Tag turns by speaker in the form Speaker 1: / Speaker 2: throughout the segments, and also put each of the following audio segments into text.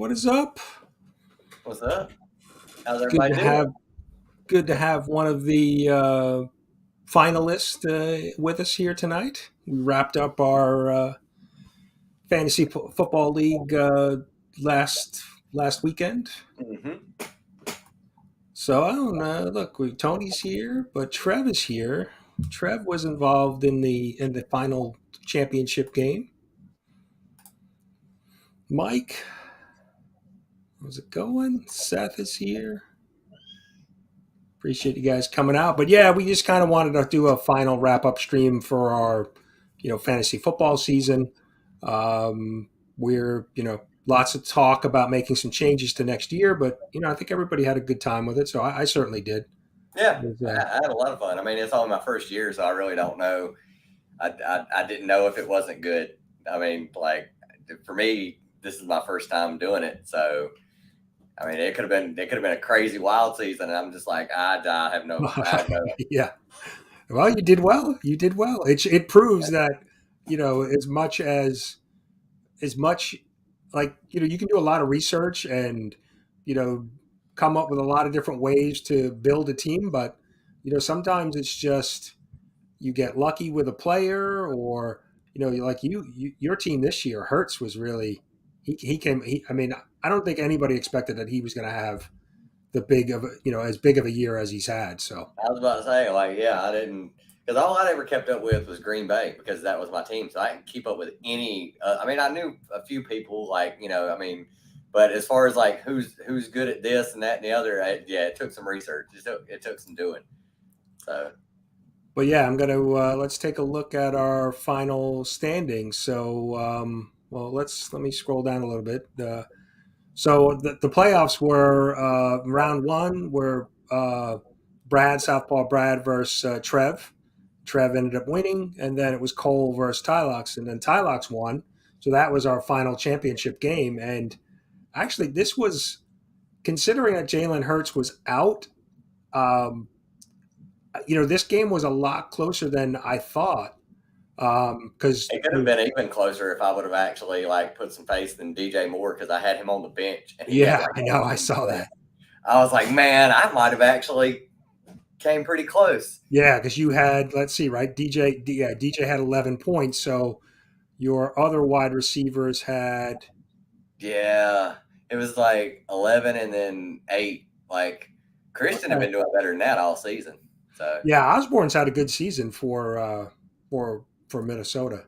Speaker 1: What is up?
Speaker 2: What's up? How's
Speaker 1: Good
Speaker 2: everybody
Speaker 1: to
Speaker 2: doing?
Speaker 1: have good to have one of the finalists with us here tonight. We wrapped up our fantasy football league last last weekend.
Speaker 2: Hmm.
Speaker 1: So I don't know. Look, Tony's here, but Trev is here. Trev was involved in the final championship game. Mike, how's it going? Seth is here. Appreciate you guys coming out. But yeah, we just kind of wanted to do a final wrap up stream for our, fantasy football season. We're, lots of talk about making some changes to next year, but I think everybody had a good time with it. So I certainly did.
Speaker 2: Yeah,
Speaker 1: It was,
Speaker 2: I had a lot of fun. I mean, it's only my first year, so I really don't know. I didn't know if it wasn't good. I mean, like for me, this is my first time doing it, so I mean, it could have been a crazy wild season, and I'm just like, I have no.
Speaker 1: yeah. Well, you did well. You did well. It proves that as much like you can do a lot of research and you know come up with a lot of different ways to build a team, but sometimes it's just you get lucky with a player, or like your team this year. Hertz was really he came. I mean, I don't think anybody expected that he was going to have the big of as big of a year as he's had. So
Speaker 2: I was about to say, like, yeah, I didn't, because all I ever kept up with was Green Bay because that was my team. So I didn't keep up with any. I mean, I knew a few people, like, I mean, but as far as like who's good at this and that and the other, yeah, it took some research. It took some doing. So
Speaker 1: but yeah, I'm gonna let's take a look at our final standings. So well, let me scroll down a little bit. So the playoffs were round one were Southpaw Brad versus Trev. Trev ended up winning, and then it was Cole versus Tylox, and then Tylox won. So that was our final championship game. And actually, this was considering that Jalen Hurts was out. Um, this game was a lot closer than I thought because
Speaker 2: it could have been even closer if I would have actually like put some faith in DJ Moore because I had him on the bench and he had
Speaker 1: yeah,
Speaker 2: like
Speaker 1: I know I
Speaker 2: 18
Speaker 1: saw
Speaker 2: points.
Speaker 1: that.
Speaker 2: I was like, man, I might have actually came pretty close.
Speaker 1: Yeah, because you had, let's see, right? Yeah, DJ had 11 points. So your other wide receivers had,
Speaker 2: Yeah, it was like 11 and then 8. Like Christian had
Speaker 1: okay.
Speaker 2: been doing better than that all season. So
Speaker 1: Yeah, Osborne's had a good season for Minnesota.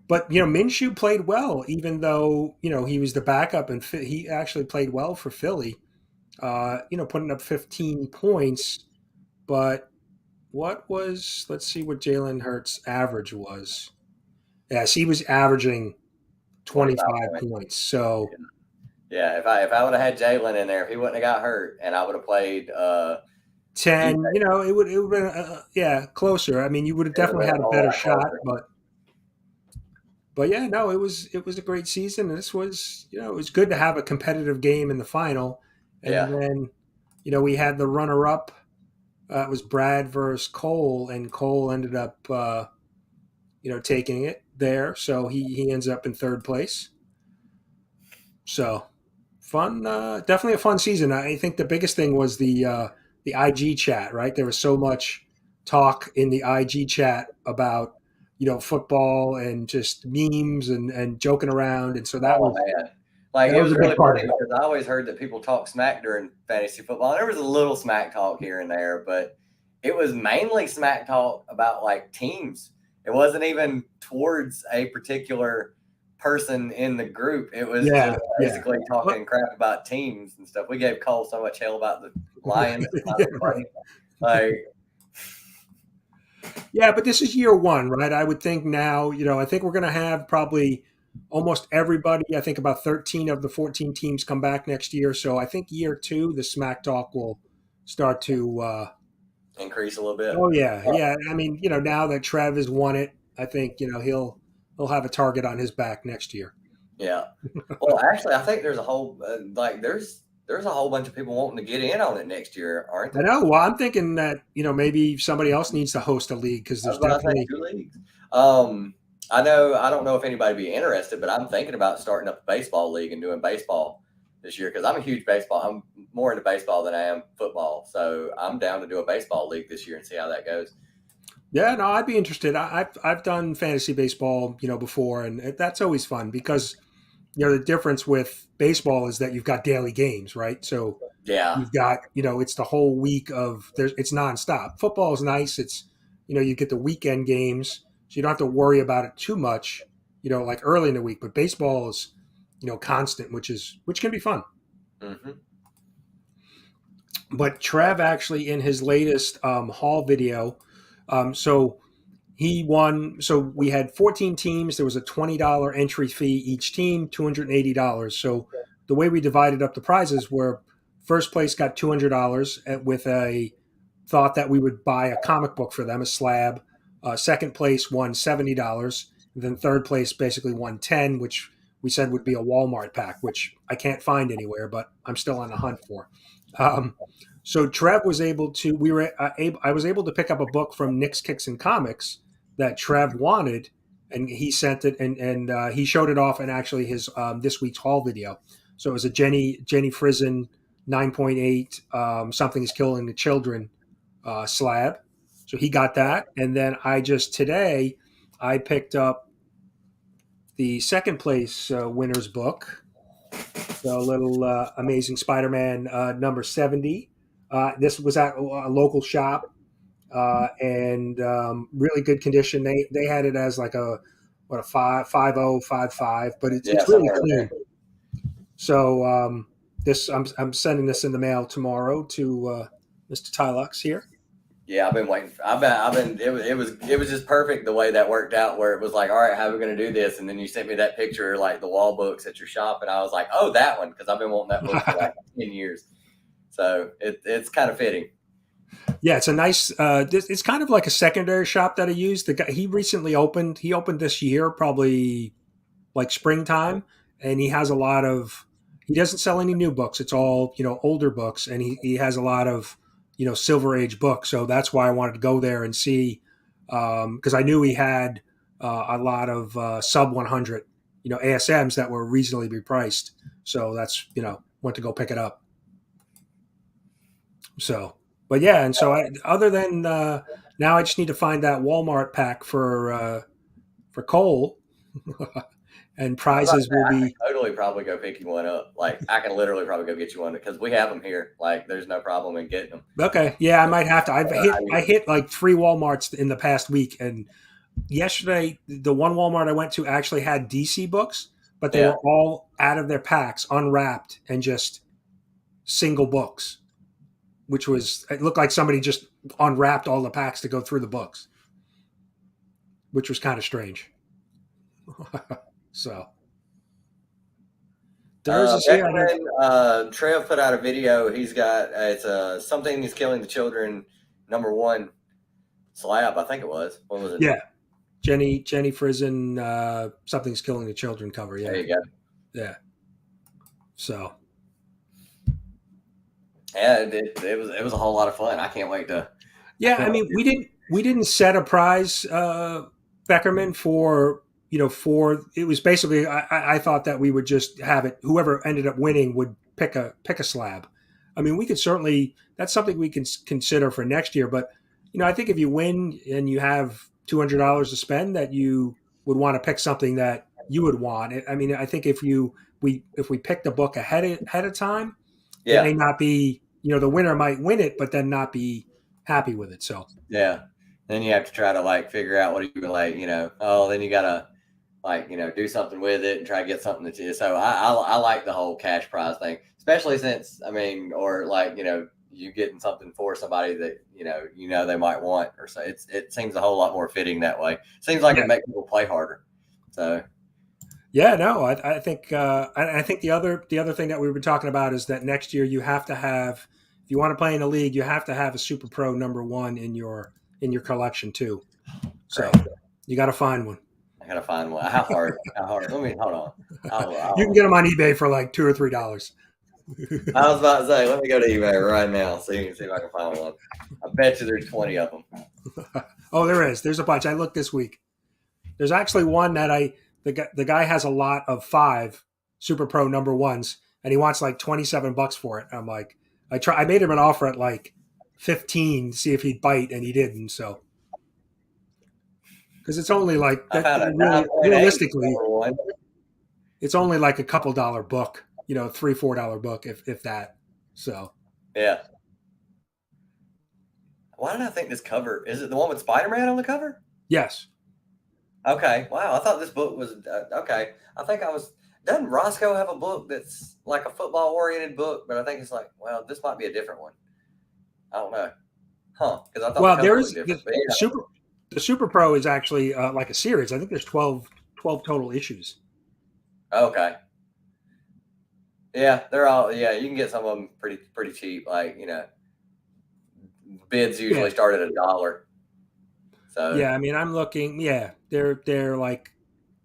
Speaker 1: But Minshew played well, even though he was the backup, and he actually played well for Philly. Putting up 15 points. But what was? Let's see what Jalen Hurts' average was. Yes, he was averaging
Speaker 2: 25
Speaker 1: 25
Speaker 2: points.
Speaker 1: points. So
Speaker 2: Yeah, if I would have had Jalen in there, if he wouldn't have got hurt, and I would have played,
Speaker 1: 10,
Speaker 2: DJ,
Speaker 1: it would have been yeah, closer. I mean, you would have
Speaker 2: it would have
Speaker 1: definitely
Speaker 2: been
Speaker 1: had
Speaker 2: a
Speaker 1: a
Speaker 2: whole
Speaker 1: better
Speaker 2: lot
Speaker 1: shot,
Speaker 2: closer.
Speaker 1: but yeah, no, it was a great season. And this was, it was good to have a competitive game in the final. And
Speaker 2: Yeah,
Speaker 1: then, we had the runner up. It was Brad versus Cole, and Cole ended up taking it there. So he ends up in third place. So fun, definitely a fun season. I think the biggest thing was the IG chat. Right, there was so much talk in the IG chat about football and just memes and joking around, and so that
Speaker 2: oh
Speaker 1: was
Speaker 2: man, like
Speaker 1: that
Speaker 2: it
Speaker 1: was
Speaker 2: was
Speaker 1: a big
Speaker 2: really
Speaker 1: part
Speaker 2: funny
Speaker 1: of it.
Speaker 2: because I always heard that people talk smack during fantasy football. There was a little smack talk here and there, but it was mainly smack talk about like teams. It wasn't even towards a particular person in the group. It was
Speaker 1: Yeah,
Speaker 2: just
Speaker 1: yeah,
Speaker 2: basically
Speaker 1: well,
Speaker 2: talking crap about teams and stuff. We gave Cole so much hell about the Lions. It's not
Speaker 1: yeah,
Speaker 2: even
Speaker 1: right.
Speaker 2: funny. Like,
Speaker 1: Yeah, but this is year one, right? I would think now, I think we're going to have probably almost everybody. I think about 13 of the 14 teams come back next year. So I think year two, the smack talk will start to.
Speaker 2: increase a little bit.
Speaker 1: Oh yeah, yeah. I mean, now that Trev has won it, I think he'll have a target on his back next year.
Speaker 2: Yeah. Well, actually, I think there's a whole like there's a whole bunch of people wanting to get in on it next year, aren't
Speaker 1: I
Speaker 2: there?
Speaker 1: know. Well, I'm thinking that maybe somebody else needs to host a league because
Speaker 2: I
Speaker 1: there's
Speaker 2: was about to say
Speaker 1: definitely.
Speaker 2: 2 leagues. Um, I know. I don't know if anybody be interested, but I'm thinking about starting up a baseball league and doing baseball this year because I'm a huge baseball. I'm more into baseball than I am football, so I'm down to do a baseball league this year and see how that goes.
Speaker 1: Yeah, no, I'd be interested. I've done fantasy baseball, before, and that's always fun because the difference with baseball is that you've got daily games, right? So
Speaker 2: Yeah.
Speaker 1: you've got it's the whole week of it's nonstop. Football is nice. It's you get the weekend games, so you don't have to worry about it too much, like early in the week. But baseball is constant, which can be fun.
Speaker 2: Hmm.
Speaker 1: But Trev actually in his latest haul video, so he won. So we had 14 teams. There was a $20 entry fee each team, $280. So the way we divided up the prizes were first place got $200 with a thought that we would buy a comic book for them, a slab. Second place won $70. Then third place basically won 10, which we said would be a Walmart pack, which I can't find anywhere, but I'm still on the hunt for. Um, so Trev was able to. I was able to pick up a book from Nick's Kicks and Comics that Trev wanted, and he sent it, and he showed it off in actually his this week's haul video. So it was a Jenny Frizen 9.8 something is killing the children slab. So he got that, and then I just today I picked up the second place winner's book, the little Amazing Spider-Man number 70. This was at a local shop and really good condition. They had it as like a what a 5.5055, but
Speaker 2: Yeah,
Speaker 1: it's really
Speaker 2: somewhere in there.
Speaker 1: clean. So this I'm sending this in the mail tomorrow to Mr. Tylox here.
Speaker 2: Yeah, I've been waiting. I've been. It was just perfect the way that worked out. Where it was like, all right, how are we going to do this? And then you sent me that picture, like the wall books at your shop, and I was like, oh, that one, because I've been wanting that book for like 10 years. So it's kind of fitting.
Speaker 1: Yeah, it's a nice. It's kind of like a secondary shop that I use. The guy he recently opened. He opened this year, probably like springtime, and he has a lot of. He doesn't sell any new books. It's all older books, and he has a lot of Silver Age books. So that's why I wanted to go there and see because I knew he had a lot of sub 100 ASMs that were reasonably priced. So that's went to go pick it up. So, but yeah, and so other than now, I just need to find that Walmart pack for Cole, and
Speaker 2: I was about to
Speaker 1: prizes
Speaker 2: say,
Speaker 1: will
Speaker 2: I could
Speaker 1: be
Speaker 2: totally probably go pick you one up. Like I can literally probably go get you one because we have them here. Like there's no problem in getting them.
Speaker 1: okay. Yeah, I might have to. I
Speaker 2: I,
Speaker 1: hit like three WalMarts in the past week, and yesterday the one Walmart I went to actually had DC books, but they
Speaker 2: yeah,
Speaker 1: were all out of their packs, unwrapped, and just single books, which was it looked like somebody just unwrapped all the packs to go through the books, which was kind of strange. So Durs is here. I don't.
Speaker 2: Beckerman, Trev put out a video. He's got it's something he's killing the children. #1 slab, I think it was. What was it?
Speaker 1: Yeah, Jenny Frizen, something's killing the children cover.
Speaker 2: There
Speaker 1: Yeah,
Speaker 2: you go.
Speaker 1: yeah. So
Speaker 2: Yeah, it was a whole lot of fun. I can't wait to. I
Speaker 1: yeah, I
Speaker 2: can't wait
Speaker 1: mean we didn't set a prize, Beckerman for for it was basically I thought that we would just have it. Whoever ended up winning would pick a slab. I mean, we could certainly that's something we can consider for next year. But I think if you win and you have $200 to spend, that you would want to pick something that you would want. I mean, I think if we pick the book ahead of time, it
Speaker 2: Yeah,
Speaker 1: may not be the winner might win it, but then not be happy with it. So
Speaker 2: yeah. Then you have to try to like figure out what do you like. Oh, then you gotta like do something with it and try to get something that's you. So I like the whole cash prize thing, especially since I mean, or like you getting something for somebody that they might want, or so it seems a whole lot more fitting that way. Seems like
Speaker 1: yeah,
Speaker 2: it makes people play harder. So
Speaker 1: yeah, no, I think I think the other thing that we were talking about is that next year you have to have if you want to play in a league, you have to have a Super Pro #1 in your collection too. So
Speaker 2: great,
Speaker 1: you got to find one.
Speaker 2: I gotta find one. How hard? How hard? Let me hold on.
Speaker 1: You can
Speaker 2: I'll
Speaker 1: get them on eBay for like $2 or $3.
Speaker 2: I was about to say, let me go to eBay right now, see if I can find one. I bet you there's 20 of them.
Speaker 1: Oh, there is. There's a bunch. I looked this week. There's actually one that the guy has a lot of 5 Super Pro number ones, and he wants like $27 for it. I'm like, I made him an offer at like 15 to see if he'd bite, and he didn't. So because it's only like
Speaker 2: I
Speaker 1: that,
Speaker 2: found a
Speaker 1: really
Speaker 2: 9.8
Speaker 1: realistically,
Speaker 2: number one.
Speaker 1: it's only like a couple dollar book, $3-4 book, if that. So
Speaker 2: Yeah. Why did I think this cover is it the one with Spider-Man on the cover?
Speaker 1: yes.
Speaker 2: Okay. Wow. I thought this book was okay. I think I was. Doesn't Roscoe have a book that's like a football oriented book? But I think it's like, well, this might be a different one. I don't know. Huh? Because I thought the
Speaker 1: Well,
Speaker 2: cover
Speaker 1: there
Speaker 2: looked
Speaker 1: is
Speaker 2: different. But yeah.
Speaker 1: the Super Pro is actually like a series. I think there's 12 total issues.
Speaker 2: Okay. Yeah, they're all. Yeah, you can get some of them pretty cheap. Like bids
Speaker 1: Yeah,
Speaker 2: usually start at $1. So
Speaker 1: yeah. I mean, I'm looking. Yeah, they're like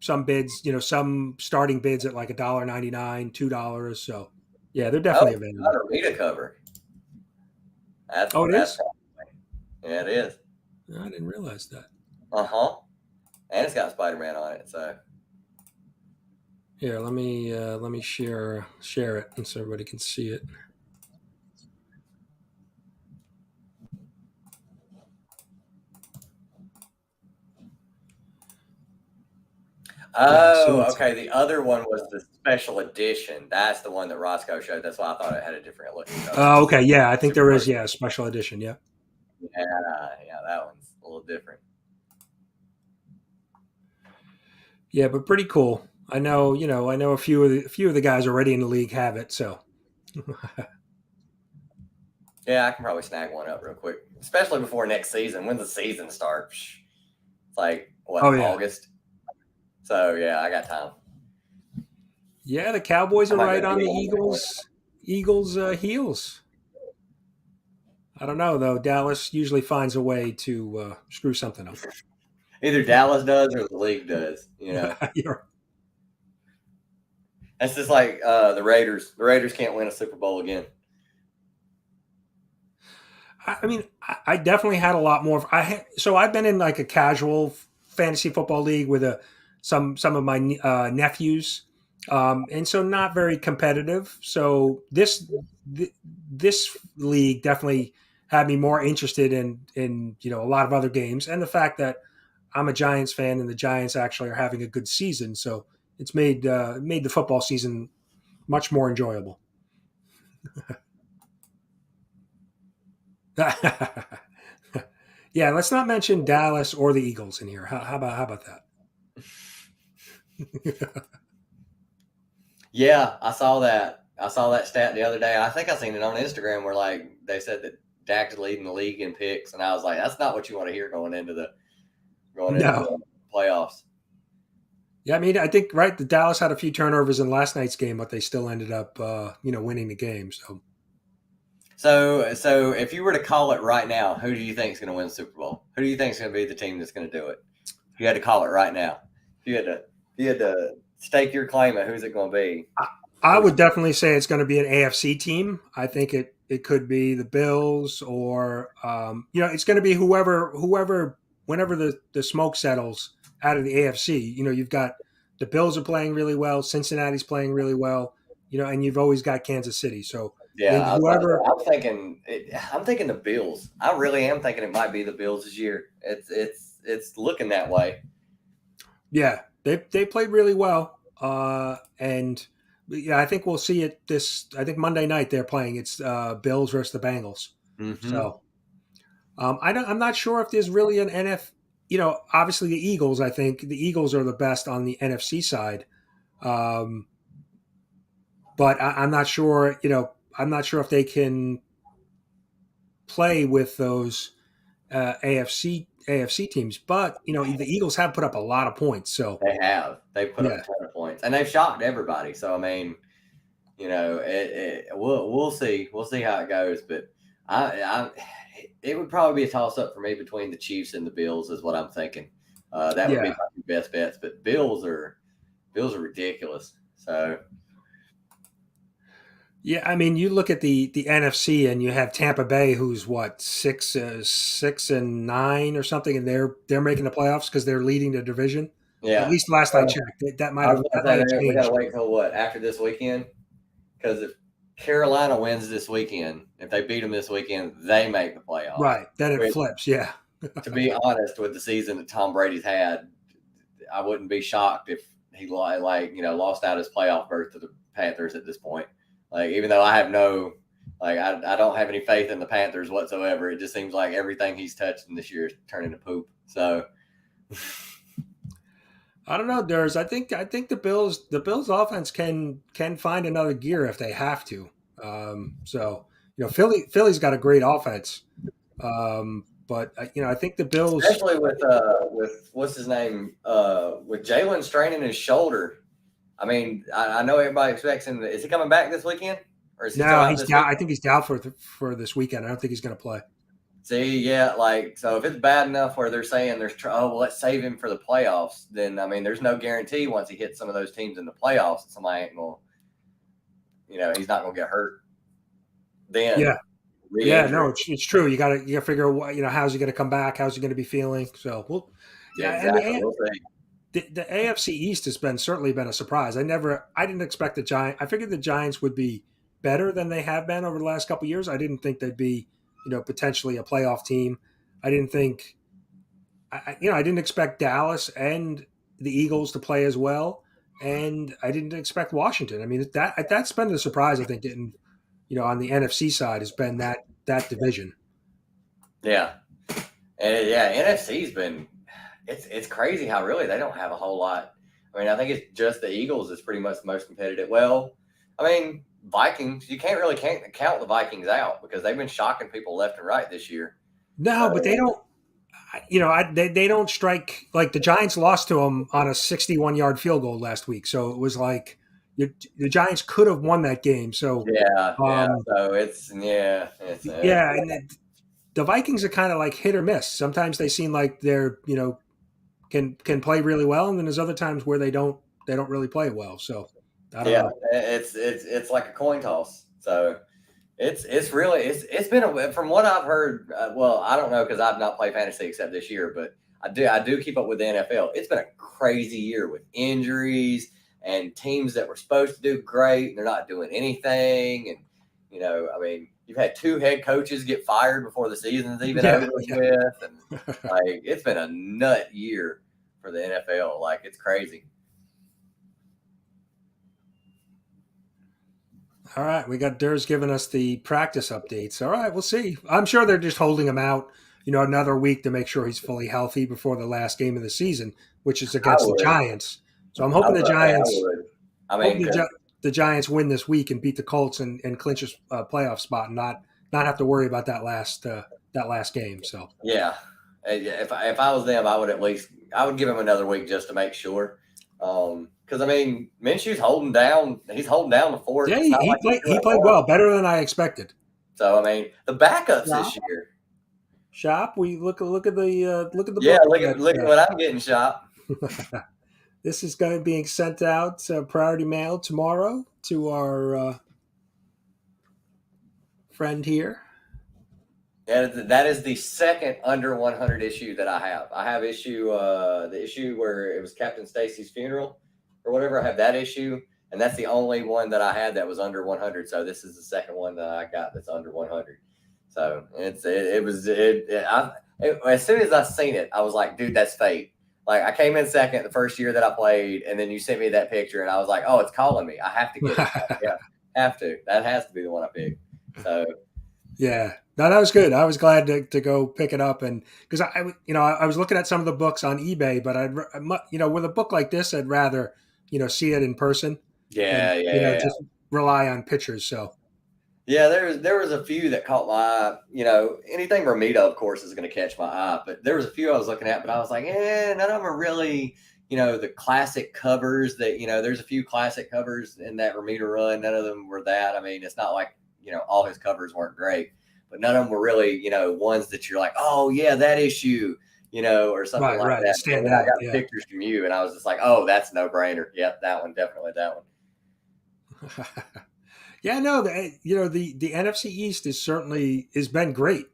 Speaker 1: some bids. Some starting bids at like $1.99, $2. So yeah, they're
Speaker 2: oh,
Speaker 1: definitely
Speaker 2: got
Speaker 1: available.
Speaker 2: a Rita cover. That's
Speaker 1: Oh, it
Speaker 2: that's
Speaker 1: is.
Speaker 2: yeah, it is.
Speaker 1: I didn't realize that.
Speaker 2: Uh-huh. And it's got Spider-Man on it. So
Speaker 1: Here, let me share it, and so everybody can see it. Yeah. So
Speaker 2: oh,
Speaker 1: it's
Speaker 2: okay. The other one was the special edition. That's the one that Roscoe showed. That's why I thought it had a different looking cover.
Speaker 1: okay. Yeah, I think
Speaker 2: Super
Speaker 1: there is.
Speaker 2: Mario.
Speaker 1: Yeah, a special edition. Yeah.
Speaker 2: Yeah, yeah, that one's a little different.
Speaker 1: Yeah, but pretty cool. I know a few of the guys already in the league have it. So
Speaker 2: Yeah, I can probably snag one up real quick, especially before next season. When the season starts, it's like
Speaker 1: oh
Speaker 2: what,
Speaker 1: yeah,
Speaker 2: August? So yeah, I got time.
Speaker 1: yeah. The Cowboys
Speaker 2: I
Speaker 1: are
Speaker 2: might go
Speaker 1: right on
Speaker 2: get
Speaker 1: the
Speaker 2: one before.
Speaker 1: Eagles heels. I don't know though. Dallas usually finds a way to screw something up.
Speaker 2: Either Dallas does or the league does.
Speaker 1: You're-
Speaker 2: That's just like the Raiders. The Raiders can't win a Super Bowl again.
Speaker 1: I mean, I definitely had a lot more. So I've been in like a casual fantasy football league with some of my nephews, and so not very competitive. So this league definitely had me more interested in a lot of other games, and the fact that I'm a Giants fan and the Giants actually are having a good season, so it's made the football season much more enjoyable. Yeah, let's not mention Dallas or the Eagles in here. How about that?
Speaker 2: Yeah, I saw that. I saw that stat the other day. I think I seen it on Instagram where like they said that Dak's leading the league in picks, and I was like, that's not what you want to hear going into
Speaker 1: No.
Speaker 2: the playoffs.
Speaker 1: Yeah, I mean, I think right. The Dallas had a few turnovers in last night's game, but they still ended up, winning the game. So
Speaker 2: So if you were to call it right now, who do you think is going to win the Super Bowl? Who do you think is going to be the team that's going to do it? If you had to call it right now, if you had to stake your claim at who's it going to be?
Speaker 1: I would definitely say it's going to be an AFC team. I think it could be the Bills or it's going to be whoever whenever the smoke settles out of the AFC. You've got the Bills are playing really well, Cincinnati's playing really well, and you've always got Kansas City. So I
Speaker 2: Yeah,
Speaker 1: think
Speaker 2: I was about to
Speaker 1: whoever,
Speaker 2: say, I'm thinking the Bills. I really am thinking it might be the Bills this year. It's looking that way.
Speaker 1: yeah, they played really well, and yeah, I think we'll see it this. I think Monday night they're playing. It's Bills versus the Bengals.
Speaker 2: Mm-hmm.
Speaker 1: So I'm not sure if there's really an NF. Obviously the Eagles. I think the Eagles are the best on the NFC side, um, but I'm not sure. I'm not sure if they can play with those AFC teams. But the Eagles have put up a lot of points. So
Speaker 2: They have. They put up a
Speaker 1: yeah,
Speaker 2: ton of points, and they've shocked everybody. So I mean, we'll see. We'll see how it goes. But I it would probably be a toss up for me between the Chiefs and the Bills, is what I'm thinking. That would be
Speaker 1: yeah.
Speaker 2: my two best bets. But Bills are ridiculous. So
Speaker 1: Yeah, I mean, you look at the NFC, and you have Tampa Bay, who's what 6-9 or something, and they're making the playoffs because they're leading the division. At
Speaker 2: Yeah.
Speaker 1: least last I
Speaker 2: Well,
Speaker 1: checked. That
Speaker 2: I was
Speaker 1: that
Speaker 2: going
Speaker 1: might
Speaker 2: to
Speaker 1: have
Speaker 2: say we got to
Speaker 1: changed.
Speaker 2: wait till what after this weekend because if Carolina wins this weekend, if they beat them this weekend, they make the playoffs.
Speaker 1: Right. Then it
Speaker 2: Which,
Speaker 1: flips. Yeah.
Speaker 2: to be honest, with the season that Tom Brady's had, I wouldn't be shocked if he lost out his playoff berth to the Panthers at this point. Like even though I have no I don't have any faith in the Panthers whatsoever. It just seems like everything he's touched in this year is turning to poop. So
Speaker 1: I don't know, Durs. I think the Bills offense can find another gear if they have to. So Philly's got a great offense, but I think the Bills.
Speaker 2: especially with what's his name with Jalen straining his shoulder. I mean, I know everybody expects him. Is he coming back this weekend, or is he still
Speaker 1: No,
Speaker 2: out
Speaker 1: he's
Speaker 2: this
Speaker 1: down.
Speaker 2: week?
Speaker 1: I think he's down for this weekend. I don't think he's going to play.
Speaker 2: See, yeah, so if it's bad enough where they're saying let's save him for the playoffs, then I mean, there's no guarantee once he hits some of those teams in the playoffs that somebody ain't gonna, he's not gonna get hurt. Then
Speaker 1: Yeah, yeah.
Speaker 2: re-injury,
Speaker 1: No, it's true. You got to figure out how's he going to come back, how's he going to be feeling. So well,
Speaker 2: yeah,
Speaker 1: yeah, and
Speaker 2: exactly. We'll see.
Speaker 1: the AFC East has certainly been a surprise. I didn't expect the Giants. I figured the Giants would be better than they have been over the last couple of years. I didn't think they'd be, potentially a playoff team. I didn't think, I didn't expect Dallas and the Eagles to play as well, and I didn't expect Washington. I mean, that's been the surprise. I think getting, on the NFC side has been that division.
Speaker 2: Yeah, and yeah, NFC's been it's crazy how really they don't have a whole lot. I mean, I think it's just the Eagles is pretty much the most competitive. Well, I mean, Vikings, you can't count the Vikings out because they've been shocking people left and right this year.
Speaker 1: No, but they
Speaker 2: So
Speaker 1: don't. They don't strike like the Giants lost to them on a 61-yard field goal last week. So it was like the Giants could have won that game. So
Speaker 2: yeah.
Speaker 1: um,
Speaker 2: So it's
Speaker 1: yeah, and the Vikings are kind of like hit or miss. Sometimes they seem like they're can play really well, and then there's other times where they don't really play well. So I don't
Speaker 2: yeah,
Speaker 1: know.
Speaker 2: it's like a coin toss. So it's really it's been from what I've heard. Well, I don't know because I've not played fantasy except this year, but I do keep up with the NFL. It's been a crazy year with injuries and teams that were supposed to do great and they're not doing anything. And I mean, you've had two head coaches get fired before the season's even
Speaker 1: Yeah,
Speaker 2: over with, and like it's been a nut year for the NFL. Like it's crazy.
Speaker 1: All right, we got Durs giving us the practice updates. All right, we'll see. I'm sure they're just holding him out, another week to make sure he's fully healthy before the last game of the season, which is
Speaker 2: I
Speaker 1: against the
Speaker 2: would.
Speaker 1: Giants. So I'm
Speaker 2: I
Speaker 1: hoping
Speaker 2: was
Speaker 1: the
Speaker 2: gonna say I
Speaker 1: Giants
Speaker 2: would. I
Speaker 1: hope
Speaker 2: mean, because
Speaker 1: the Giants win this week and beat the Colts and clinch a playoff spot and not have to worry about that last game. So
Speaker 2: yeah, if I was them, I would give him another week just to make sure. Because I mean, Minshew's holding down. He's holding down the fort.
Speaker 1: yeah,
Speaker 2: It's not
Speaker 1: he
Speaker 2: like he's
Speaker 1: played he
Speaker 2: doing
Speaker 1: played well,
Speaker 2: horrible.
Speaker 1: better than I expected.
Speaker 2: So I mean, the backups
Speaker 1: Shop,
Speaker 2: this year.
Speaker 1: shop. We look at the
Speaker 2: Yeah,
Speaker 1: book
Speaker 2: look at what I'm getting, shot.
Speaker 1: this is going to be being sent out priority mail tomorrow to our friend here.
Speaker 2: That is the second under 100 issue that I have. I have the issue where it was Captain Stacy's funeral or whatever. I have that issue, and that's the only one that I had that was under 100. So this is the second one that I got that's under 100. So as soon as I seen it, I was like, dude, that's fate. Like I came in second the first year that I played, and then you sent me that picture, and I was like, oh, it's calling me. I have to get it. Yeah, have to. That has to be the one I picked. So
Speaker 1: Yeah, no, that was good. I was glad to go pick it up, and because I was looking at some of the books on eBay, but with a book like this, I'd rather see it in person than
Speaker 2: yeah.
Speaker 1: just rely on pictures. So
Speaker 2: Yeah, there was a few that caught my eye. Anything Ramita, of course, is going to catch my eye. But there was a few I was looking at, but I was like, none of them are really, the classic covers that, there's a few classic covers in that Ramita run. None of them were that. I mean, it's not like, all his covers weren't great, but none of them were really, ones that you're like, oh yeah, that issue, or something like
Speaker 1: right,
Speaker 2: that. So
Speaker 1: stand
Speaker 2: then I
Speaker 1: out.
Speaker 2: got
Speaker 1: Yeah.
Speaker 2: pictures from you and I was just like, oh, that's no brainer. Yep. That one, definitely that one.
Speaker 1: Yeah, no, the NFC East is certainly has been great,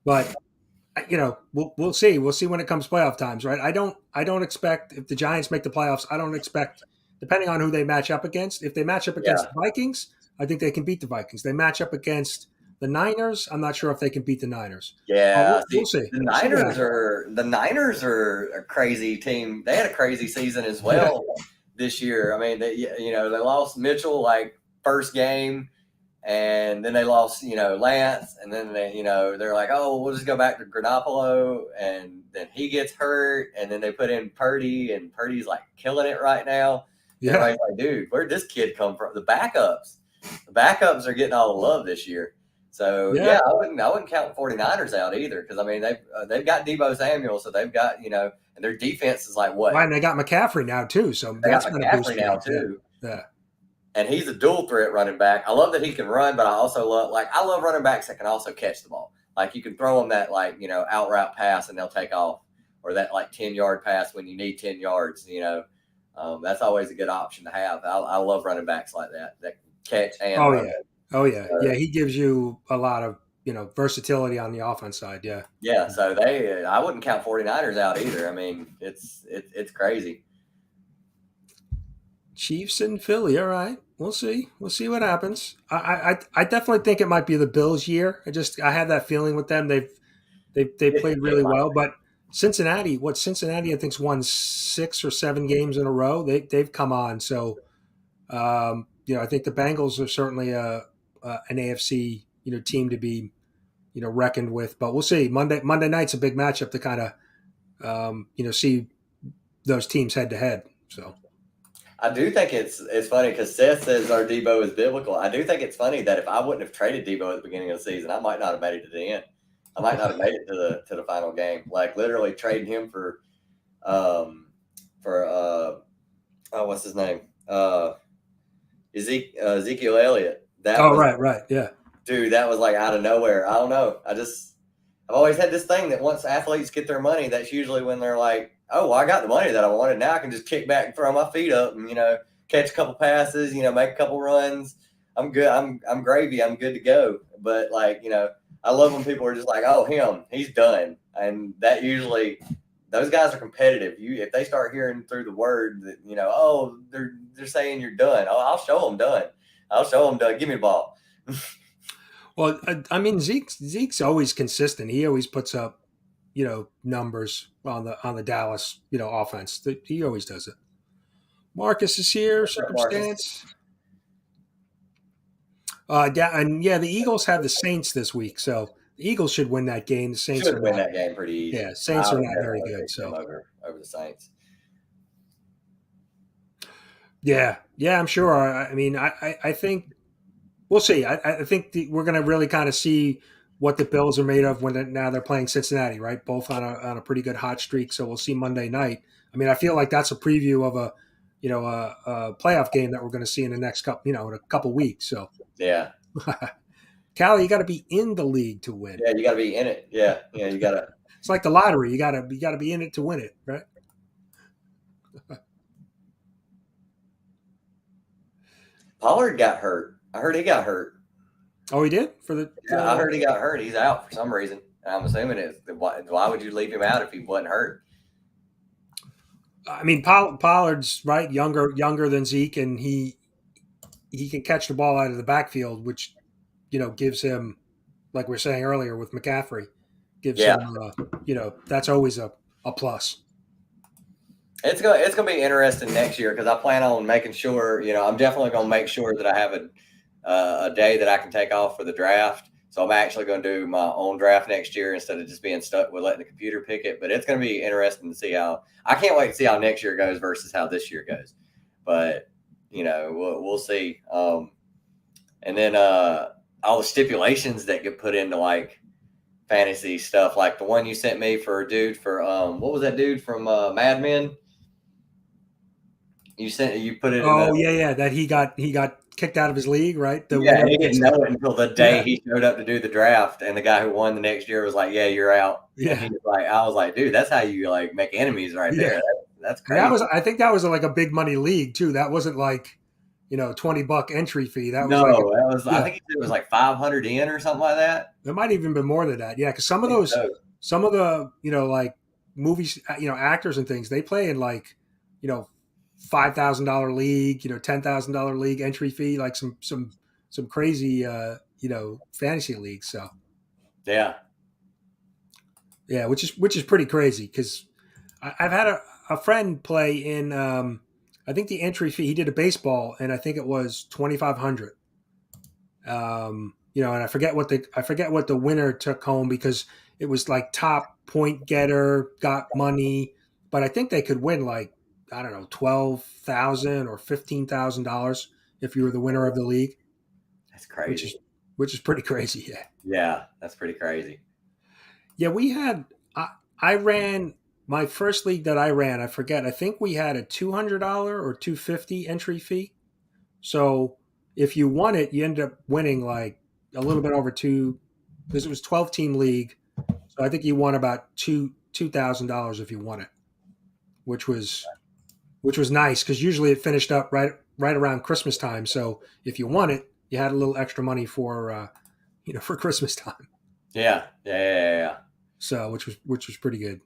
Speaker 1: but we'll see. We'll see when it comes playoff times, right? I don't expect if the Giants make the playoffs. I don't expect, depending on who they match up against. If they match up against
Speaker 2: Yeah,
Speaker 1: the Vikings, I think they can beat the Vikings. They match up against the Niners. I'm not sure if they can beat the Niners. Well,
Speaker 2: yeah.
Speaker 1: we'll
Speaker 2: See,
Speaker 1: see.
Speaker 2: the
Speaker 1: We'll see what
Speaker 2: Niners
Speaker 1: happens.
Speaker 2: are the Niners are a crazy team. They had a crazy season as well this year. I mean, they lost Mitchell like first game, and then they lost, Lance, and then they're like, oh, we'll just go back to Granopolo, and then he gets hurt, and then they put in Purdy, and Purdy's like killing it right now.
Speaker 1: Yeah,
Speaker 2: Everybody's like, dude, where'd this kid come from? The backups are getting all the love this year. So
Speaker 1: yeah.
Speaker 2: yeah, I wouldn't count the 49ers out either, because I mean they've got Debo Samuel, so they've got, and their defense is like
Speaker 1: Well,
Speaker 2: what,
Speaker 1: and they got McCaffrey now too, so
Speaker 2: they got
Speaker 1: that's going to boost
Speaker 2: McCaffrey now
Speaker 1: things. Yeah,
Speaker 2: too.
Speaker 1: yeah.
Speaker 2: And he's a dual threat running back. I love that he can run, but I love running backs that can also catch the ball. Like you can throw them that out route pass and they'll take off, or that 10-yard pass when you need 10 yards. That's always a good option to have. I love running backs like that catch and
Speaker 1: Oh
Speaker 2: run.
Speaker 1: yeah, oh yeah, yeah. He gives you a lot of versatility on the offense side. Yeah.
Speaker 2: Yeah, so I wouldn't count 49ers out either. I mean, it's crazy.
Speaker 1: Chiefs and Philly. All right, we'll see. We'll see what happens. I definitely think it might be the Bills' year. I had that feeling with them. They played really well, but Cincinnati I think's won 6 or 7 games in a row. They've come on. So I think the Bengals are certainly an AFC team to be reckoned with. But we'll see. Monday night's a big matchup to kind of see those teams head to head. So.
Speaker 2: I do think it's funny because Seth says our Debo is biblical. I do think it's funny that if I wouldn't have traded Debo at the beginning of the season, I might not have made it to the end. I might not have made it to the final game. Like literally trading him for what's his name? Ezekiel Elliott. That
Speaker 1: Oh,
Speaker 2: was,
Speaker 1: right, yeah.
Speaker 2: dude, that was like out of nowhere. I don't know. I've always had this thing that once athletes get their money, that's usually when they're like, oh, well, I got the money that I wanted. Now I can just kick back and throw my feet up and, catch a couple passes, make a couple runs. I'm good. I'm gravy. I'm good to go. But I love when people are just like, oh, he's done. And that usually, those guys are competitive. If they start hearing through the word that, oh, they're saying you're done. Oh, I'll show them done. I'll show them done. Give me the ball.
Speaker 1: Well, I mean, Zeke's always consistent. He always puts up, numbers on the Dallas, offense. He always does it. Marcus is here.
Speaker 2: What's up, Marcus?
Speaker 1: Circumstance. The Eagles have the Saints this week, so the Eagles should win that game. The Saints
Speaker 2: Should
Speaker 1: are
Speaker 2: win
Speaker 1: not.
Speaker 2: that game pretty easy.
Speaker 1: Yeah, Saints
Speaker 2: I
Speaker 1: are
Speaker 2: would
Speaker 1: not very
Speaker 2: definitely
Speaker 1: good.
Speaker 2: pick them
Speaker 1: So
Speaker 2: over the Saints.
Speaker 1: yeah, I'm sure. I mean, I think we'll see. I think we're going to really kind of see what the Bills are made of now they're playing Cincinnati, right? Both on a pretty good hot streak. So we'll see Monday night. I mean, I feel like that's a preview of a playoff game that we're going to see in the next couple, in a couple weeks. So
Speaker 2: Yeah.
Speaker 1: Callie, you got to be in the league to win.
Speaker 2: Yeah, you got to be in it. Yeah, you got to.
Speaker 1: It's like the lottery. You got to be in it to win it, right?
Speaker 2: Pollard got hurt. I heard he got hurt.
Speaker 1: Oh, he did for the.
Speaker 2: Yeah, I heard he got hurt. He's out for some reason. I'm assuming it's why would you leave him out if he wasn't hurt?
Speaker 1: I mean, Pollard's right, younger than Zeke, and he can catch the ball out of the backfield, which gives him, like we were saying earlier with McCaffrey, gives him that's always a plus.
Speaker 2: It's gonna be interesting next year because I plan on making sure I'm definitely gonna make sure that I have a day that I can take off for the draft. So I'm actually going to do my own draft next year instead of just being stuck with letting the computer pick it. But it's going to be interesting to see I can't wait to see how next year goes versus how this year goes. But we'll see. And then all the stipulations that get put into like fantasy stuff, like the one you sent me for a dude for what was that dude from Mad Men? You put it.
Speaker 1: Oh yeah, that he got kicked out of his league, right?
Speaker 2: He didn't know it until the day he showed up to do the draft, and the guy who won the next year was like, "Yeah, you're out."
Speaker 1: Yeah,
Speaker 2: and he was like, "I was like, dude, that's how you like make enemies right there. That's crazy."
Speaker 1: I think that was like a big money league too. That wasn't like $20 entry fee. That was
Speaker 2: I think it was like 500 in or something like that.
Speaker 1: There might even been more than that. Yeah, because some of some of the like movies, actors and things, they play in like you know $5,000 league, $10,000 league entry fee, like some crazy fantasy leagues. So
Speaker 2: Yeah.
Speaker 1: yeah, which is pretty crazy because I've had a friend play in. I think the entry fee, he did a baseball, and I think it was 2,500. And I forget what the winner took home because it was like top point getter got money, but I think they could win like I don't know 12,000 or $15,000 if you were the winner of the league,
Speaker 2: That's
Speaker 1: which
Speaker 2: crazy.
Speaker 1: is which is pretty crazy. Yeah,
Speaker 2: Yeah, that's pretty crazy.
Speaker 1: yeah. We had I ran my first league that I ran. I forget. I think we had a $200 or 250 entry fee. So if you won it, you ended up winning like a little bit over two because it was 12-team league. So I think you won about $2,000 if you won it, which was which was nice because usually it finished up right around Christmas time. So if you won it, you had a little extra money for Christmas time.
Speaker 2: Yeah, yeah, yeah, yeah.
Speaker 1: So which was pretty good.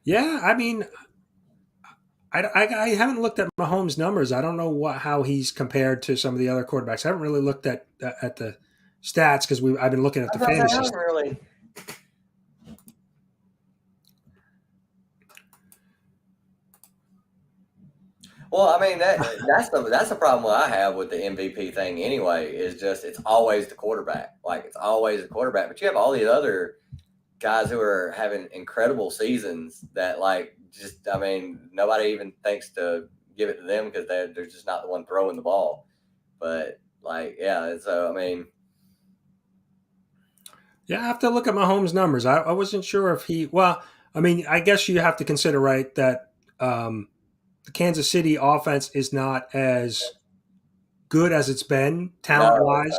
Speaker 1: Yeah, I mean, I haven't looked at Mahomes' numbers. I don't know how he's compared to some of the other quarterbacks. I haven't really looked at the stats because I've been looking at
Speaker 2: I
Speaker 1: the
Speaker 2: was about to say, I
Speaker 1: fantasy
Speaker 2: haven't
Speaker 1: stuff.
Speaker 2: really. Well, I mean that's the problem I have with the MVP thing anyway. Is just it's always the quarterback. Like it's always the quarterback, but you have all these other guys who are having incredible seasons that like just I mean nobody even thinks to give it to them because they're just not the one throwing the ball. But like yeah, so I mean
Speaker 1: Yeah, I have to look at Mahomes' numbers. I wasn't sure if he. Well, I mean, I guess you have to consider right that the Kansas City offense is not as good as it's been talent
Speaker 2: no, it's
Speaker 1: wise,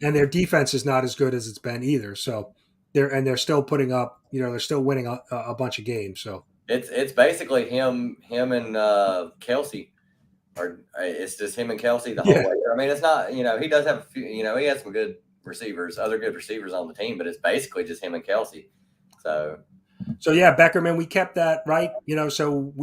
Speaker 1: and their defense is not as good as it's been either. So they're still putting up. They're still winning a bunch of games. So
Speaker 2: it's basically him and Kelsey. Or it's just him and Kelsey the whole
Speaker 1: yeah.
Speaker 2: way. I mean, it's not he does have a few he has some good receivers, other good receivers on the team, but it's basically just him and Kelsey. So
Speaker 1: So yeah, Beckerman, we kept that right. So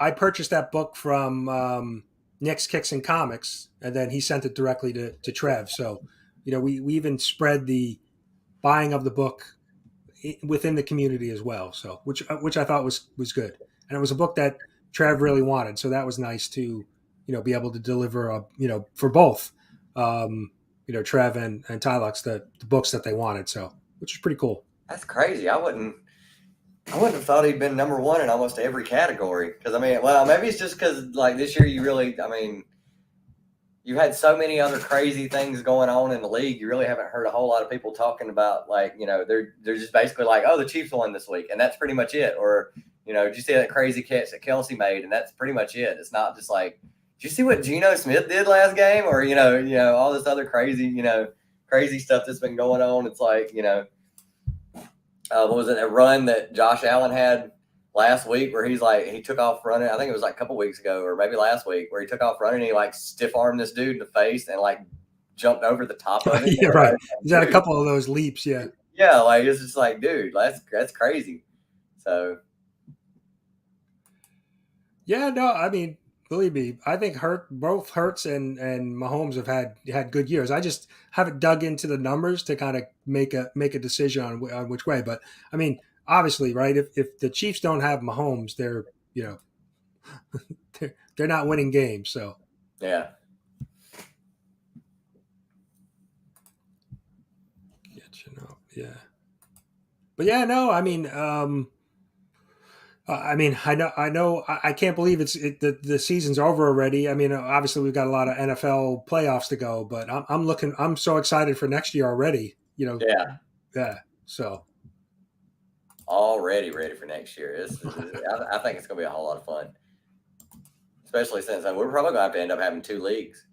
Speaker 1: I purchased that book from Nick's Kicks and Comics, and then he sent it directly to Trev. So we even spread the buying of the book within the community as well. So which I thought was good, and it was a book that Trev really wanted. So that was nice to be able to deliver for both Trev and Tylox the books that they wanted. So which is pretty cool.
Speaker 2: that's crazy. I wouldn't have thought he'd been number one in almost every category. Because I mean, well, maybe it's just because like this year you really, I mean, you've had so many other crazy things going on in the league. You really haven't heard a whole lot of people talking about like they're just basically like, oh, the Chiefs won this week, and that's pretty much it. Or did you see that crazy catch that Kelsey made, and that's pretty much it. It's not just like, did you see what Geno Smith did last game, or all this other crazy stuff that's been going on. It's like what was it? A run that Josh Allen had last week where he took off running. I think it was like a couple weeks ago or maybe last week where he took off running and he like stiff armed this dude in the face and like jumped over the top of him.
Speaker 1: Yeah, right. He's had a
Speaker 2: Dude,
Speaker 1: couple of those leaps. Yeah.
Speaker 2: yeah, like it's just like, dude, that's crazy. So
Speaker 1: Yeah, no, I mean, believe me, I think both Hurts and Mahomes have had good years. I just haven't dug into the numbers to kind of make a decision on which way. But I mean, obviously, right? If the Chiefs don't have Mahomes, they're you know they're not winning games. So
Speaker 2: yeah,
Speaker 1: yeah. But yeah, no, I mean, I can't believe the season's over already. I mean, obviously we've got a lot of NFL playoffs to go, but I'm so excited for next year already.
Speaker 2: yeah,
Speaker 1: Yeah. So
Speaker 2: already ready for next year. I think it's gonna be a whole lot of fun, especially since we're probably gonna have to end up having two leagues,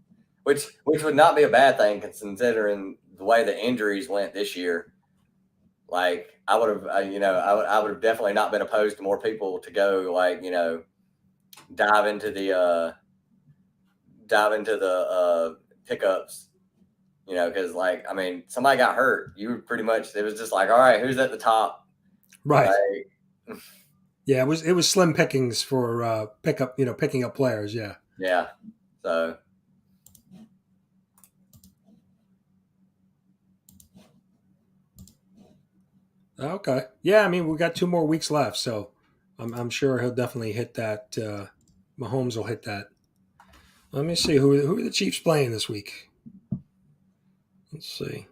Speaker 2: which would not be a bad thing considering the way the injuries went this year. Like I would have, I would have definitely not been opposed to more people to go, like dive into the dive into the pickups You know, because like I mean, somebody got hurt. You were pretty much it was just like, all right, who's at the top?
Speaker 1: Right.
Speaker 2: Like,
Speaker 1: Yeah, it was slim pickings for picking up players. Yeah.
Speaker 2: yeah. So
Speaker 1: Okay. Yeah, I mean we got 2 more weeks left, so I'm sure he'll definitely hit that. Mahomes will hit that. Let me see who are the Chiefs playing this week. Let's see.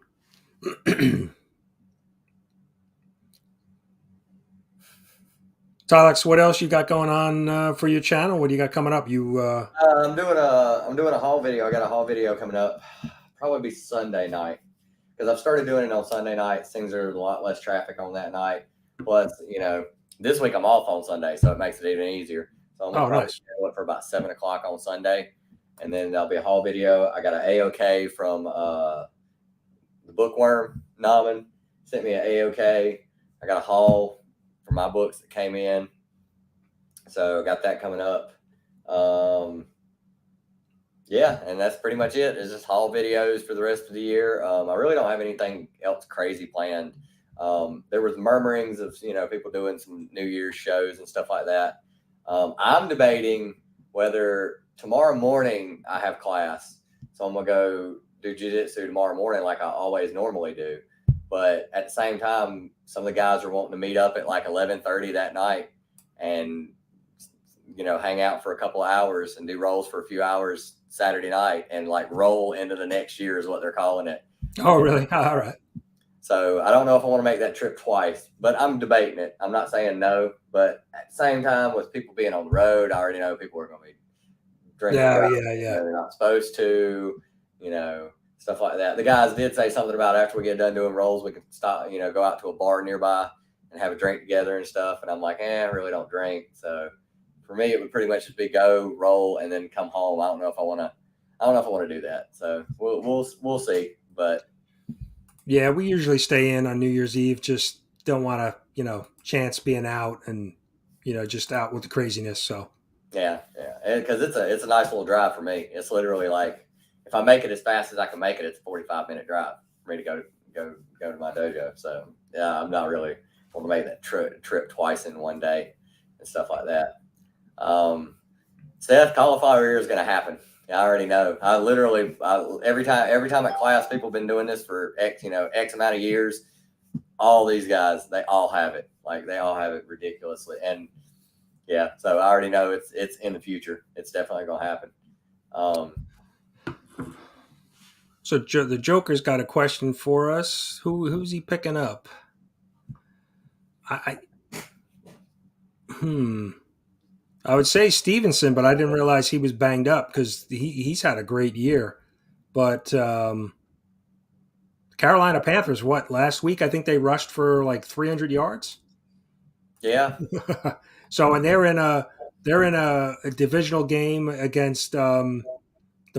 Speaker 1: Tylox, what else you got going on for your channel? What do you got coming up? You
Speaker 2: I'm doing a haul video. I got a haul video coming up. Probably be Sunday night because I've started doing it on Sunday nights. Things are a lot less traffic on that night. Plus, this week I'm off on Sunday, so it makes it even easier. So I'm gonna
Speaker 1: Oh,
Speaker 2: probably
Speaker 1: nice.
Speaker 2: do it for about 7 o'clock on Sunday, and then there'll be a haul video. I got an AOK from the Bookworm Naman sent me an AOK. I got a haul for my books that came in, so I got that coming up. Yeah, and that's pretty much it. It's just haul videos for the rest of the year. I really don't have anything else crazy planned. There was murmurings of people doing some New Year's shows and stuff like that. I'm debating whether tomorrow morning I have class, so I'm gonna go do jiu-jitsu tomorrow morning like I always normally do. But at the same time, some of the guys are wanting to meet up at like 11:30 that night and hang out for a couple of hours and do rolls for a few hours Saturday night and like roll into the next year is what they're calling it.
Speaker 1: Oh, really? All right.
Speaker 2: So I don't know if I want to make that trip twice, but I'm debating it. I'm not saying no, but at the same time, with people being on the road, I already know people are going to be drinking
Speaker 1: Yeah,
Speaker 2: driving.
Speaker 1: yeah, yeah.
Speaker 2: They're not supposed to, stuff like that. The guys did say something about after we get done doing rolls, we can stop, go out to a bar nearby and have a drink together and stuff. And I'm like, I really don't drink. So for me, it would pretty much just be go roll and then come home. I don't know if I want to do that. So we'll see. But
Speaker 1: Yeah, we usually stay in on New Year's Eve. Just don't want to, chance being out and, just out with the craziness. So
Speaker 2: yeah, because it's a nice little drive for me. It's literally like if I make it as fast as I can make it, it's a 45-minute drive for me to go to my dojo. So yeah, I'm not really want to make that trip twice in one day and stuff like that. Seth, cauliflower ear is going to happen. I already know. Every time at class, people have been doing this for X amount of years. All these guys, they all have it. Like they all have it ridiculously. And yeah, so I already know it's in the future. It's definitely going to happen.
Speaker 1: So the Joker's got a question for us. Who's he picking up? I hmm. I would say Stevenson, but I didn't realize he was banged up because he's had a great year. But Carolina Panthers, what last week? I think they rushed for like 300 yards.
Speaker 2: Yeah.
Speaker 1: So and they're in a divisional game against the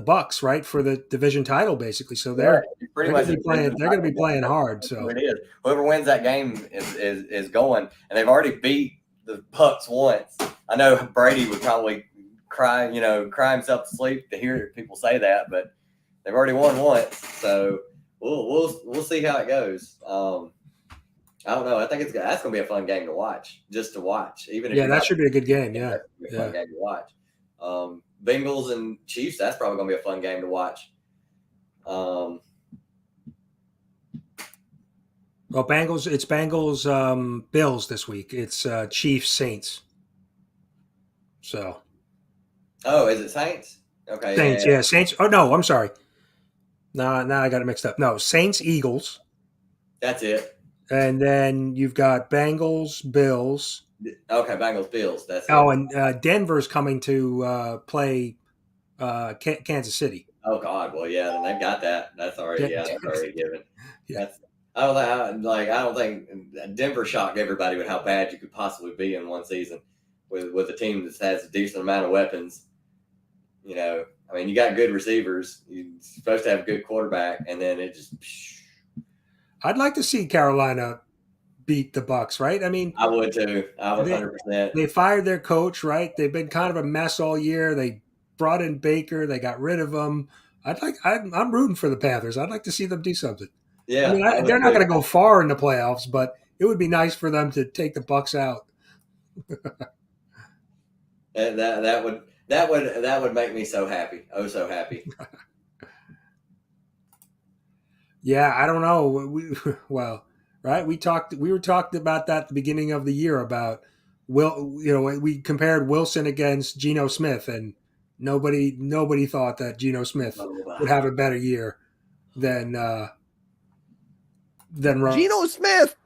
Speaker 1: Bucks, right, for the division title, basically. So
Speaker 2: Right.
Speaker 1: they're
Speaker 2: Pretty
Speaker 1: they're
Speaker 2: much
Speaker 1: going to be playing. They're going to be playing hard. So
Speaker 2: it is. Whoever wins that game is going, and they've already beat the Bucks once. I know Brady would probably cry himself to sleep to hear people say that, but they've already won once, so we'll see how it goes. I don't know. I think that's going to be a fun game to watch, just to watch. Even if
Speaker 1: that should be a good game. Yeah,
Speaker 2: that's gonna be a fun game to watch. Bengals and Chiefs, that's probably going to be a fun game to watch.
Speaker 1: Well, it's Bengals Bills this week. It's Chiefs Saints. So
Speaker 2: Oh, is it Saints? Okay,
Speaker 1: Saints, yeah, Saints. Oh no, I'm sorry. No, I got it mixed up. No, Saints Eagles,
Speaker 2: that's it.
Speaker 1: and then you've got Bengals Bills.
Speaker 2: Okay, Bengals Bills. That's
Speaker 1: Oh,
Speaker 2: it.
Speaker 1: and Denver's coming to play Kansas City.
Speaker 2: Oh God, well yeah, then they've got that. That's already
Speaker 1: Yeah,
Speaker 2: that's already given.
Speaker 1: yeah.
Speaker 2: That's I don't think Denver shocked everybody with how bad you could possibly be in one season with a team that has a decent amount of weapons. I mean, you got good receivers. You're supposed to have a good quarterback, and then it just.
Speaker 1: I'd like to see Carolina beat the Bucks, right? I mean,
Speaker 2: I would too. I would
Speaker 1: they
Speaker 2: 100%.
Speaker 1: they fired their coach, right? They've been kind of a mess all year. They brought in Baker, they got rid of him. I'm rooting for the Panthers. I'd like to see them do something. I
Speaker 2: Yeah,
Speaker 1: mean,
Speaker 2: I would
Speaker 1: they're not
Speaker 2: too.
Speaker 1: going to go far in the playoffs, but it would be nice for them to take the Bucks out.
Speaker 2: And that would make me so happy. Oh, so happy.
Speaker 1: Yeah, I don't know. Well, right? We were talking about that at the beginning of the year about we compared Wilson against Geno Smith, and nobody thought that Geno Smith would have
Speaker 2: Nobody.
Speaker 1: a better year than than
Speaker 3: Geno Smith.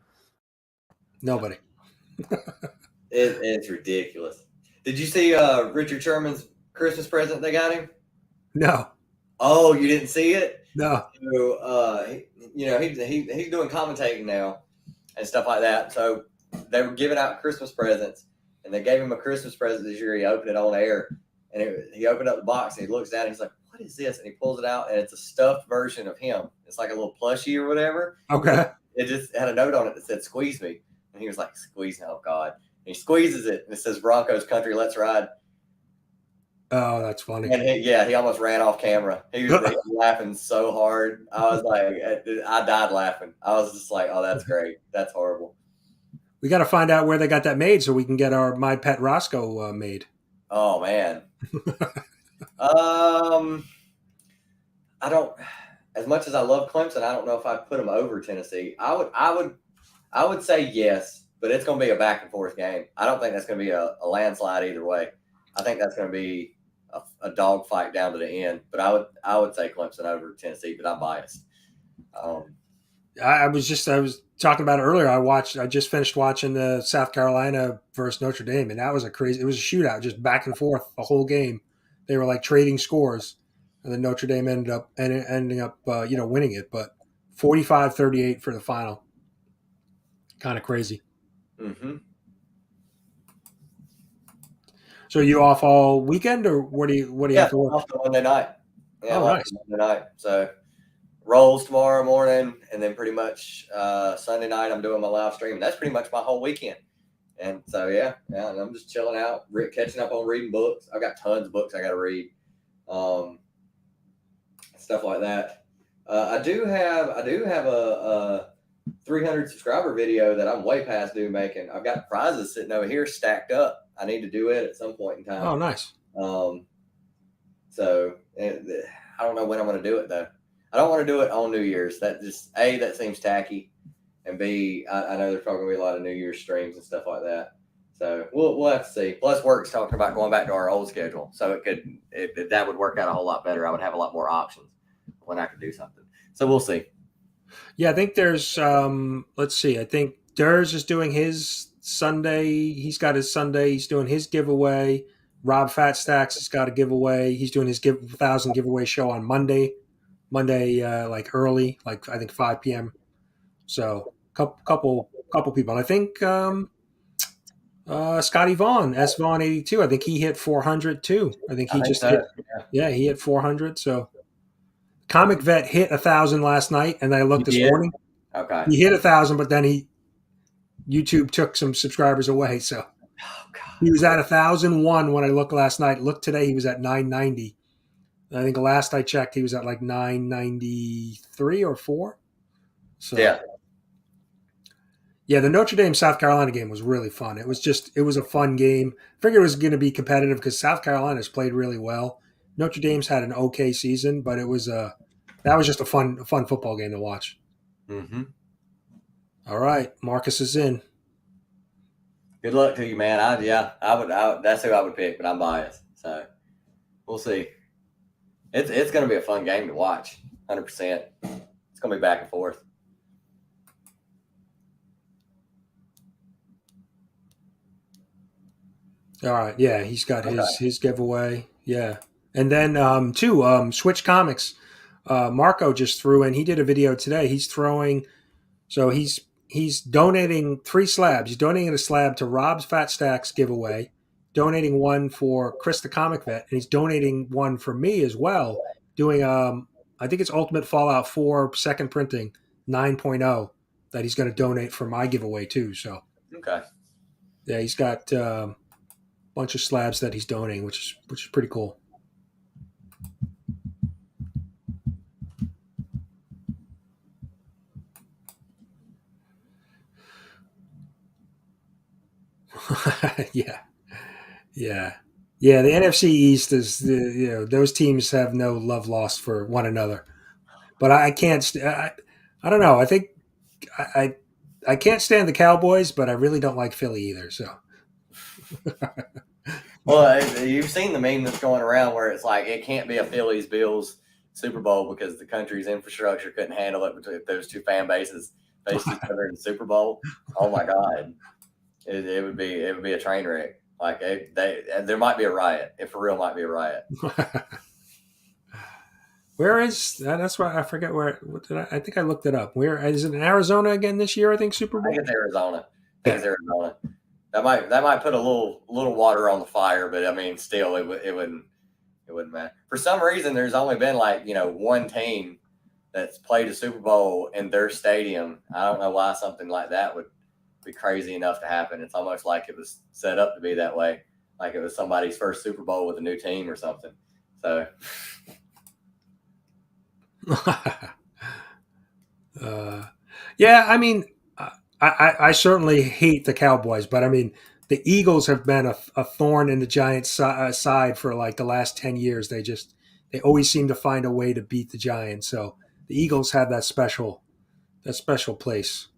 Speaker 1: nobody.
Speaker 2: It's ridiculous. Did you see Richard Sherman's Christmas present they got him?
Speaker 1: No,
Speaker 2: Oh, you didn't see it?
Speaker 1: no.
Speaker 2: So, he's doing commentating now and stuff like that. So they were giving out Christmas presents, and they gave him a Christmas present this year. He opened it on air, and he opened up the box, and he looks down, and he's like, "What is this?" And he pulls it out, and it's a stuffed version of him. It's like a little plushie or whatever.
Speaker 1: Okay.
Speaker 2: It just had a note on it that said "Squeeze me," and he was like, "Squeeze me, oh God!" And he squeezes it, and it says "Broncos Country, Let's Ride."
Speaker 1: Oh, that's funny.
Speaker 2: And he almost ran off camera. He was laughing so hard. I was like, I died laughing. I was just like, oh, that's great. That's horrible.
Speaker 1: We got to find out where they got that made so we can get our My Pet Rosko made.
Speaker 2: Oh man. I don't. As much as I love Clemson, I don't know if I'd put them over Tennessee. I would say yes, but it's going to be a back and forth game. I don't think that's going to be a landslide either way. I think that's going to be a dog fight down to the end. But I would say Clemson over Tennessee, but I'm biased.
Speaker 1: I was talking about it earlier. I just finished watching the South Carolina versus Notre Dame, and it was a shootout, just back and forth the whole game. They were like trading scores, and then Notre Dame ending up winning it, but 45-38 for the final. Kind of crazy.
Speaker 2: Mm-hmm.
Speaker 1: So are you off all weekend, or what do you have to work?
Speaker 2: Off to Monday night. Yeah,
Speaker 1: nice.
Speaker 2: Monday night. So rolls tomorrow morning, and then pretty much Sunday night I'm doing my live stream. That's pretty much my whole weekend. And so yeah, and I'm just chilling out, catching up on reading books. I've got tons of books I got to read, stuff like that. I do have a 300 subscriber video that I'm way past due making. I've got prizes sitting over here stacked up. I need to do it at some point in time.
Speaker 1: Oh, nice.
Speaker 2: So I don't know when I'm going to do it though. I don't want to do it on New Year's. That just that seems tacky, and B, I know there's probably going to be a lot of New Year's streams and stuff like that. So we'll have to see. Plus, work's talking about going back to our old schedule, so that would work out a whole lot better. I would have a lot more options when I could do something. So we'll see.
Speaker 1: Yeah, I think there's let's see. I think Durs is doing his Sunday. He's got his Sunday. He's doing his giveaway. Rob Fatstacks has got a giveaway. He's doing his 1,000 giveaway show on Monday, like early, like I think 5 p.m. So couple people. I think Scotty Vaughn, S Vaughn 82. I think he hit 400 too. I think he he hit 400. So Comic Vet hit 1,000 last night, and I looked this morning.
Speaker 2: Okay,
Speaker 1: he hit 1,000, but then YouTube took some subscribers away. So he was at 1,001 when I looked last night. Look today, he was at 990. I think last I checked, he was at like 993 or 4. So yeah, the Notre Dame South Carolina game was really fun. It was a fun game. I figured it was going to be competitive because South Carolina's played really well. Notre Dame's had an okay season, but that was just a fun football game to watch.
Speaker 2: Mm-hmm.
Speaker 1: All right, Marcus is in.
Speaker 2: Good luck to you, man. I would. That's who I would pick, but I'm biased, so we'll see. It's going to be a fun game to watch. 100%. It's going to be back and forth.
Speaker 1: All right, yeah, he's got his giveaway, yeah, and then Switch Comics. Marco just threw in. He did a video today. He's throwing, so he's donating 3 slabs. He's donating a slab to Rob's Fat Stacks giveaway, donating one for Chris the Comic Vet, and he's donating one for me as well. Doing I think it's Ultimate Fallout 4 second printing 9.0 that he's going to donate for my giveaway too. So
Speaker 2: okay,
Speaker 1: yeah, he's got a bunch of slabs that he's donating, which is pretty cool. Yeah, yeah, yeah. The NFC East is those teams have no love lost for one another. But I can't. I don't know. I think I, I I can't stand the Cowboys, but I really don't like Philly either. So
Speaker 2: Well, you've seen the meme that's going around where it's like it can't be a Phillies Bills Super Bowl because the country's infrastructure couldn't handle it between those two fan bases faced each other in the Super Bowl. Oh my God, it would be a train wreck. Like there might be a riot. It for real might be a riot.
Speaker 1: where is that? That's why I forget where. What did I think I looked it up. Where is it in Arizona again this year? I think Super
Speaker 2: I think
Speaker 1: Bowl.
Speaker 2: it's Arizona. I think
Speaker 1: Yeah.
Speaker 2: it's Arizona. That might put a little water on the fire, but I mean, still, it wouldn't matter. For some reason, there's only been like one team that's played a Super Bowl in their stadium. I don't know why something like that would be crazy enough to happen. It's almost like it was set up to be that way, like it was somebody's first Super Bowl with a new team or something. So,
Speaker 1: uh, yeah, I mean, I certainly hate the Cowboys, but I mean, the Eagles have been a thorn in the Giants' side for like the last 10 years. They always seem to find a way to beat the Giants. So the Eagles have that special place.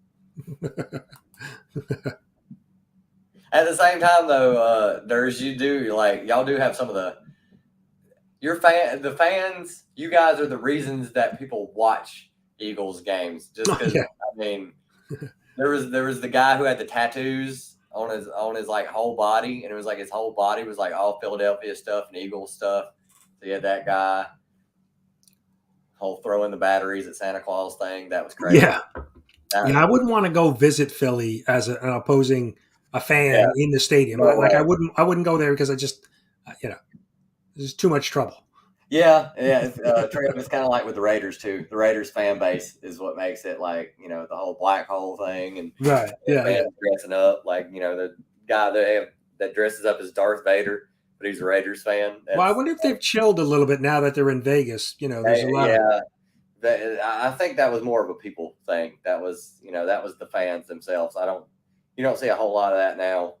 Speaker 2: at the same time, though, there's you do like y'all do have some of the fans. You guys are the reasons that people watch Eagles games. Just because
Speaker 1: Yeah,
Speaker 2: I mean, there was the guy who had the tattoos on his like whole body, and it was like his whole body was like all Philadelphia stuff and Eagles stuff. So you had that guy whole throwing the batteries at Santa Claus thing. That was crazy.
Speaker 1: yeah,
Speaker 2: That,
Speaker 1: yeah. I wouldn't want to go visit Philly as an opposing a
Speaker 2: yeah,
Speaker 1: fan in the stadium.
Speaker 2: no
Speaker 1: Like
Speaker 2: way.
Speaker 1: I wouldn't go there because I just there's too much trouble.
Speaker 2: Yeah, yeah. It's kind of like with the Raiders too. The Raiders fan base is what makes it like the whole black hole thing and
Speaker 1: Right. Yeah. Yeah.
Speaker 2: fans dressing up like the guy that dresses up as Darth Vader, but he's a Raiders fan.
Speaker 1: Well, I
Speaker 2: That's
Speaker 1: wonder if they've chilled a little bit now that they're in Vegas. There's a lot of
Speaker 2: yeah. I think that was more of a people thing. That was the fans themselves. You don't see a whole lot of that now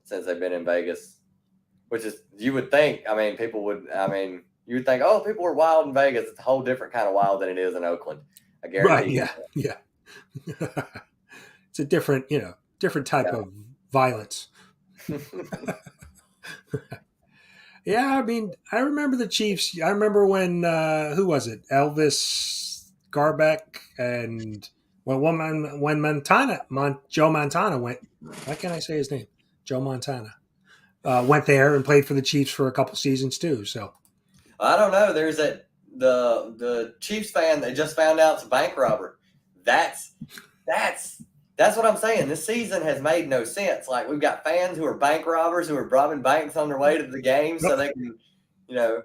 Speaker 2: since they've been in Vegas, which is you would think. I mean, you would think, oh, people are wild in Vegas. It's a whole different kind of wild than it is in Oakland. I
Speaker 1: right.
Speaker 2: guarantee you.
Speaker 1: Yeah. Yeah. It's a different type of violence. Yeah, I mean, I remember the Chiefs. I remember when who was it? Elvis Garbeck and when Joe Montana went. Why can't I say his name? Joe Montana went there and played for the Chiefs for a couple seasons too. So
Speaker 2: I don't know. There's the Chiefs fan that just found out it's a bank robber. That's that's that's what I'm saying. This season has made no sense. Like we've got fans who are bank robbers who are robbing banks on their way to the game so they can, you know,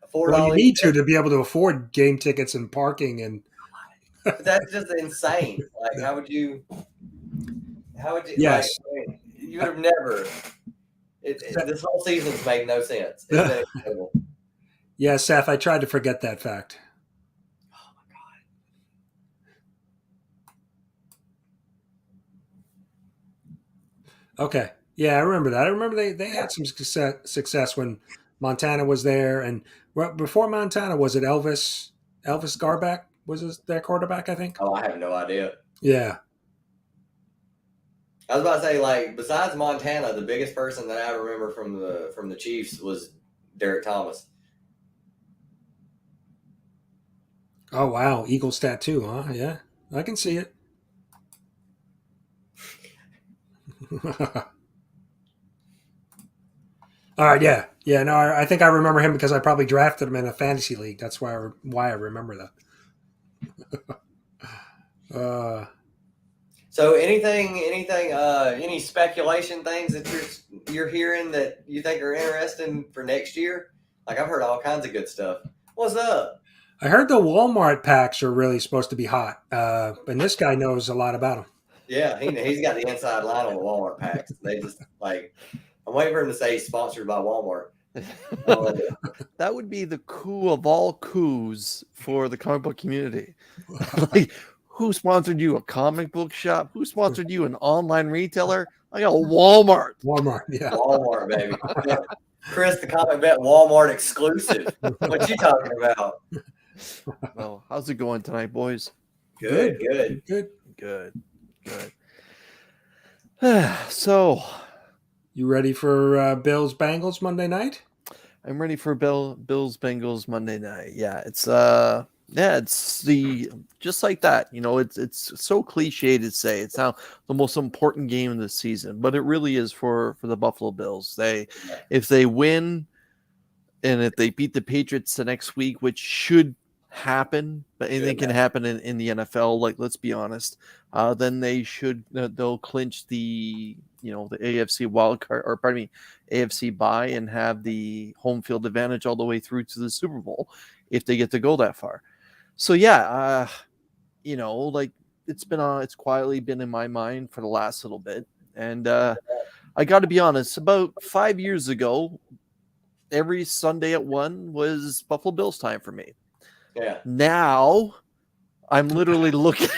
Speaker 2: afford
Speaker 1: well, you
Speaker 2: all these
Speaker 1: need to be able to afford game tickets and parking and
Speaker 2: But that's just insane. Like, how would you, like,
Speaker 1: yes.
Speaker 2: I mean, you would have never, this whole season's made no sense. It's been incredible.
Speaker 1: Yeah, Seth, I tried to forget that fact.
Speaker 2: Oh my
Speaker 1: Okay. Yeah, I remember that. I remember they had some success when Montana was there, and before Montana, was it Elvis Garback was their quarterback? I think.
Speaker 2: God. Oh, I have no idea.
Speaker 1: Yeah.
Speaker 2: I was about to say, like, besides Montana, the biggest person that I remember from the Chiefs was Derek Thomas.
Speaker 1: Oh wow, Eagles tattoo, huh? Yeah, I can see it. All right. Yeah. Yeah. No, I think I remember him because I probably drafted him in a fantasy league. That's why I remember that. Uh,
Speaker 2: So any speculation things that you're hearing that you think are interesting for next year? Like I've heard all kinds of good stuff. What's up?
Speaker 1: I heard the Walmart packs are really supposed to be hot, and this guy knows a lot about them.
Speaker 2: Yeah, he's got the inside line on the Walmart packs. They just like I'm waiting for him to say he's sponsored by Walmart.
Speaker 3: That would be the coup of all coups for the comic book community. Like, Who sponsored you? A comic book shop? Who sponsored you? An online retailer? I got Walmart.
Speaker 1: Walmart, yeah.
Speaker 2: Walmart, baby. Chris, the comic vet Walmart exclusive. What you talking about?
Speaker 3: Well, how's it going tonight, boys?
Speaker 2: Good.
Speaker 3: So,
Speaker 2: You
Speaker 1: ready for Bills Bengals Monday night?
Speaker 3: I'm ready for Bills Bengals Monday night. Yeah, it's the just like that. It's so cliche to say it's now the most important game of the season, but it really is for the Buffalo Bills. If they win and if they beat the Patriots the next week, which should happen, but anything can happen in the NFL. Like, let's be honest. Then they'll clinch the AFC wild card, or pardon me, AFC bye, and have the home field advantage all the way through to the Super Bowl if they get to go that far. So yeah, it's quietly been in my mind for the last little bit, and I got to be honest. About 5 years ago, every Sunday at 1 was Buffalo Bills time for me.
Speaker 2: Yeah.
Speaker 3: Now I'm literally looking.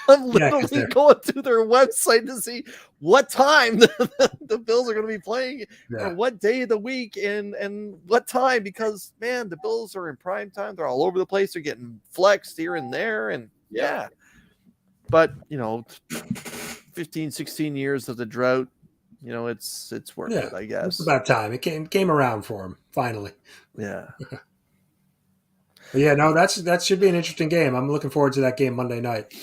Speaker 3: I'm literally going to their website to see what time the Bills are going to be playing, or what day of the week, and what time. Because man, the Bills are in prime time. They're all over the place. They're getting flexed here and there, and yeah. But 15, 16 years of the drought. It's worth it, I guess.
Speaker 1: It's about time. It came around for him finally.
Speaker 3: Yeah.
Speaker 1: Yeah, no, that should be an interesting game. I'm looking forward to that game Monday night.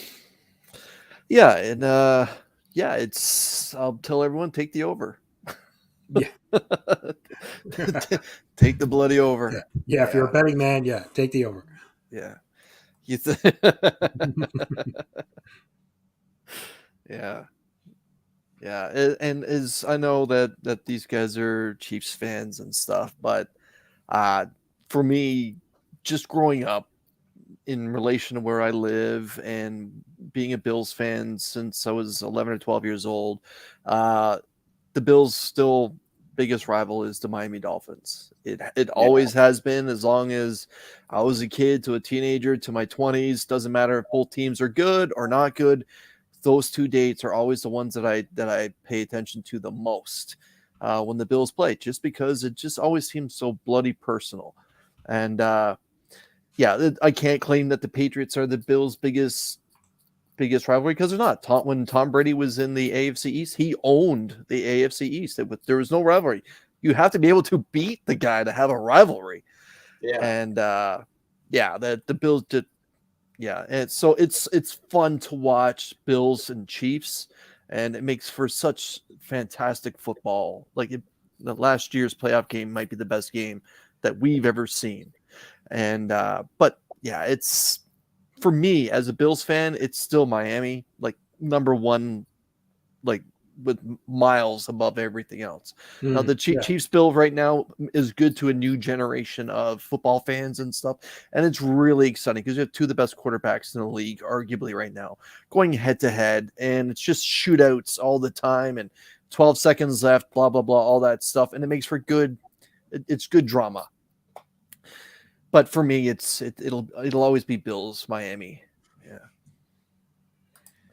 Speaker 3: Yeah, and I'll tell everyone, take the over.
Speaker 1: Yeah.
Speaker 3: Take the bloody over.
Speaker 1: Yeah, if you're a betting man, take the over.
Speaker 3: Yeah. Yeah. Yeah, and as I know that these guys are Chiefs fans and stuff, but for me, just growing up in relation to where I live and being a Bills fan since I was 11 or 12 years old, the Bills' still biggest rival is the Miami Dolphins. It always has been, as long as I was a kid to a teenager to my 20s. Doesn't matter if both teams are good or not good. Those two dates are always the ones that I pay attention to the most when the Bills play, just because it just always seems so bloody personal. And I can't claim that the Patriots are the Bills' biggest rivalry, because they're not. When Tom Brady was in the AFC East, he owned the AFC East. There was no rivalry. You have to be able to beat the guy to have a rivalry. Yeah. And that the Bills did. Yeah, and so it's fun to watch Bills and Chiefs, and it makes for such fantastic football. Like the last year's playoff game might be the best game that we've ever seen. And but yeah, it's, for me as a Bills fan, it's still Miami, like number one, like with miles above everything else. Now the Chiefs build right now is good to a new generation of football fans and stuff, and it's really exciting because you have two of the best quarterbacks in the league, arguably right now, going head to head, and it's just shootouts all the time, and 12 seconds left, blah blah blah, all that stuff, and it makes for it's good drama. But for me, it'll always be Bills Miami.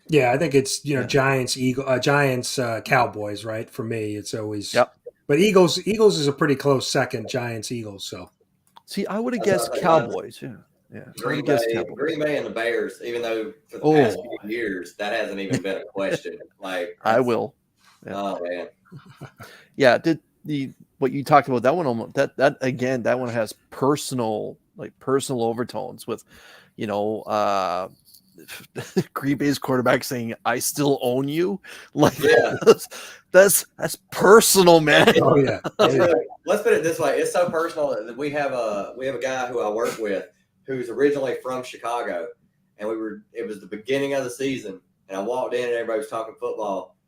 Speaker 1: Yeah, I think it's Giants Cowboys, right? For me, it's always But Eagles is a pretty close second. Giants Eagles. So
Speaker 3: see, I would have guessed Cowboys. Yeah.
Speaker 2: Green Bay and the Bears. Even though for the past few years that hasn't even been a question. Like
Speaker 3: I will.
Speaker 2: Yeah. Oh man.
Speaker 3: Yeah. What you talked about, that one, that one has personal overtones with, Green Bay's quarterback saying, "I still own you." Like, that's personal, man.
Speaker 1: Oh yeah.
Speaker 2: Let's put it this way: it's so personal that we have a guy who I work with who's originally from Chicago, and it was the beginning of the season, and I walked in and everybody was talking football,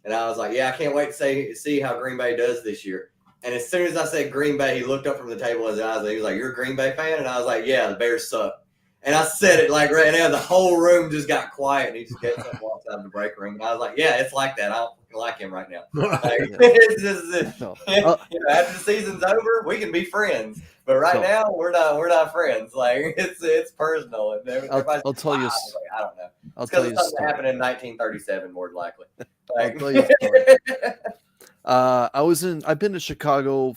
Speaker 2: and I was like, "Yeah, I can't wait to see how Green Bay does this year." And as soon as I said Green Bay, he looked up from the table, his eyes, he was like, "You're a Green Bay fan?" And I was like, "Yeah, the Bears suck." And I said it like right now, the whole room just got quiet, and he just gets up and walks out of the break room. And I was like, "Yeah, it's like that. I don't like him right now." Like, after the season's over, we can be friends, but right now we're not friends. Like it's personal. And
Speaker 3: I'll tell you.
Speaker 2: I don't know.
Speaker 3: I'll
Speaker 2: It's
Speaker 3: tell
Speaker 2: because
Speaker 3: you
Speaker 2: it's
Speaker 3: a
Speaker 2: something that
Speaker 3: story.
Speaker 2: happened in 1937, more than likely.
Speaker 3: I'll
Speaker 2: Like,
Speaker 3: tell you a story. I've been to Chicago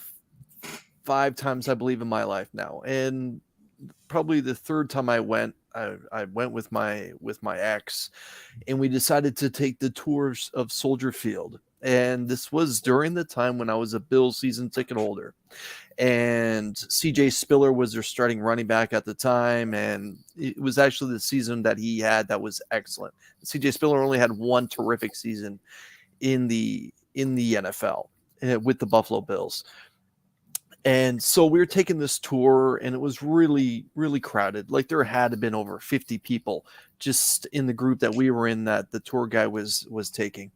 Speaker 3: 5 times, I believe, in my life now, and probably the third time I went with my ex, and we decided to take the tours of Soldier Field. And this was during the time when I was a Bills season ticket holder. And CJ Spiller was their starting running back at the time, and it was actually the season that he had that was excellent. CJ Spiller only had one terrific season in the NFL with the Buffalo Bills. And so we were taking this tour, and it was really, really crowded. Like there had been over 50 people just in the group that we were in that the tour guide was taking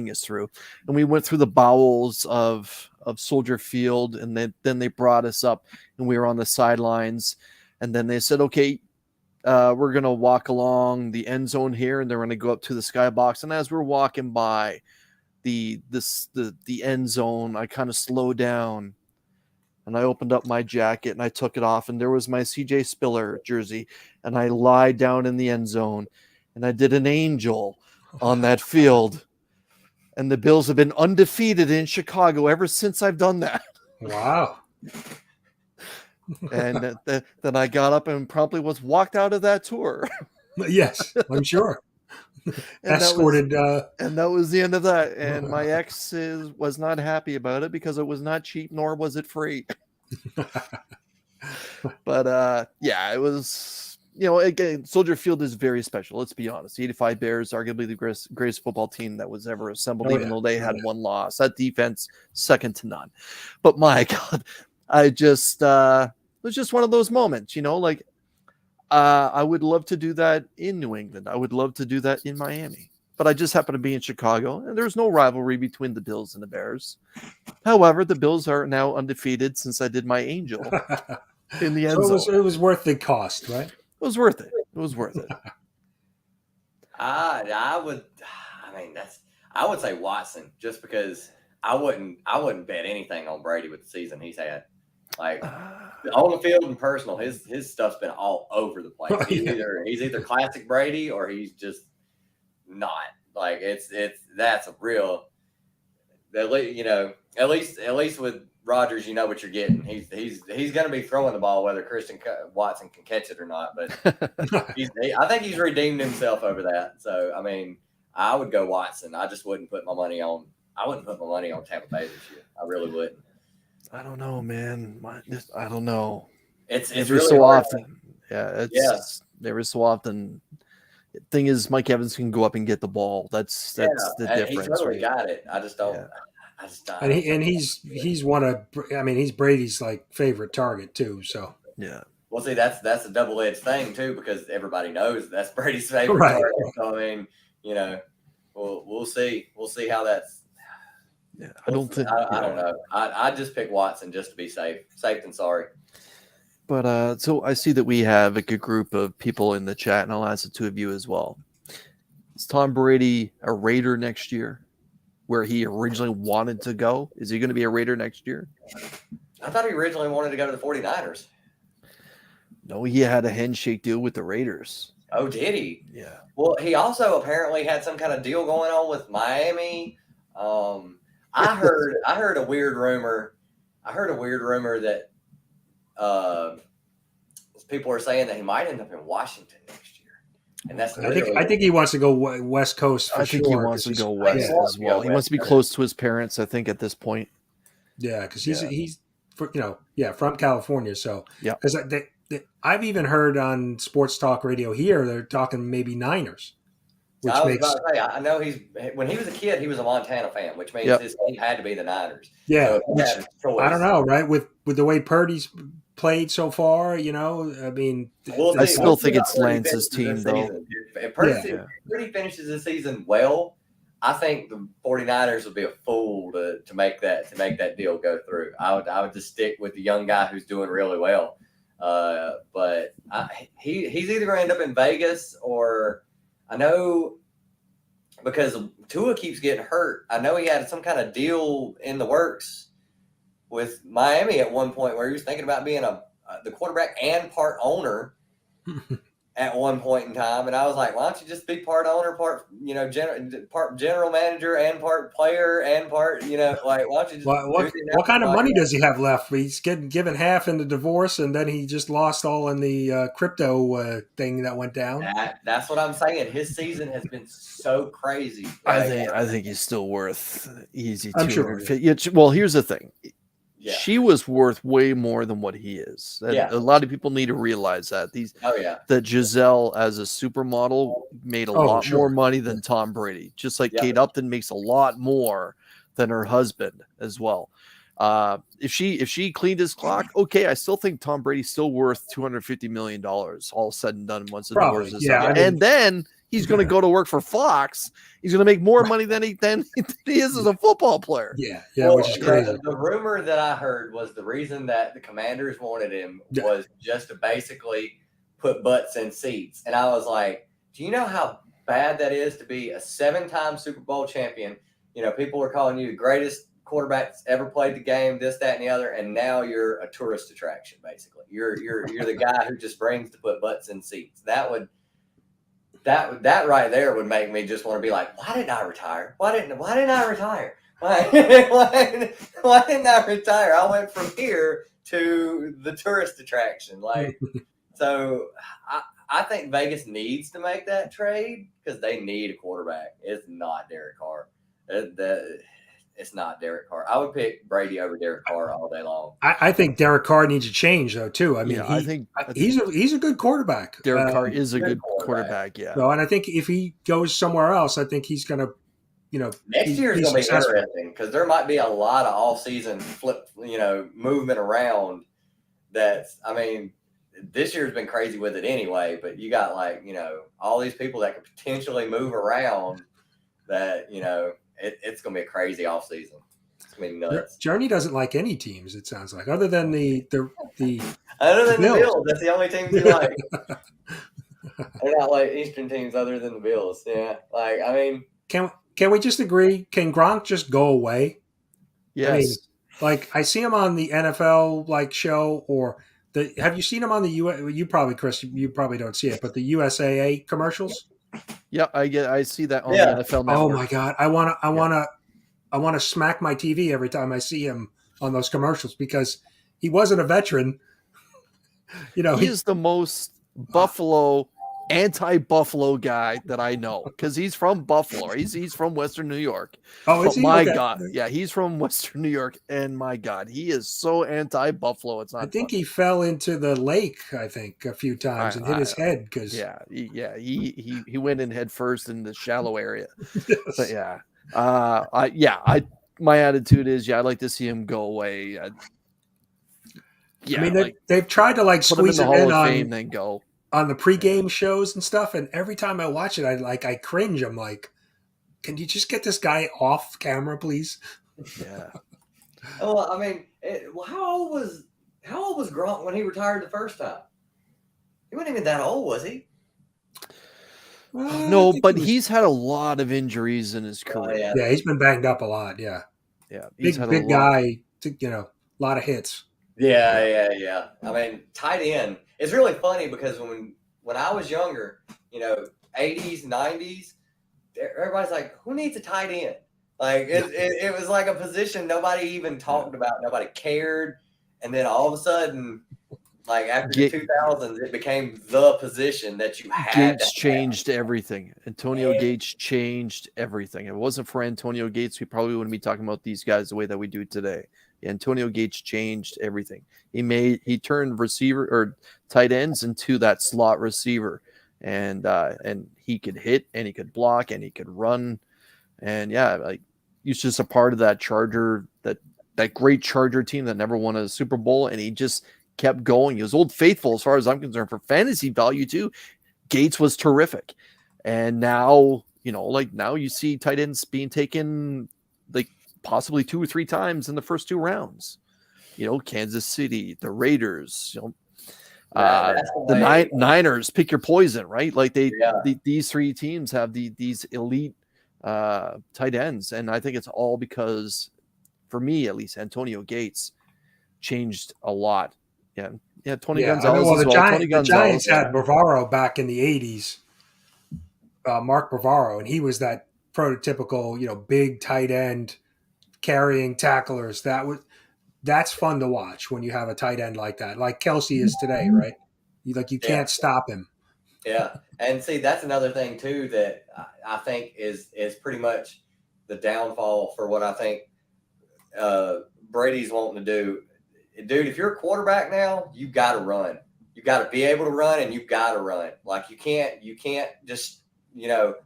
Speaker 3: us through. And we went through the bowels of Soldier Field, and then they brought us up, and we were on the sidelines. And then they said, okay, we're going to walk along the end zone here, and they're going to go up to the skybox. And as we're walking by the end zone, I kind of slowed down, and I opened up my jacket and I took it off, and there was my CJ Spiller jersey, and I lied down in the end zone, and I did an angel on that field. And the Bills have been undefeated in Chicago ever since I've done that.
Speaker 1: Wow.
Speaker 3: And then I got up and promptly was walked out of that tour.
Speaker 1: Yes, I'm sure.
Speaker 3: And
Speaker 1: Escorted.
Speaker 3: that was the end of that. And my ex was not happy about it because it was not cheap, nor was it free. But yeah, it was, again, Soldier Field is very special. Let's be honest. The 85 Bears, arguably the greatest football team that was ever assembled, even though they had one loss. That defense, second to none. But my God, it was just one of those moments, like, I would love to do that in New England. I would love to do that in Miami. But I just happen to be in Chicago, and there's no rivalry between the Bills and the Bears. However, the Bills are now undefeated since I did my angel in the end zone.
Speaker 1: So it was worth the cost, right?
Speaker 3: It was worth it. It was worth it.
Speaker 2: I would say Watson, just because I wouldn't bet anything on Brady with the season he's had. Like on the field and personal, his stuff's been all over the place. He's either classic Brady or he's just not. Like that's a real. At least with Rodgers, you know what you're getting. He's going to be throwing the ball whether Christian Watson can catch it or not. But I think he's redeemed himself over that. So I mean, I would go Watson. I just wouldn't put my money on. I wouldn't put my money on Tampa Bay this year. I really wouldn't.
Speaker 3: I don't know, man. I don't know.
Speaker 2: It's
Speaker 3: every
Speaker 2: really
Speaker 3: so
Speaker 2: hard.
Speaker 3: often. Every so often. Thing is, Mike Evans can go up and get the ball. That's the difference.
Speaker 2: He's totally got it. I just don't.
Speaker 3: Yeah.
Speaker 1: And he's one of. I mean, he's Brady's like favorite target too. So
Speaker 3: yeah.
Speaker 2: Well, see, that's a double-edged thing too, because everybody knows that's Brady's favorite target. So I mean, we'll see. We'll see how that's.
Speaker 3: Yeah, I don't
Speaker 2: know. I just pick Watson just to be safe than sorry.
Speaker 3: But so I see that we have a good group of people in the chat, and I'll ask the two of you as well. Is Tom Brady a Raider next year, where he originally wanted to go? Is he going to be a Raider next year?
Speaker 2: I thought he originally wanted to go to the 49ers.
Speaker 3: No, he had a handshake deal with the Raiders.
Speaker 2: Oh, did he?
Speaker 3: Yeah.
Speaker 2: Well, he also apparently had some kind of deal going on with Miami. I heard a weird rumor. That people are saying that he might end up in Washington next year, and that's.
Speaker 1: I think he wants to go West Coast.
Speaker 3: I think he wants to go west as well. He wants to be close to his parents, I think, at this point.
Speaker 1: Yeah, because he's from California. So
Speaker 3: yeah,
Speaker 1: because I've even heard on sports talk radio here they're talking maybe Niners.
Speaker 2: Which I was about to say, I know when he was a kid, he was a Montana fan, which means his team had to be the Niners.
Speaker 1: Yeah, so I don't know, right? With the way Purdy's played so far, I mean,
Speaker 3: I still think it's Lance's team, though.
Speaker 2: If Purdy finishes the season well, I think the 49ers would be a fool to make that deal go through. I would just stick with the young guy who's doing really well. But he's either going to end up in Vegas or. I know because Tua keeps getting hurt. I know he had some kind of deal in the works with Miami at one point where he was thinking about being the quarterback and part owner. at one point in time, and I was like, why don't you just be part owner, part part general manager, and part player, and part like why don't you just
Speaker 1: What kind of money does he have left? He's getting given half in the divorce, and then he just lost all in the crypto thing that went down.
Speaker 2: That's what I'm saying. His season has been so crazy.
Speaker 3: I think he's still worth easy
Speaker 1: I'm sure,
Speaker 3: 250. Well, here's the thing.
Speaker 2: Yeah.
Speaker 3: She was worth way more than what he is. And a lot of people need to realize that that Giselle as a supermodel made a lot more money than Tom Brady. Just like Kate Upton makes a lot more than her husband as well. If she cleaned his clock, okay, I still think Tom Brady's still worth $250 million, all said and done once the doors is up. And then he's going to go to work for Fox. He's going to make more money than he is as a football player.
Speaker 1: Yeah, which is crazy.
Speaker 2: The rumor that I heard was the reason that the Commanders wanted him was just to basically put butts in seats. And I was like, do you know how bad that is to be a 7-time Super Bowl champion? People were calling you the greatest quarterback that's ever played the game, this, that, and the other, and now you're a tourist attraction, basically. You're the guy who just brings to put butts in seats. That right there would make me just want to be like, why didn't I retire? Why didn't I retire? Why didn't I retire? I went from here to the tourist attraction. So I think Vegas needs to make that trade because they need a quarterback. It's not Derek Carr. It's not Derek Carr. I would pick Brady over Derek Carr all day long.
Speaker 1: I think Derek Carr needs a change though too. I mean,
Speaker 3: I think
Speaker 1: he's a good quarterback.
Speaker 3: Derek Carr is a good quarterback. Yeah.
Speaker 1: So, and I think if he goes somewhere else, I think he's going to,
Speaker 2: next year is going to be interesting because there might be a lot of off-season movement around. This year's been crazy with it anyway. But you got all these people that could potentially move around. That it's going to be a crazy offseason. It's going to be nuts.
Speaker 1: Journey doesn't like any teams, it sounds like, other than the
Speaker 2: Bills. That's the only teams he likes. They're not like Eastern teams other than the Bills. Yeah.
Speaker 1: Can we just agree? Can Gronk just go away?
Speaker 3: Yes.
Speaker 1: I see him on the NFL show or have you seen him on the you probably, Chris, you probably don't see it, but the USAA commercials?
Speaker 3: Yeah, I see that on the NFL Network.
Speaker 1: Oh my God. I want to smack my TV every time I see him on those commercials because he wasn't a veteran.
Speaker 3: He is the most anti-Buffalo guy that I know because he's from Buffalo. He's from Western New York.
Speaker 1: Oh, is he?
Speaker 3: My God. Yeah, he's from Western New York, and my God, he is so anti-Buffalo. It's not.
Speaker 1: I think he fell into the lake, a few times and hit his head because
Speaker 3: he went in head first in the shallow area.
Speaker 1: Yes.
Speaker 3: But my attitude is I'd like to see him go away.
Speaker 1: They've tried to squeeze him in on
Speaker 3: Fame, then go
Speaker 1: on the pregame shows and stuff, and every time I watch it, I cringe. I'm like, can you just get this guy off camera, please?
Speaker 3: Yeah.
Speaker 2: Well, how old was Gronk when he retired the first time? He wasn't even that old, was he?
Speaker 3: No, but he's had a lot of injuries in his career.
Speaker 1: Yeah, he's been banged up a lot. Yeah.
Speaker 3: He's
Speaker 1: big guy. A lot of hits.
Speaker 2: Yeah. Tight end. It's really funny because when I was younger, 80s, 90s, everybody's like, who needs a tight end? It was like a position nobody even talked about. Nobody cared. And then all of a sudden, after the 2000s, it became the position that you had.
Speaker 3: Gates changed everything. Antonio Gates changed everything. If it wasn't for Antonio Gates, we probably wouldn't be talking about these guys the way that we do today. Antonio Gates changed everything. He turned receiver or tight ends into that slot receiver, and he could hit and he could block and he could run, and he's just a part of that that great Charger team that never won a Super Bowl, and he just kept going. He was Old Faithful as far as I'm concerned for fantasy value too. Gates was terrific, and now now you see tight ends being taken possibly 2 or 3 times in the first 2 rounds. Kansas City, the Raiders, the Niners, pick your poison, right? These 3 teams have these elite tight ends. And I think it's all because, for me at least, Antonio Gates changed a lot Tony
Speaker 1: Yeah, I
Speaker 3: Gonzalez
Speaker 1: know. Well,
Speaker 3: as well. Tony
Speaker 1: the
Speaker 3: Gonzalez.
Speaker 1: Giants had Bavaro back in the '80s, Mark Bavaro, and he was that prototypical, big tight end carrying tacklers. That's fun to watch when you have a tight end like that, like Kelsey is today, right? You
Speaker 2: Yeah.
Speaker 1: can't stop him.
Speaker 2: Yeah, and see, that's another thing too that I think is pretty much the downfall for what I think Brady's wanting to do. Dude, if you're a quarterback now, you got to run. You got to be able to run, and you've got to run. Like you can't just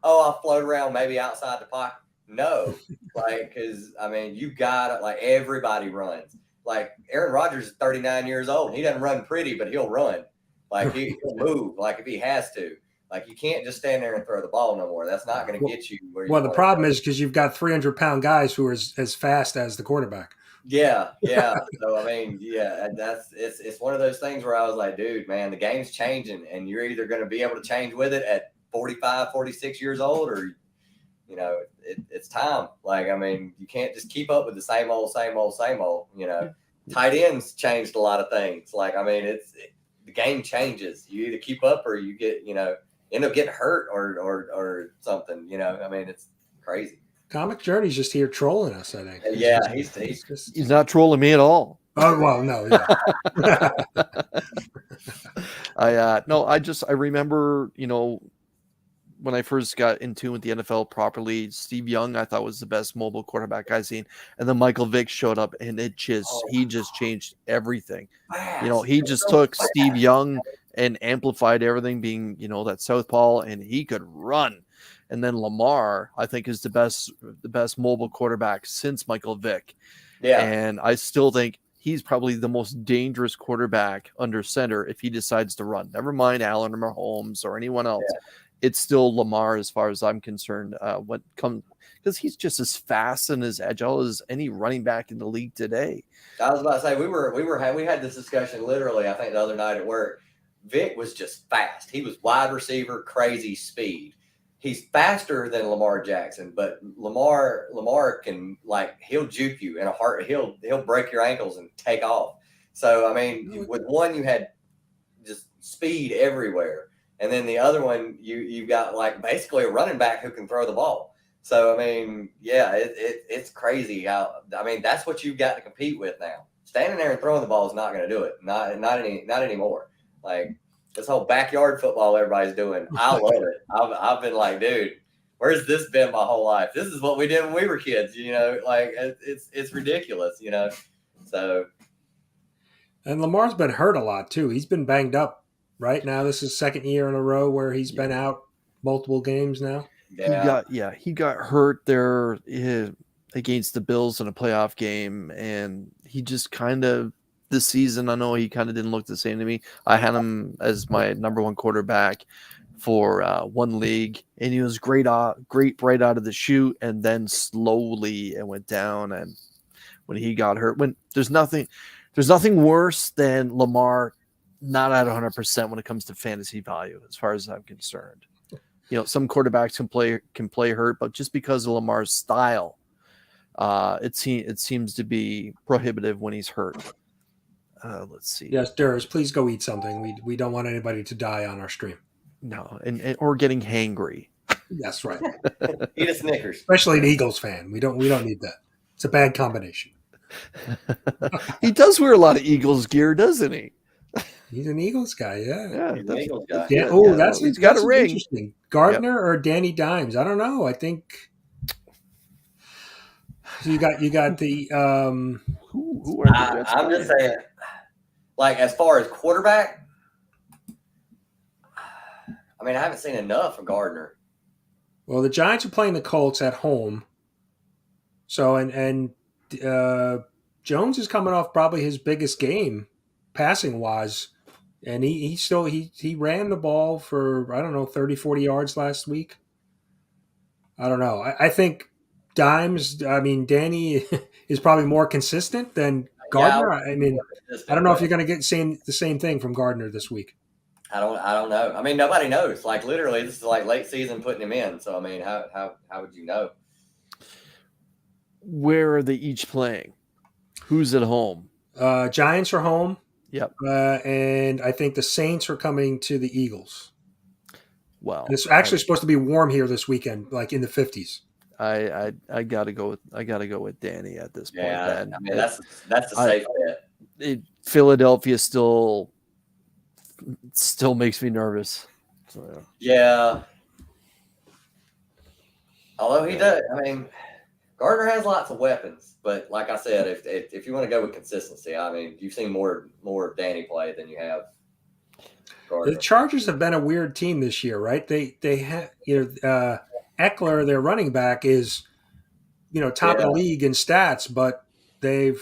Speaker 2: I'll float around maybe outside the pocket. No, like because you got to, like, everybody runs. Like Aaron Rodgers is 39 years old. He doesn't run pretty, but he'll run. Like he'll move, like if he has to. Like you can't just stand there and throw the ball no more. That's not going to get you where you.
Speaker 1: Well, the problem is because you've got 300-pound guys who are as fast as the quarterback.
Speaker 2: Yeah. So it's one of those things where I was like, dude, man, the game's changing, and you're either going to be able to change with it at 45, 46 years old, or it's time. Like you can't just keep up with the same old. Tight ends changed a lot of things. Like the game changes. You either keep up or you get end up getting hurt or something. It's crazy.
Speaker 1: Comic Journey's just here trolling us, I think.
Speaker 2: Yeah,
Speaker 3: he's not trolling me at all.
Speaker 1: Oh well, no. Yeah.
Speaker 3: I remember, when I first got in tune with the NFL properly, Steve Young I thought was the best mobile quarterback I've seen, and then Michael Vick showed up, and he just changed everything. He just took Steve Young and amplified everything, being that Southpaw, and he could run. And then Lamar, I think, is the best mobile quarterback since Michael Vick.
Speaker 2: Yeah.
Speaker 3: And I still think he's probably the most dangerous quarterback under center if he decides to run. Never mind Allen or Mahomes or anyone else. Yeah. It's still Lamar as far as I'm concerned. Because he's just as fast and as agile as any running back in the league today.
Speaker 2: I was about to say we had this discussion literally, I think, the other night at work. Vic was just fast. He was wide receiver, crazy speed. He's faster than Lamar Jackson, but Lamar can, like, he'll juke you in a heart. He'll break your ankles and take off. So with one you had just speed everywhere, and then the other one you got like basically a running back who can throw the ball. So it's crazy how that's what you've got to compete with now. Standing there and throwing the ball is not going to do it. Not anymore. Like. This whole backyard football everybody's doing, I love it. I've been like, dude, where's this been my whole life? This is what we did when we were kids, like it's ridiculous, So.
Speaker 1: And Lamar's been hurt a lot too. He's been banged up. Right now, this is second year in a row where he's been out multiple games now.
Speaker 3: Yeah. He got hurt there against the Bills in a playoff game, and he just kind of. This season, I know he kind of didn't look the same to me. I had him as my number one quarterback for one league, and he was great right out of the chute, and then slowly it went down. And when he got hurt, there's nothing worse than Lamar not at 100% when it comes to fantasy value, as far as I'm concerned. Some quarterbacks can play hurt, but just because of Lamar's style, it seems to be prohibitive when he's hurt. Let's see.
Speaker 1: Yes, Durs, please go eat something. We don't want anybody to die on our stream.
Speaker 3: No, and or getting hangry.
Speaker 1: That's right.
Speaker 2: Eat a Snickers.
Speaker 1: Especially an Eagles fan. We don't need that. It's a bad combination.
Speaker 3: He does wear a lot of Eagles gear, doesn't he?
Speaker 1: He's an Eagles guy, yeah.
Speaker 2: He's an Eagles guy.
Speaker 1: He's got a ring. Interesting. Gardner or Danny Dimes? I don't know. I think you got the.
Speaker 3: Who are the Jets
Speaker 2: I'm just saying. Like, as far as quarterback, I haven't seen enough of Gardner.
Speaker 1: Well, the Giants are playing the Colts at home. So, and Jones is coming off probably his biggest game, passing-wise. And he ran the ball for, 30, 40 yards last week. I don't know. I think Danny is probably more consistent than Gardner. I don't know if you're going to get the same thing from Gardner this week.
Speaker 2: I don't know. Nobody knows. Like, literally, this is like late season putting him in. So how would you know?
Speaker 3: Where are they each playing? Who's at home?
Speaker 1: Giants are home.
Speaker 3: Yep.
Speaker 1: And I think the Saints are coming to the Eagles.
Speaker 3: Well,
Speaker 1: And it's actually supposed to be warm here this weekend, like in the 50s.
Speaker 3: I gotta go with Danny at this point.
Speaker 2: Yeah,
Speaker 3: Then
Speaker 2: I mean that's a safe bet.
Speaker 3: Philadelphia still makes me nervous. So,
Speaker 2: Yeah. Although he does, I mean, Gardner has lots of weapons, but like I said, if you want to go with consistency, I mean, you've seen more of Danny play than you have Gardner.
Speaker 1: The Chargers have been a weird team this year, right? They have Eckler, their running back, is top of the league in stats, but they've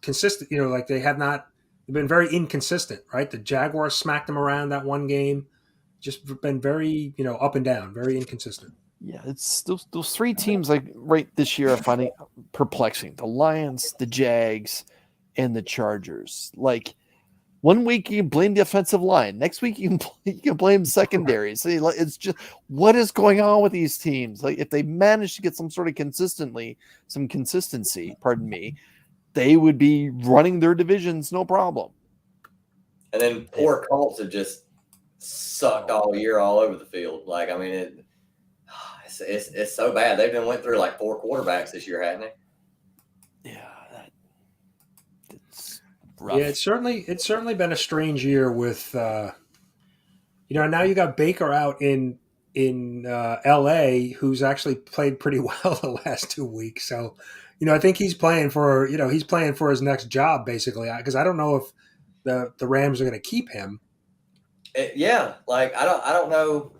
Speaker 1: consistent. Like they have not. They've been very inconsistent, right? The Jaguars smacked them around that one game. Just been very up and down, very inconsistent.
Speaker 3: yeah, it's those three teams like right this year are finding perplexing. The Lions, the Jags, and the Chargers. Like 1 week you can blame the offensive line, next week you can blame secondary. So it's just what is going on with these teams? Like if they manage to get some consistency, pardon me, they would be running their divisions no problem.
Speaker 2: And then poor Colts have just sucked all year all over the field. Like I mean, it's so bad. They've been went through like 4 quarterbacks this year, hadn't they?
Speaker 3: Yeah, it's rough.
Speaker 1: Yeah, it's certainly been a strange year with now you got Baker out in LA, who's actually played pretty well the last 2 weeks. So, I think he's playing for his next job basically, because I don't know if the Rams are going to keep him.
Speaker 2: Yeah, like I don't know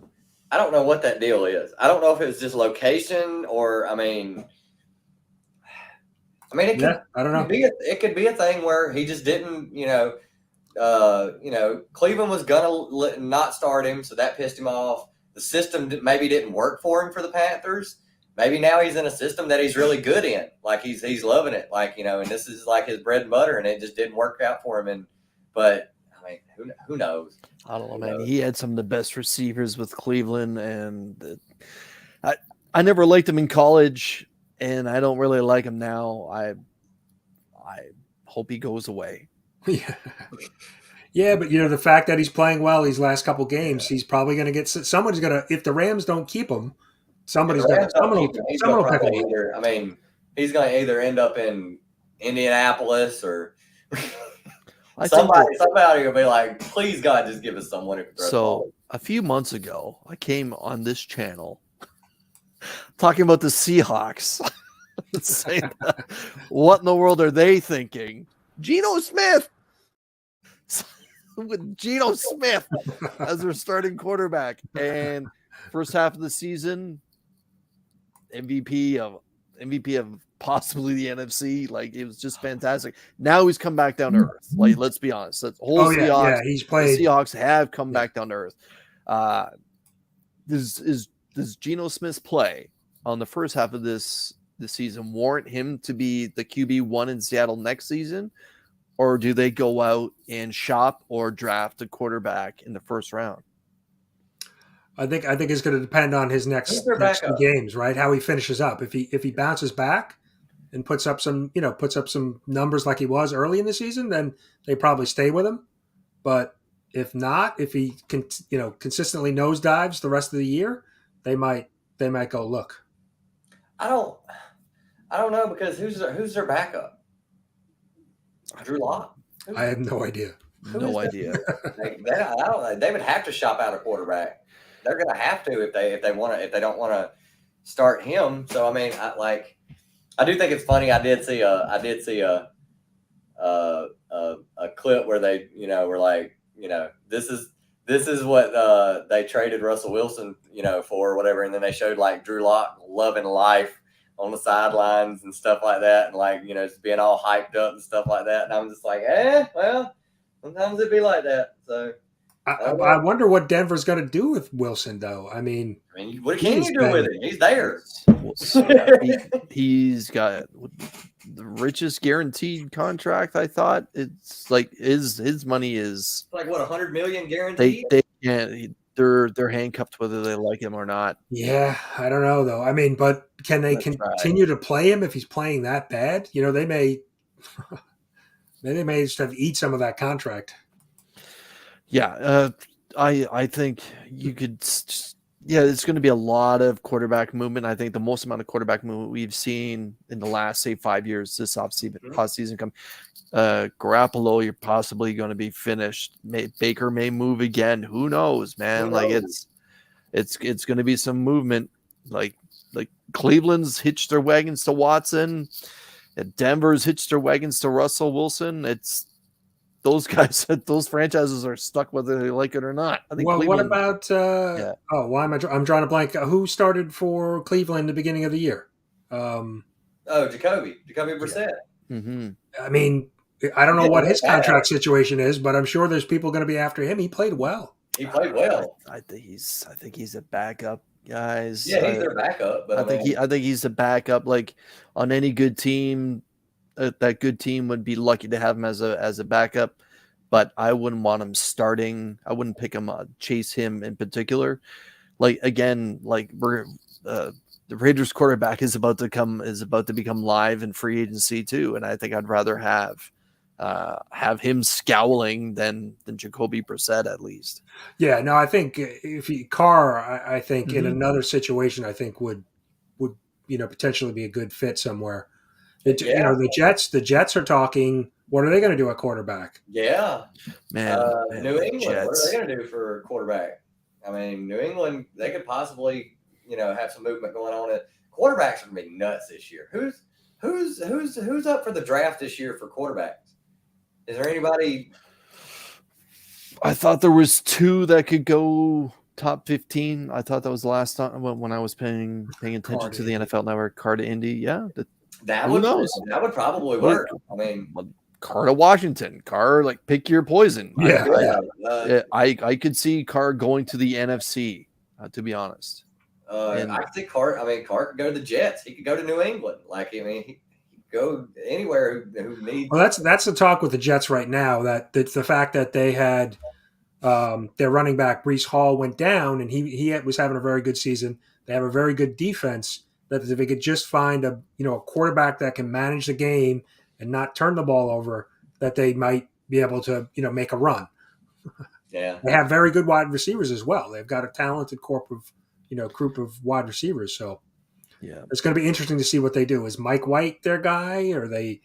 Speaker 2: what that deal is. I don't know if it's just location or I mean it could,
Speaker 1: I don't know.
Speaker 2: It could be a thing where he just didn't, Cleveland was gonna not start him, so that pissed him off. The system maybe didn't work for him for the Panthers. Maybe now he's in a system that he's really good in, like he's loving it, like and this is like his bread and butter, and it just didn't work out for him. But I mean, who knows?
Speaker 3: I don't know, man. He had some of the best receivers with Cleveland, and I never liked him in college, and I don't really like him now. I hope he goes away.
Speaker 1: Yeah, but the fact that he's playing well these last couple games, he's probably going to get somebody's going to, if the Rams don't keep him, someone will pick him up.
Speaker 2: I mean, he's going to either end up in Indianapolis or somebody will be like, please God, just give us someone who can throw the ball.
Speaker 3: A few months ago, I came on this channel talking about the Seahawks. Saying, what in the world are they thinking? Geno Smith with Geno Smith as their starting quarterback, and first half of the season, MVP of possibly the NFC. Like it was just fantastic. Now he's come back down to earth. Like let's be honest, that whole Seahawks,
Speaker 1: he's played.
Speaker 3: The Seahawks have come back down to earth. Does Geno Smith's play on the first half of this season warrant him to be the QB1 in Seattle next season, or do they go out and shop or draft a quarterback in the first round?
Speaker 1: I think it's going to depend on his next 2 games, right? How he finishes up. If he bounces back and puts up some numbers like he was early in the season, then they probably stay with him. But if not, if he consistently nosedives the rest of the year, they might go look.
Speaker 2: I don't know, because who's their backup? Drew Lock.
Speaker 1: I have no idea.
Speaker 3: No idea.
Speaker 2: They would have to shop out a quarterback. They're going to have to if they don't want to start him. So I mean, I do think it's funny. I did see a clip where they were like, this is what they traded Russell Wilson for or whatever, and then they showed like Drew Lock loving life on the sidelines and stuff like that, and just being all hyped up and stuff like that. And I'm just like, well, sometimes it'd be like that. So
Speaker 1: I wonder what Denver's going to do with Wilson, though. I mean,
Speaker 2: what can you do with him? He's there.
Speaker 3: He's got the richest guaranteed contract. I thought it's like his money is
Speaker 2: like what, $100 million guaranteed.
Speaker 3: They can't. They're handcuffed whether they like him or not.
Speaker 1: Yeah, I don't know though. I mean, but can they continue to play him if he's playing that bad? They may. Then they may just have to eat some of that contract.
Speaker 3: Yeah, I think you could. Yeah, it's going to be a lot of quarterback movement. I think the most amount of quarterback movement we've seen in the last, say, 5 years this offseason come. Garoppolo, you're possibly going to be finished. Baker may move again. Who knows, man? Like it's going to be some movement. Like Cleveland's hitched their wagons to Watson. Denver's hitched their wagons to Russell Wilson. It's those guys, those franchises are stuck whether they like it or not. I think
Speaker 1: Well,
Speaker 3: Cleveland.
Speaker 1: what about?
Speaker 3: Yeah.
Speaker 1: Oh, why am I'm drawing a blank. Who started for Cleveland in the beginning of the year?
Speaker 2: Jacoby Brissett.
Speaker 3: Mm-hmm.
Speaker 1: I mean, I don't know what his
Speaker 2: bad.
Speaker 1: contract situation is, but I'm sure there's people going to be after him. He played well.
Speaker 2: He played well.
Speaker 3: I think he's a backup, guys.
Speaker 2: Yeah, he's their backup. But
Speaker 3: I think he's a backup. Like on any good team, that good team would be lucky to have him as a backup. But I wouldn't want him starting. I wouldn't pick him, chase him in particular. Like again, we're the Raiders quarterback is about to become live in free agency too, and I think I'd rather have him scowling than Jacoby Brissett at least.
Speaker 1: Yeah, no, I think if Carr, I think in another situation, I think would potentially be a good fit somewhere. The Jets are talking. What are they going to do at quarterback?
Speaker 2: Yeah,
Speaker 3: man,
Speaker 2: New England.
Speaker 3: Jets.
Speaker 2: What are they going to do for quarterback? I mean, New England, they could possibly have some movement going on. Quarterbacks are going to be nuts this year. Who's up for the draft this year for quarterbacks? Is there anybody?
Speaker 3: I thought there was 2 that could go top 15. I thought that was the last time when I was paying attention to the NFL Network. Carr to Indy, yeah.
Speaker 2: That would probably work. I mean,
Speaker 3: Carr to Washington. Carr, pick your poison.
Speaker 1: Yeah.
Speaker 3: I could see Carr going to the NFC. To be honest,
Speaker 2: I think Carr. I mean, Carr could go to the Jets. He could go to New England. He could go anywhere who needs.
Speaker 1: Well, that's the talk with the Jets right now. That the fact that they had their running back Breece Hall went down, and he was having a very good season. They have a very good defense. That if they could just find a quarterback that can manage the game and not turn the ball over, that they might be able to make a run.
Speaker 2: Yeah,
Speaker 1: they have very good wide receivers as well. They've got a talented group of wide receivers. So
Speaker 3: yeah,
Speaker 1: it's going to be interesting to see what they do. Is Mike White their guy? Or are they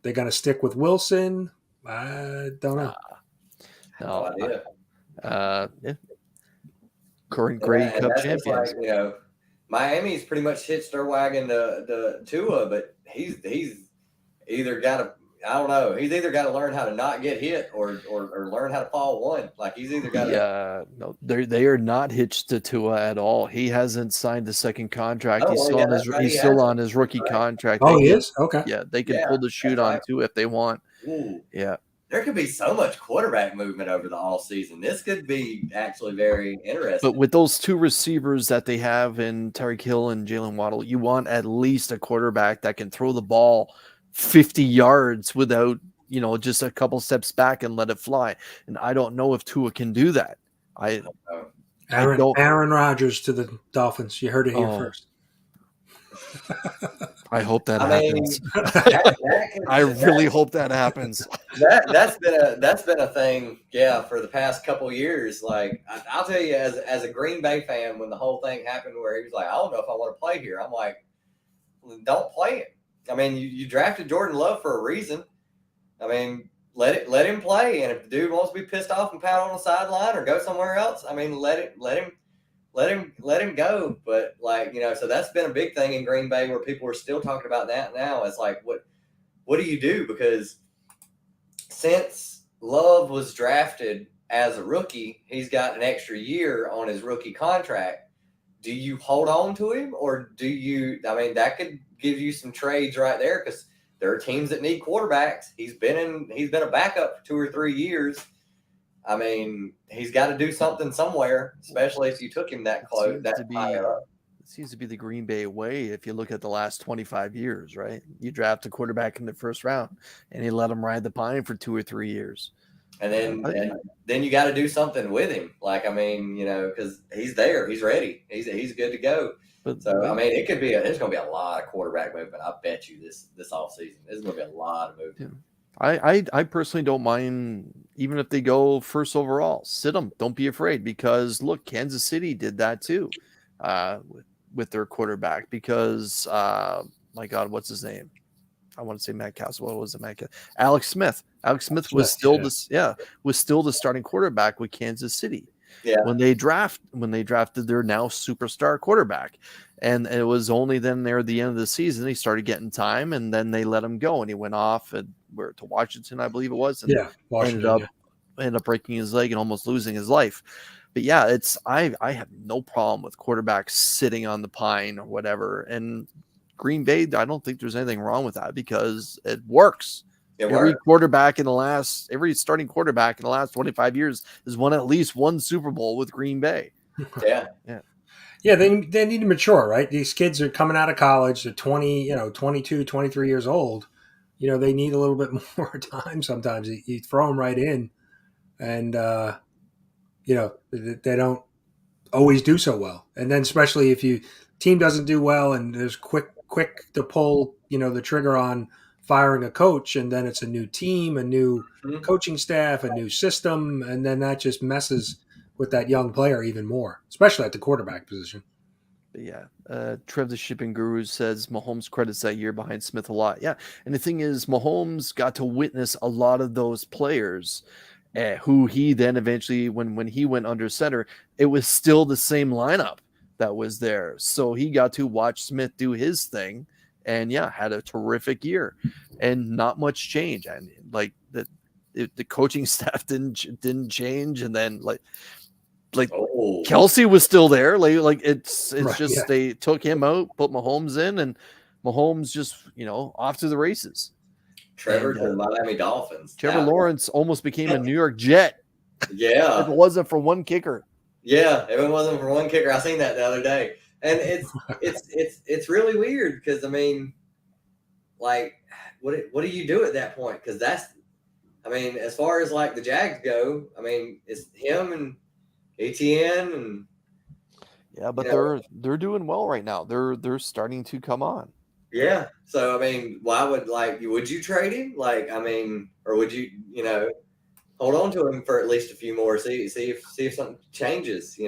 Speaker 1: going to stick with Wilson? I don't know.
Speaker 2: No idea.
Speaker 3: Yeah. Current Grey Cup champions.
Speaker 2: Miami's pretty much hitched their wagon to Tua, but he's either got to. I don't know. He's either got to learn how to not get hit or learn how to fall one. He's either got to.
Speaker 3: Yeah, no, they are not hitched to Tua at all. He hasn't signed the second contract. He's still on his rookie contract.
Speaker 1: Oh, he is? Okay.
Speaker 3: Yeah, they can pull the shoot on Tua if they want.
Speaker 2: Ooh.
Speaker 3: Yeah.
Speaker 2: There could be so much quarterback movement over the all season. This could be actually very interesting.
Speaker 3: But with those 2 receivers that they have in Tyreek Hill and Jalen Waddle, you want at least a quarterback that can throw the ball 50 yards without, just a couple steps back and let it fly. And I don't know if Tua can do that.
Speaker 1: Aaron Rodgers to the Dolphins. You heard it here first.
Speaker 3: I hope that happens. I really hope that happens.
Speaker 2: That's been a thing, for the past couple of years. I'll tell you, as a Green Bay fan, when the whole thing happened, where he was like, "I don't know if I want to play here," I'm like, "Don't play it." I mean, you drafted Jordan Love for a reason. I mean, let him play, and if the dude wants to be pissed off and pout on the sideline or go somewhere else, I mean, let him go. But so that's been a big thing in Green Bay where people are still talking about that now. It's what do you do? Because since Love was drafted as a rookie, he's got an extra year on his rookie contract. Do you hold on to him, or do you? I mean, that could give you some trades right there, because there are teams that need quarterbacks. He's been a backup for 2 or 3 years. I mean, he's got to do something somewhere, especially if you took him that close. It
Speaker 3: seems to be the Green Bay way. If you look at the last 25 years, right? You draft a quarterback in the first round, and you let him ride the pine for 2 or 3 years.
Speaker 2: And then you got to do something with him. Because he's there, he's ready, he's good to go. I mean, there's going to be a lot of quarterback movement. I bet you this off season, there's going to be a lot of movement.
Speaker 3: I personally don't mind even if they go first overall. Sit them. Don't be afraid because look, Kansas City did that too, with their quarterback because my God, what's his name? I want to say Matt Castle. What was it, Matt? Alex Smith. Alex Smith was still was still the starting quarterback with Kansas City.
Speaker 2: Yeah.
Speaker 3: When they drafted their now superstar quarterback, and it was only then near the end of the season he started getting time, and then they let him go, and he went off to Washington, I believe it was, and
Speaker 1: Washington,
Speaker 3: ended up breaking his leg and almost losing his life. But yeah, it's I have no problem with quarterbacks sitting on the pine or whatever, and Green Bay, I don't think there's anything wrong with that because it works. Every starting quarterback in the last 25 years has won at least one Super Bowl with Green Bay.
Speaker 2: Yeah.
Speaker 1: They need to mature, right? These kids are coming out of college, they're 22, 23 years old. They need a little bit more time sometimes. You throw them right in, and they don't always do so well. And then especially if team doesn't do well and there's quick to pull, the trigger on firing a coach, and then it's a new team, a new coaching staff, a new system, and then that just messes with that young player even more, especially at the quarterback position.
Speaker 3: But yeah, Trev the Shipping Guru says Mahomes credits that year behind Smith a lot. Yeah, and the thing is, Mahomes got to witness a lot of those players who he then eventually, when he went under center, it was still the same lineup that was there. So he got to watch Smith do his thing, and had a terrific year, and not much change. And like the coaching staff didn't change, and then Kelsey was still there. It's right, just they took him out, put Mahomes in, and Mahomes just off to the races.
Speaker 2: Trevor to the Miami Dolphins.
Speaker 3: Trevor Lawrence almost became a New York Jet.
Speaker 2: Yeah,
Speaker 3: if it wasn't for one kicker.
Speaker 2: Yeah, if it wasn't for one kicker, I seen that the other day, and it's really weird because I mean, like, what do you do at that point? Because as far as like the Jags go, I mean, it's him and ETN and
Speaker 3: but they're doing well right now. They're starting to come on.
Speaker 2: Yeah, so I mean, why would you trade him? Or would you hold on to him for at least a few more, see if something changes,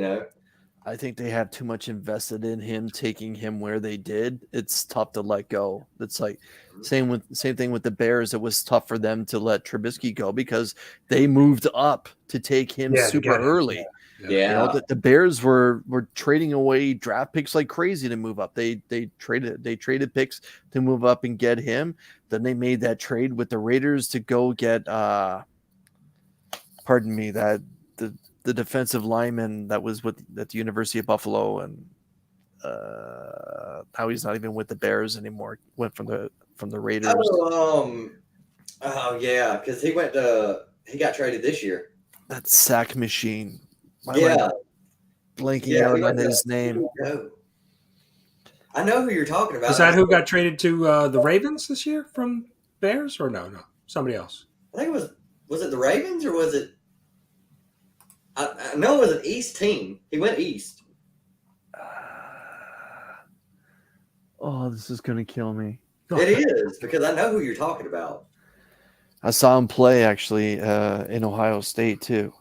Speaker 3: I think they have too much invested in him, taking him where they did. It's tough to let go. It's like same thing with the Bears. It was tough for them to let Trubisky go because they moved up to take him super early.
Speaker 2: Yeah.
Speaker 3: The Bears were trading away draft picks like crazy to move up. They traded picks to move up and get him. Then they made that trade with the Raiders to go get the defensive lineman that was at the University of Buffalo, and now he's not even with the Bears anymore. Went from the Raiders.
Speaker 2: Because he got traded this year.
Speaker 3: That sack machine. Blanking out on his name.
Speaker 2: I know who you're talking about.
Speaker 1: Is that who got traded to the Ravens this year from Bears, or no, somebody else?
Speaker 2: I think it was it the Ravens, or was it? I know it was an East team. He went East.
Speaker 3: This is going to kill me.
Speaker 2: It is, because I know who you're talking about.
Speaker 3: I saw him play actually in Ohio State too.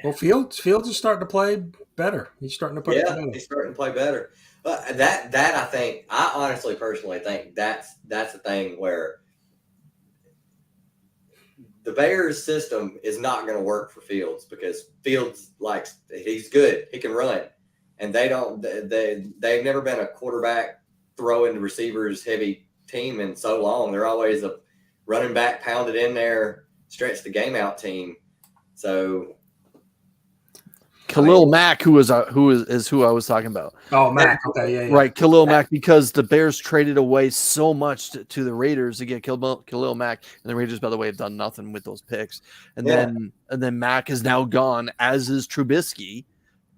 Speaker 1: Well, Fields is starting to play better. He's starting to put it together.
Speaker 2: He's starting to play better. That I think, I honestly, personally think that's the thing where the Bears system is not going to work for Fields, because Fields he's good. He can run. And they've never been a quarterback throwing to receivers heavy team in so long. They're always a running back pounded in there, stretch the game out team. So
Speaker 3: Khalil Mack, who is who I was talking about.
Speaker 1: Oh, Mack. Okay, yeah.
Speaker 3: Right, Khalil Mack, because the Bears traded away so much to the Raiders to get Khalil Mack, and the Raiders, by the way, have done nothing with those picks. And then Mack is now gone, as is Trubisky,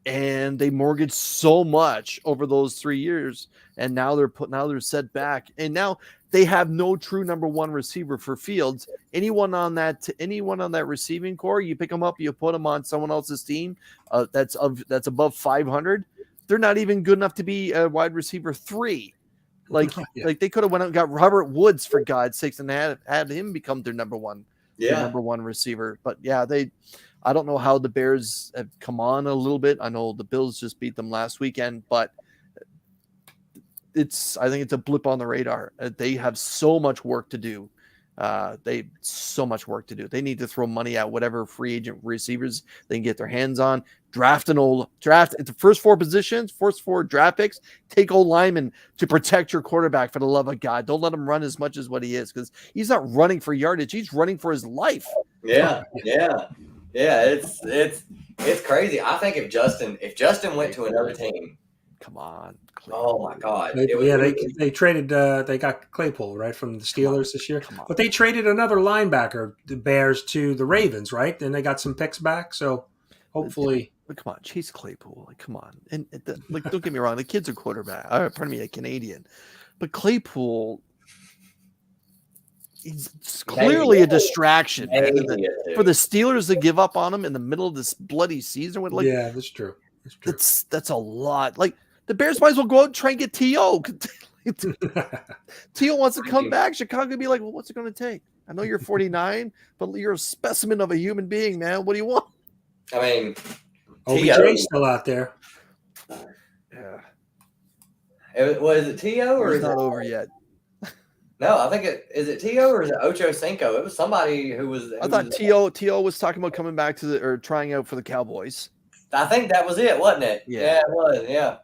Speaker 3: and they mortgaged so much over those 3 years, and now they're set back, and now they have no true number one receiver for Fields. Anyone on that receiving core, you pick them up, you put them on someone else's team that's above 500. They're not even good enough to be a wide receiver 3. Like
Speaker 1: Yeah.
Speaker 3: like they could have went out and got Robert Woods for God's sakes and had him become their number one receiver. But yeah, I don't know how the Bears have come on a little bit. I know the Bills just beat them last weekend, but I think it's a blip on the radar. They have so much work to do. They need to throw money at whatever free agent receivers they can get their hands on. Draft the first four positions, first four draft picks. Take old lineman to protect your quarterback, for the love of God. Don't let him run as much as what he is, because he's not running for yardage. He's running for his life.
Speaker 2: Yeah. It's crazy. I think if Justin went to another team,
Speaker 3: come on.
Speaker 2: Oh my God!
Speaker 1: They traded. They got Claypool right from the Steelers this year, but they traded another linebacker, the Bears, to the Ravens, right? And they got some picks back, so hopefully.
Speaker 3: Come on, Chase Claypool. Come on, and don't get me wrong, the kid's a quarterback. Pardon me, a Canadian, but Claypool, he's clearly a distraction for the Steelers to give up on him in the middle of this bloody season.
Speaker 1: Yeah, that's true.
Speaker 3: That's a lot. Like, the Bears might as well go out and try and get T.O. T.O. wants to come back. Chicago would be like, well, what's it going to take? I know you're 49, but you're a specimen of a human being, man. What do you want?
Speaker 2: I mean,
Speaker 1: OBJ's still out there.
Speaker 3: Yeah.
Speaker 2: Was it T.O. or
Speaker 3: it's not over yet?
Speaker 2: No, I think is it T.O. or is it Ocho Cinco? It was somebody who was.
Speaker 3: I thought T.O. was talking about coming back or trying out for the Cowboys.
Speaker 2: I think that was it, wasn't it? Yeah, it was. Yeah.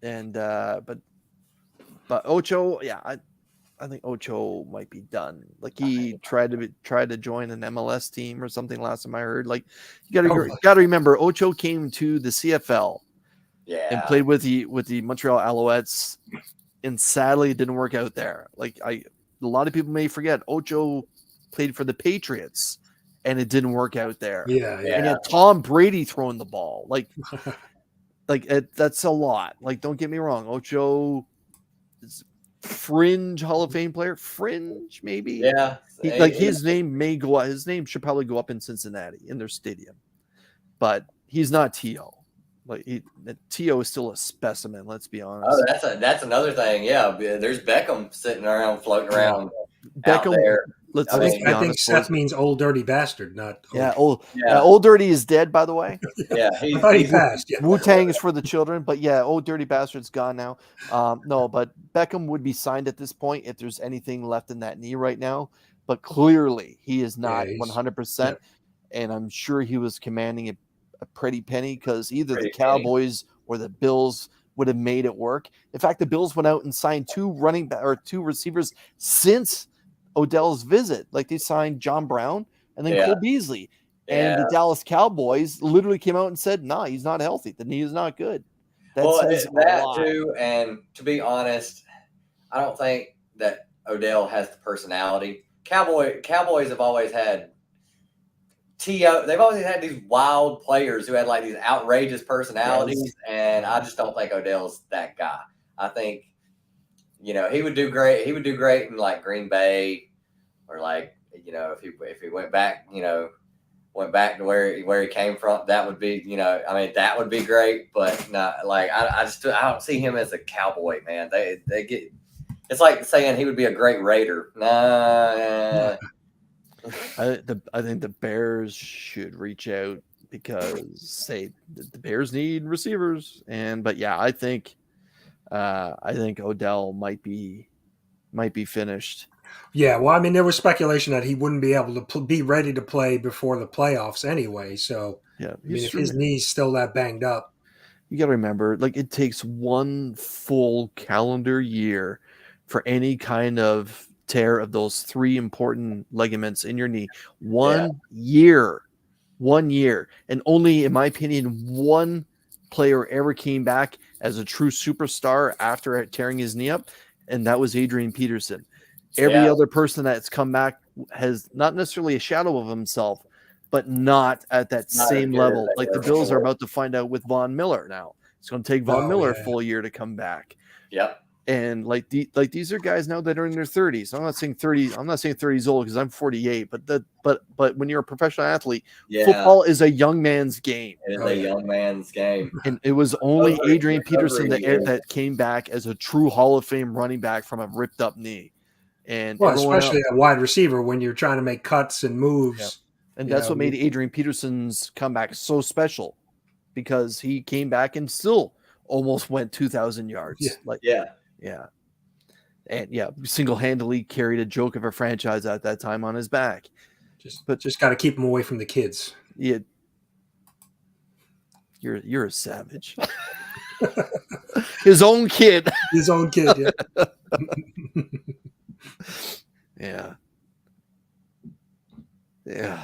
Speaker 3: And but Ocho, yeah, I think Ocho might be done. Like, he tried to join an MLS team or something last time I heard. Like, you got to remember, Ocho came to the CFL, and played with the Montreal Alouettes, and sadly it didn't work out there. Like, a lot of people may forget, Ocho played for the Patriots, and it didn't work out there.
Speaker 1: Yeah.
Speaker 3: And yet Tom Brady throwing the ball, that's a lot. Like, don't get me wrong, Ocho is fringe Hall of Fame player, fringe maybe.
Speaker 2: Yeah,
Speaker 3: his name may go up. His name should probably go up in Cincinnati in their stadium, but he's not T.O. Like, T.O. is still a specimen. Let's be honest.
Speaker 2: Oh, that's another thing. Yeah, there's Beckham sitting around, floating around. Beckham out there.
Speaker 1: I think Seth means old dirty bastard, not
Speaker 3: old. Old dirty is dead, by the way.
Speaker 2: Yeah,
Speaker 1: I thought he passed. Yeah.
Speaker 3: Wu-Tang is for the children, but yeah, old dirty bastard's gone now. No, but Beckham would be signed at this point if there's anything left in that knee right now. But clearly, he is not 100%, and I'm sure he was commanding a pretty penny, because either the Cowboys or the Bills would have made it work. In fact, the Bills went out and signed two receivers since Odell's visit. Like, they signed John Brown and then Cole Beasley. And the Dallas Cowboys literally came out and said, nah, he's not healthy. The knee is not good.
Speaker 2: That too. And to be honest, I don't think that Odell has the personality. Cowboys have always had T.O. They've always had these wild players who had like these outrageous personalities. And I just don't think Odell's that guy. I think, he would do great. He would do great in like Green Bay, or like, if he went back, to where he came from, that would be, that would be great. But not like, I don't see him as a Cowboy, man. They get, it's like saying he would be a great Raider. Nah.
Speaker 3: I think the Bears should reach out, because the Bears need receivers. But yeah, I think Odell might be finished.
Speaker 1: Yeah, well, I mean, there was speculation that he wouldn't be able to be ready to play before the playoffs anyway. So,
Speaker 3: yeah,
Speaker 1: if his knee's still that banged up,
Speaker 3: you got to remember, like, it takes one full calendar year for any kind of tear of those three important ligaments in your knee. 1 year, and only, in my opinion, one player ever came back as a true superstar after tearing his knee up, and that was Adrian Peterson. Every other person that's come back has not necessarily a shadow of himself, but not at that same level. Like, the Bills are about to find out with Von Miller now. It's going to take Von Miller a full year to come back.
Speaker 2: Yep.
Speaker 3: And like these are guys now that are in their 30s. I'm not saying 30. I'm not saying 30s old because I'm 48. But when you're a professional athlete,
Speaker 2: Yeah,
Speaker 3: football is a young man's game.
Speaker 2: it is
Speaker 1: Oh,
Speaker 2: a
Speaker 1: yeah.
Speaker 2: young man's game.
Speaker 3: And it was only Adrian Peterson
Speaker 2: Recovery,
Speaker 3: that came back as a true Hall of Fame running back from a ripped up knee. And
Speaker 1: Well,
Speaker 3: everyone
Speaker 1: especially
Speaker 3: else,
Speaker 1: a wide receiver when you're trying to make cuts and moves.
Speaker 3: and
Speaker 1: You
Speaker 3: that's
Speaker 1: know,
Speaker 3: what made Adrian Peterson's comeback so special, because he came back and still almost went 2,000 yards.
Speaker 2: Yeah.
Speaker 3: And single-handedly carried a joke of a franchise at that time on his back.
Speaker 1: just got to keep him away from the kids.
Speaker 3: Yeah, you're a savage. His own kid.
Speaker 1: His own kid. Yeah.
Speaker 3: Yeah. Yeah.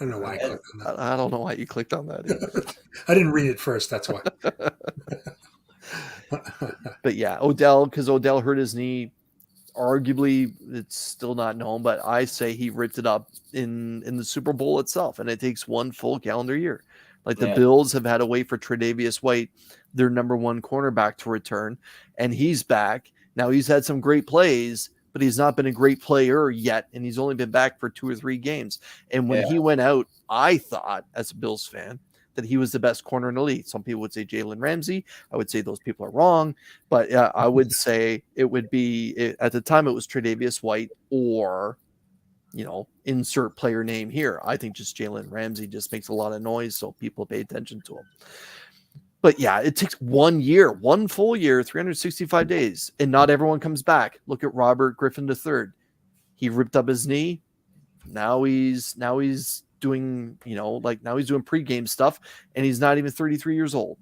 Speaker 1: I don't know why I clicked on that.
Speaker 3: I don't know why you clicked on that either.
Speaker 1: I didn't read it first. That's why.
Speaker 3: But yeah, because Odell hurt his knee. Arguably, it's still not known, but I say he ripped it up in the Super Bowl itself, and it takes one full calendar year. Like the Bills have had to wait for Tre'Davious White, their number one cornerback, to return, and he's back. Now he's had some great plays, but he's not been a great player yet, and he's only been back for 2 or 3 games. And when he went out, I thought, as a Bills fan, that he was the best corner in the league. Some people would say Jalen Ramsey. I would say those people are wrong, but I would say it would be, at the time, it was Tre'Davious White or, insert player name here. I think just Jalen Ramsey just makes a lot of noise, so people pay attention to him. But yeah, it takes 1 year, 1 full year, 365 days, and not everyone comes back. Look at Robert Griffin III. He ripped up his knee. Now he's doing, now he's doing pregame stuff, and he's not even 33 years old.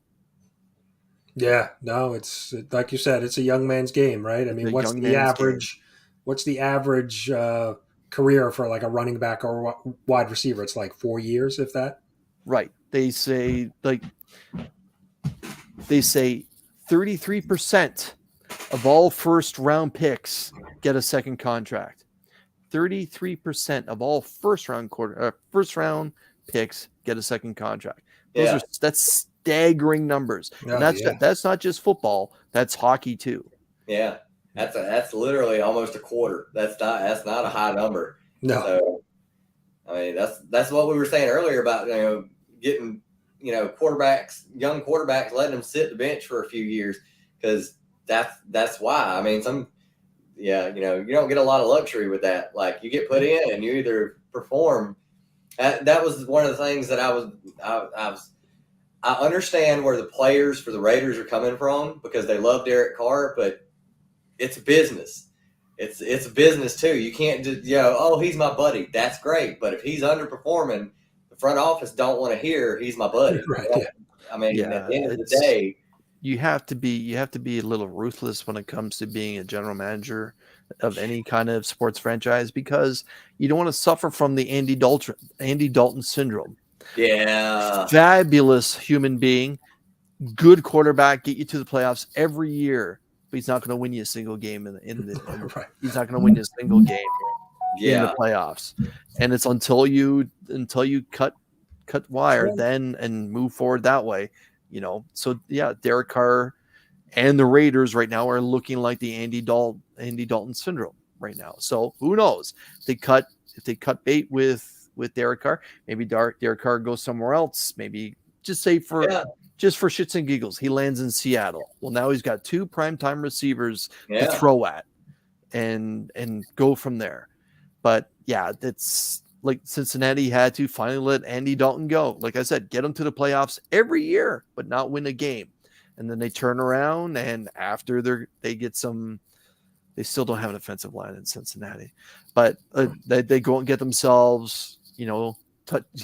Speaker 1: Yeah, no, it's like you said, it's a young man's game, right? I mean, what's the average career for like a running back or wide receiver? It's like 4 years, if that.
Speaker 3: Right. They say 33% of all first round picks get a second contract. 33% of all first round picks get a second contract. That's staggering numbers. And that's not just football, that's hockey too.
Speaker 2: Yeah. That's literally almost a quarter. That's not a high number.
Speaker 1: No.
Speaker 2: So I mean, that's what we were saying earlier about, getting, young quarterbacks, letting them sit the bench for a few years, because that's why. I mean, you don't get a lot of luxury with that. Like, you get put in and you either perform. That was one of the things that I understand where the players for the Raiders are coming from, because they love Derek Carr, but it's business. It's a business too. You can't just, he's my buddy. That's great. But if he's underperforming, the front office don't want to hear he's my buddy.
Speaker 1: Right. Yeah.
Speaker 2: I mean, at the end of the day,
Speaker 3: you have to be a little ruthless when it comes to being a general manager of any kind of sports franchise, because you don't want to suffer from the Andy Dalton syndrome.
Speaker 2: Yeah.
Speaker 3: Fabulous human being, good quarterback, get you to the playoffs every year, but he's not going to win you a single game
Speaker 1: Right.
Speaker 3: He's not going to win you a single game in the
Speaker 2: Yeah.
Speaker 3: playoffs. And it's until you cut wire then and move forward that way. So yeah, Derek Carr and the Raiders right now are looking like the Andy Dalton syndrome right now. So who knows? If they cut bait with Derek Carr, maybe Derek Carr goes somewhere else. Maybe just say for shits and giggles, he lands in Seattle. Well, now he's got 2 primetime receivers to throw at and go from there. But yeah, that's like Cincinnati had to finally let Andy Dalton go. Like I said, get him to the playoffs every year, but not win a game. And then they turn around, and after they still don't have an offensive line in Cincinnati, but they go and get themselves,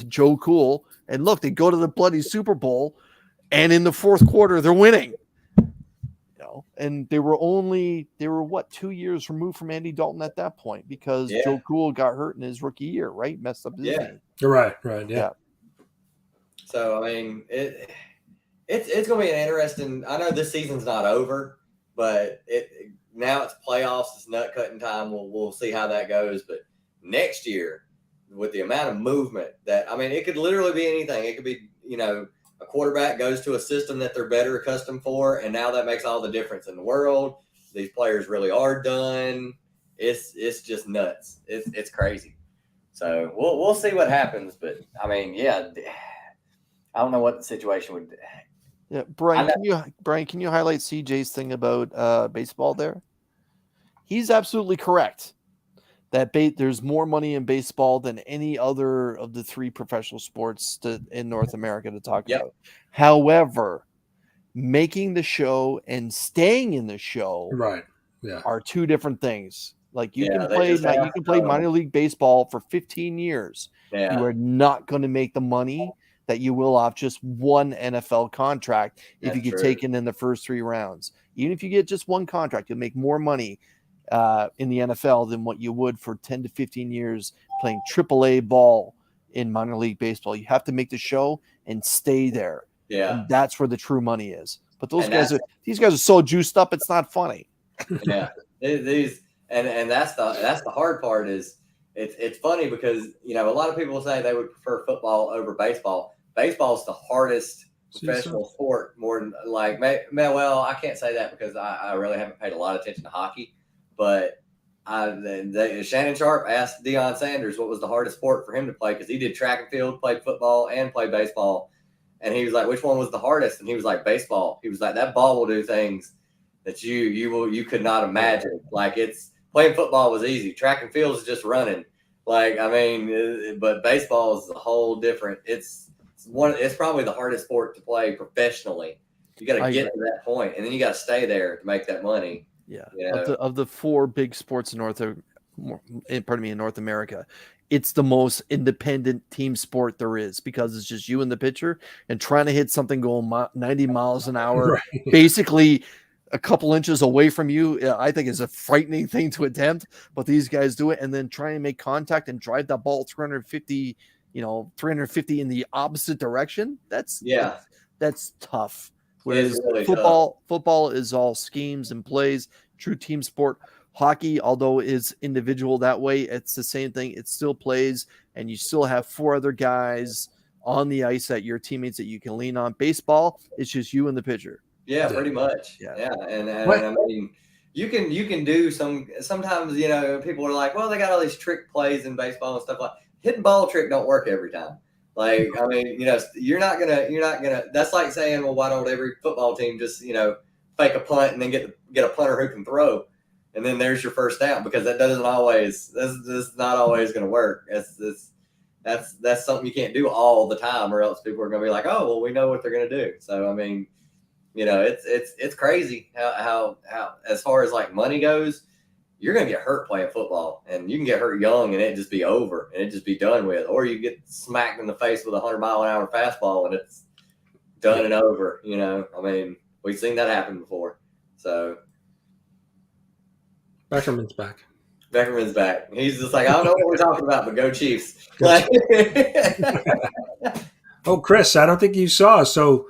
Speaker 3: Joe Cool. And look, they go to the bloody Super Bowl, and in the fourth quarter, they're winning. And they were 2 years removed from Andy Dalton at that point, because Joe Cool got hurt in his rookie year, right? Messed up his knee.
Speaker 1: Right. Yeah.
Speaker 2: So I mean, it's going to be an interesting. I know this season's not over, but now it's playoffs. It's nut cutting time. We'll see how that goes. But next year, with the amount of movement it could literally be anything. It could be a quarterback goes to a system that they're better accustomed for, and now that makes all the difference in the world. These players really are done. It's just nuts. It's crazy. So we'll see what happens, but I mean, yeah, I don't know what the situation would.
Speaker 3: Yeah, Brian, can you highlight CJ's thing about baseball there? He's absolutely correct that there's more money in baseball than any other of the 3 professional sports in North America to talk about. However, making the show and staying in the show
Speaker 1: Right.
Speaker 3: are 2 different things. Like you can
Speaker 2: they
Speaker 3: play minor league baseball for 15 years.
Speaker 2: Yeah.
Speaker 3: You are not going to make the money that you will off just one NFL contract if you get taken in the first 3 rounds. Even if you get just one contract, you'll make more money in the NFL than what you would for 10 to 15 years playing AAA ball in minor league baseball. You have to make the show and stay there.
Speaker 2: Yeah.
Speaker 3: And that's where the true money is. But these guys are so juiced up, it's not funny.
Speaker 2: Yeah. And that's the hard part is it's funny because, you know, a lot of people say they would prefer football over baseball. Baseball is the hardest professional sport, more than like, well, I can't say that because I really haven't paid a lot of attention to hockey, but Shannon Sharp asked Deion Sanders what was the hardest sport for him to play, because he did track and field, played football, and played baseball. And he was like, which one was the hardest? And he was like, baseball. He was like, that ball will do things that you could not imagine. Like, it's playing football was easy. Track and field is just running. Like, I mean, but baseball is a whole different. It's probably the hardest sport to play professionally. You got to get to that point, and then you got to stay there to make that money.
Speaker 3: Yeah.
Speaker 2: You know?
Speaker 3: Of the 4 big sports in North America, it's the most independent team sport there is, because it's just you and the pitcher and trying to hit something going 90 miles an hour,
Speaker 1: Right.
Speaker 3: basically a couple inches away from you. I think is a frightening thing to attempt, but these guys do it, and then try and make contact and drive that ball 350 in the opposite direction. That's tough. Whereas
Speaker 2: really
Speaker 3: football is all schemes and plays, true team sport. Hockey, although is individual that way, it's the same thing. It still plays, and you still have 4 other guys on the ice that your teammates that you can lean on. Baseball, it's just you and the pitcher.
Speaker 2: Yeah, pretty much. Yeah. And I mean, you can do sometimes, you know, people are like, well, they got all these trick plays in baseball and stuff like hitting ball trick don't work every time. Like, I mean, you know, you're not gonna. That's like saying, well, why don't every football team just, you know, fake a punt and then get a punter who can throw, and then there's your first down, because that doesn't always. That's not always going to work. That's something you can't do all the time, or else people are going to be like, oh, well, we know what they're going to do. So I mean, you know, it's crazy how as far as like money goes, you're going to get hurt playing football, and you can get hurt young and it just be over and it just be done with, or you get smacked in the face with a 100-mile-an-hour fastball and it's done and over. You know, I mean, we've seen that happen before. So
Speaker 1: Beckerman's back.
Speaker 2: He's just like, I don't know what we're talking about, but go Chiefs.
Speaker 1: Oh, Chris, I don't think you saw. So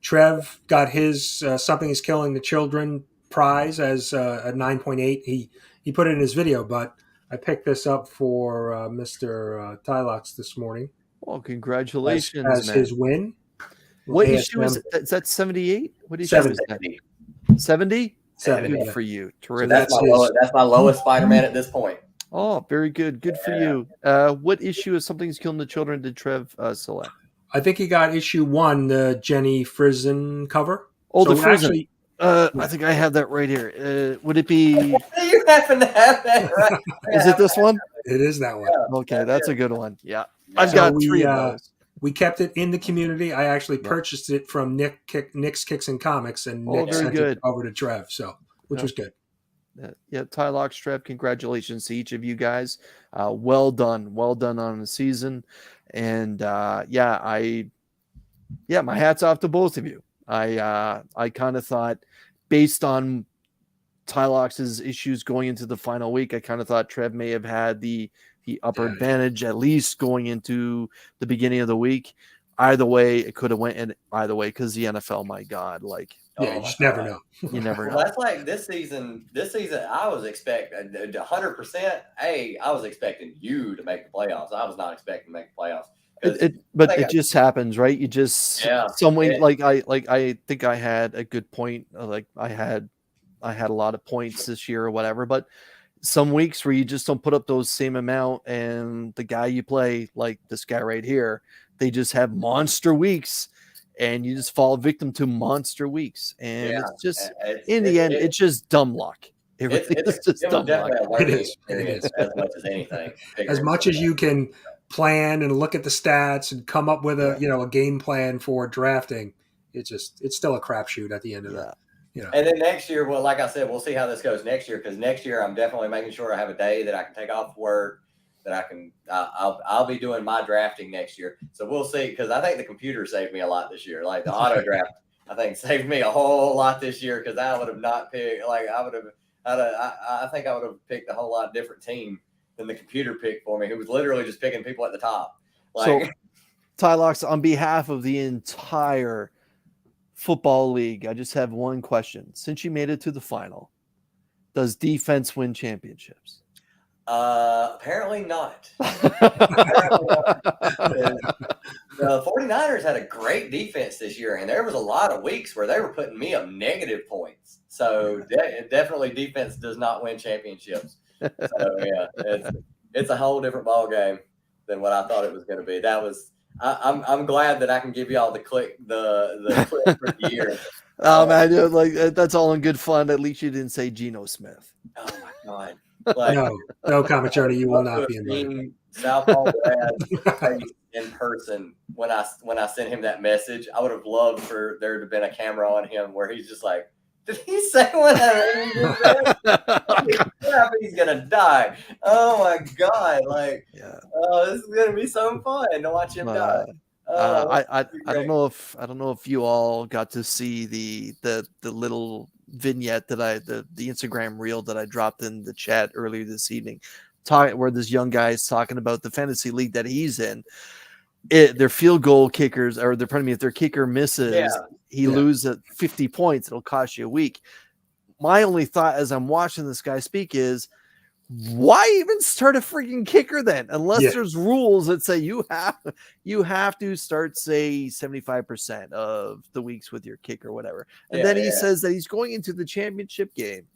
Speaker 1: Trev got his Something is Killing the Children prize as a 9.8. He put it in his video, but I picked this up for Mr. Tylox this morning.
Speaker 3: Well, congratulations,
Speaker 1: as
Speaker 3: man.
Speaker 1: his win.
Speaker 3: What issue is it? Is that 78? What issue is that? 70?
Speaker 1: 70.
Speaker 3: Good for you. Terrific.
Speaker 2: So that's my lowest Spider-Man at this point.
Speaker 3: Oh, very good. Good for you. What issue of Something's Killing the Children did Trev select?
Speaker 1: I think he got issue 1, the Jenny Frizen cover.
Speaker 3: Oh, so the Frizen. I think I have that right here. Would it be?
Speaker 2: You happen to have that right?
Speaker 3: Is it this one?
Speaker 1: It is that one.
Speaker 3: Okay, that's a good one. Yeah, I've got 3 of those.
Speaker 1: We kept it in the community. I actually purchased it from Nick's Kicks and Comics, and Nick sent it over to Trev, which was good.
Speaker 3: Yeah, Tylox, Trev, congratulations to each of you guys. Well done on the season, and my hat's off to both of you. I kind of thought, based on Tylox's issues going into the final week, I kind of thought Trev may have had the upper advantage, at least going into the beginning of the week. Either way, it could have went in either way, because the NFL, my God, like,
Speaker 1: you just never know.
Speaker 3: You never know.
Speaker 2: Well, that's like this season. I was expecting 100%. I was expecting you to make the playoffs. I was not expecting to make the playoffs.
Speaker 3: But it just happens, right? You just some way I think I had a good point. Like I had a lot of points this year or whatever, but some weeks where you just don't put up those same amount, and the guy you play, like this guy right here, they just have monster weeks, and you just fall victim to monster weeks, and it's just in the end, it's just dumb luck. It was
Speaker 2: definitely a learning experience
Speaker 1: is.
Speaker 2: as much as anything.
Speaker 1: As much as you can plan and look at the stats and come up with a game plan for drafting, it's still a crapshoot at the end of that.
Speaker 2: And then next year, well, like I said, we'll see how this goes next year, because next year I'm definitely making sure I have a day that I can take off work, that I can I'll be doing my drafting next year. So we'll see, because I think the computer saved me a lot this year. Like the auto draft, I think saved me a whole lot this year, because I would have not picked, like I think I would have picked a whole lot different team than the computer picked for me, who was literally just picking people at the top.
Speaker 3: So, Tylox, on behalf of the entire football league, I just have one question. Since you made it to the final, does defense win championships?
Speaker 2: Apparently not. The 49ers had a great defense this year, and there was a lot of weeks where they were putting me up negative points. So definitely defense does not win championships. So it's a whole different ball game than what I thought it was going to be. That was I'm glad that I can give you all the clip for the year.
Speaker 3: Oh man, like that's all in good fun. At least you didn't say Geno Smith.
Speaker 2: Oh my God. Like,
Speaker 1: no comment, Johnny. You will not be invited.
Speaker 2: Southpaw in person when I sent him that message. I would have loved for there to have been a camera on him where he's just like, did he say what he's gonna die? Oh my God! Like, this is gonna be so fun to watch him die.
Speaker 3: I don't know if you all got to see the little vignette that the Instagram reel that I dropped in the chat earlier this evening, where this young guy is talking about the fantasy league that he's in. Their field goal kickers, or if their kicker misses, he loses at 50 points. It'll cost you a week. My only thought as I'm watching this guy speak is, why even start a freaking kicker then? Unless there's rules that say you have to start, say, 75% of the weeks with your kicker or whatever. And then he says that he's going into the championship game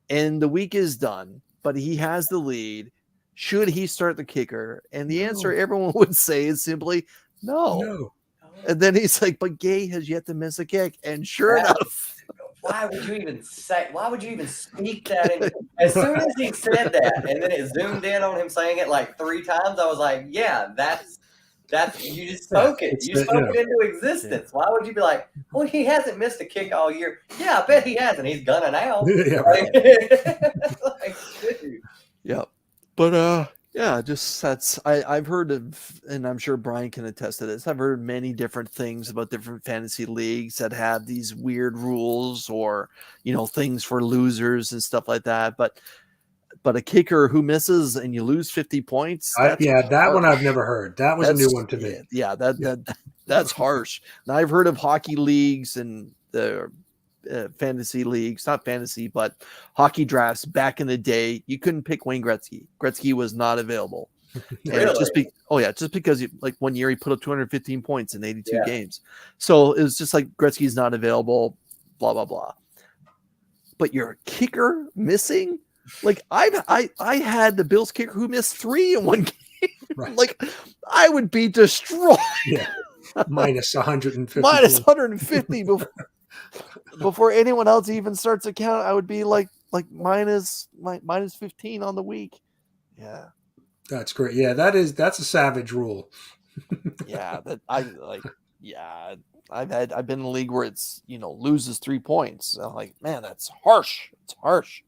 Speaker 3: and the week is done, but he has the lead. Should he start the kicker? And the answer everyone would say is simply no. And then he's like, but Gay has yet to miss a kick. And sure enough.
Speaker 2: Why would you even speak that in? As soon as he said that, and then it zoomed in on him saying it like 3 times, I was like, yeah, that's you just spoke it. You spoke it into existence. Why would you be like, well, he hasn't missed a kick all year? Yeah, I bet he hasn't. He's gunning out.
Speaker 3: Yep. But I've heard of, and I'm sure Brian can attest to this, I've heard many different things about different fantasy leagues that have these weird rules or, things for losers and stuff like that. But a kicker who misses and you lose 50 points.
Speaker 1: That one I've never heard. That was a new one to me.
Speaker 3: Yeah, that's harsh. Now I've heard of hockey leagues and the fantasy leagues, not fantasy, but hockey drafts back in the day. You couldn't pick Wayne Gretzky. Gretzky was not available.
Speaker 2: Really?
Speaker 3: Just because like 1 year he put up 215 points in 82 games. So it was just like Gretzky's not available, blah, blah, blah. But your kicker missing? Like I had the Bills kicker who missed 3 in one game. Right. Like I would be destroyed.
Speaker 1: Yeah. Minus 150.
Speaker 3: Minus 150 before anyone else even starts to count. I would be like minus 15 on the week. Yeah.
Speaker 1: That's great. Yeah, that's a savage rule.
Speaker 3: I've been in a league where it's, loses 3 points. I'm like, man, that's harsh. It's harsh.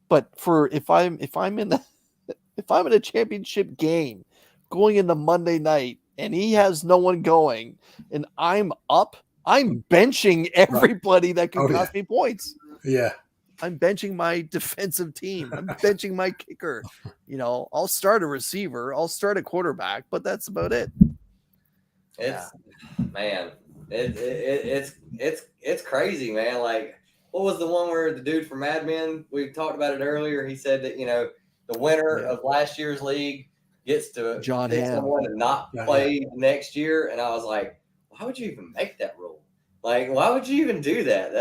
Speaker 3: But if I'm in a championship game going into Monday night and he has no one going and I'm up, I'm benching everybody that can cost me points.
Speaker 1: Yeah.
Speaker 3: I'm benching my defensive team. I'm benching my kicker. I'll start a receiver. I'll start a quarterback, but that's about it.
Speaker 2: It's crazy, man. Like, what was the one where the dude from Mad Men, we talked about it earlier. He said that, the winner of last year's league, gets to
Speaker 3: John
Speaker 2: pick
Speaker 3: Hamm.
Speaker 2: someone to not
Speaker 1: Yeah,
Speaker 2: play next year, and I was like, why would you even make that rule? Like, why would you even do that?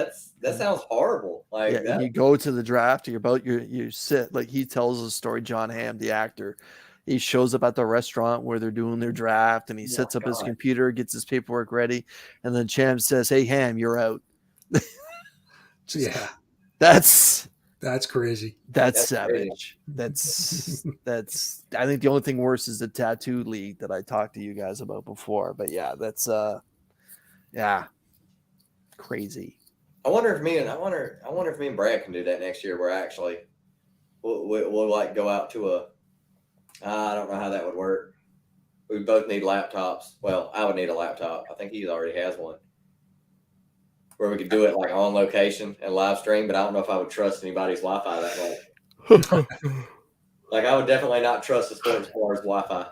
Speaker 2: That sounds horrible. Like
Speaker 3: Yeah,
Speaker 2: that.
Speaker 3: and you go to the draft, you sit, like he tells a story, John Hamm, the actor. He shows up at the restaurant where they're doing their draft, and he sets up his computer, gets his paperwork ready, and then Cham says, "Hey Ham, you're out."
Speaker 1: yeah,
Speaker 3: That's
Speaker 1: crazy.
Speaker 3: That's savage. That's I think the only thing worse is the tattoo league that I talked to you guys about before. But yeah, that's crazy.
Speaker 2: I wonder if me and Brad can do that next year. Where actually we'll like go out to a. I don't know how that would work. We both need laptops. Well, I would need a laptop. I think he already has one. Where we could do it like on location and live stream, but I don't know if I would trust anybody's Wi-Fi that way. Like I would definitely not trust the sports bar's Wi-Fi.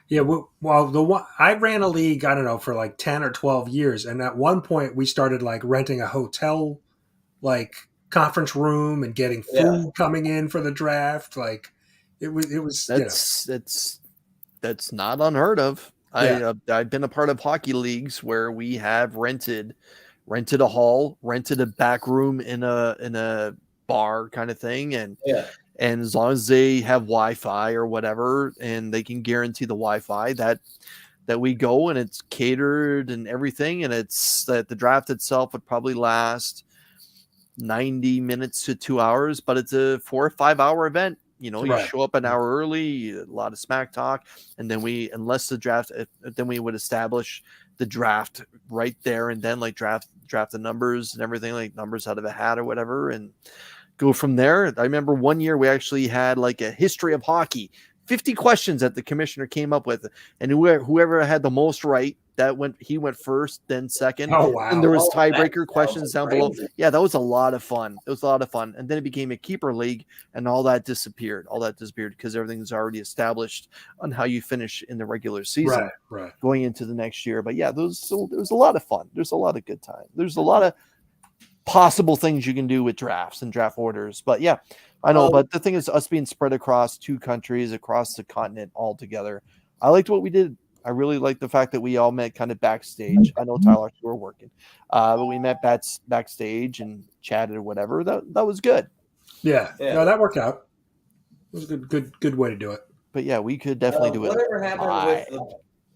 Speaker 1: Yeah, well, I ran a league, I don't know, for like 10 or 12 years, and at one point we started like renting a hotel, like conference room, and getting food coming in for the draft. Like it was.
Speaker 3: That's not unheard of.
Speaker 1: Yeah.
Speaker 3: I've been a part of hockey leagues where we have rented a hall, rented a back room in a bar kind of thing, and as long as they have Wi-Fi or whatever, and they can guarantee the Wi-Fi, that we go, and it's catered and everything, and it's that the draft itself would probably last 90 minutes to 2 hours, but it's a 4 or 5 hour event. You know, you show up an hour early, a lot of smack talk, and then then we would establish the draft right there and then, like draft the numbers and everything, like numbers out of a hat or whatever, and go from there. I remember one year we actually had like a history of hockey, 50 questions that the commissioner came up with, and whoever had the most right, he went first, then second.
Speaker 1: Oh wow!
Speaker 3: And there was tiebreaker questions down below. Yeah, that was a lot of fun. It was a lot of fun, and then it became a keeper league, and all that disappeared. Because everything's already established on how you finish in the regular season,
Speaker 1: right.
Speaker 3: Going into the next year. But yeah, it was a lot of fun. There's a lot of good time. There's a lot of possible things you can do with drafts and draft orders. But yeah, I know. But the thing is, us being spread across 2 countries, across the continent altogether, I liked what we did. I really liked the fact that we all met kind of backstage. I know Tylox, you were working, but we met backstage and chatted or whatever. That was good.
Speaker 1: Yeah. No, that worked out. It was a good way to do it.
Speaker 3: But yeah, we could definitely do it.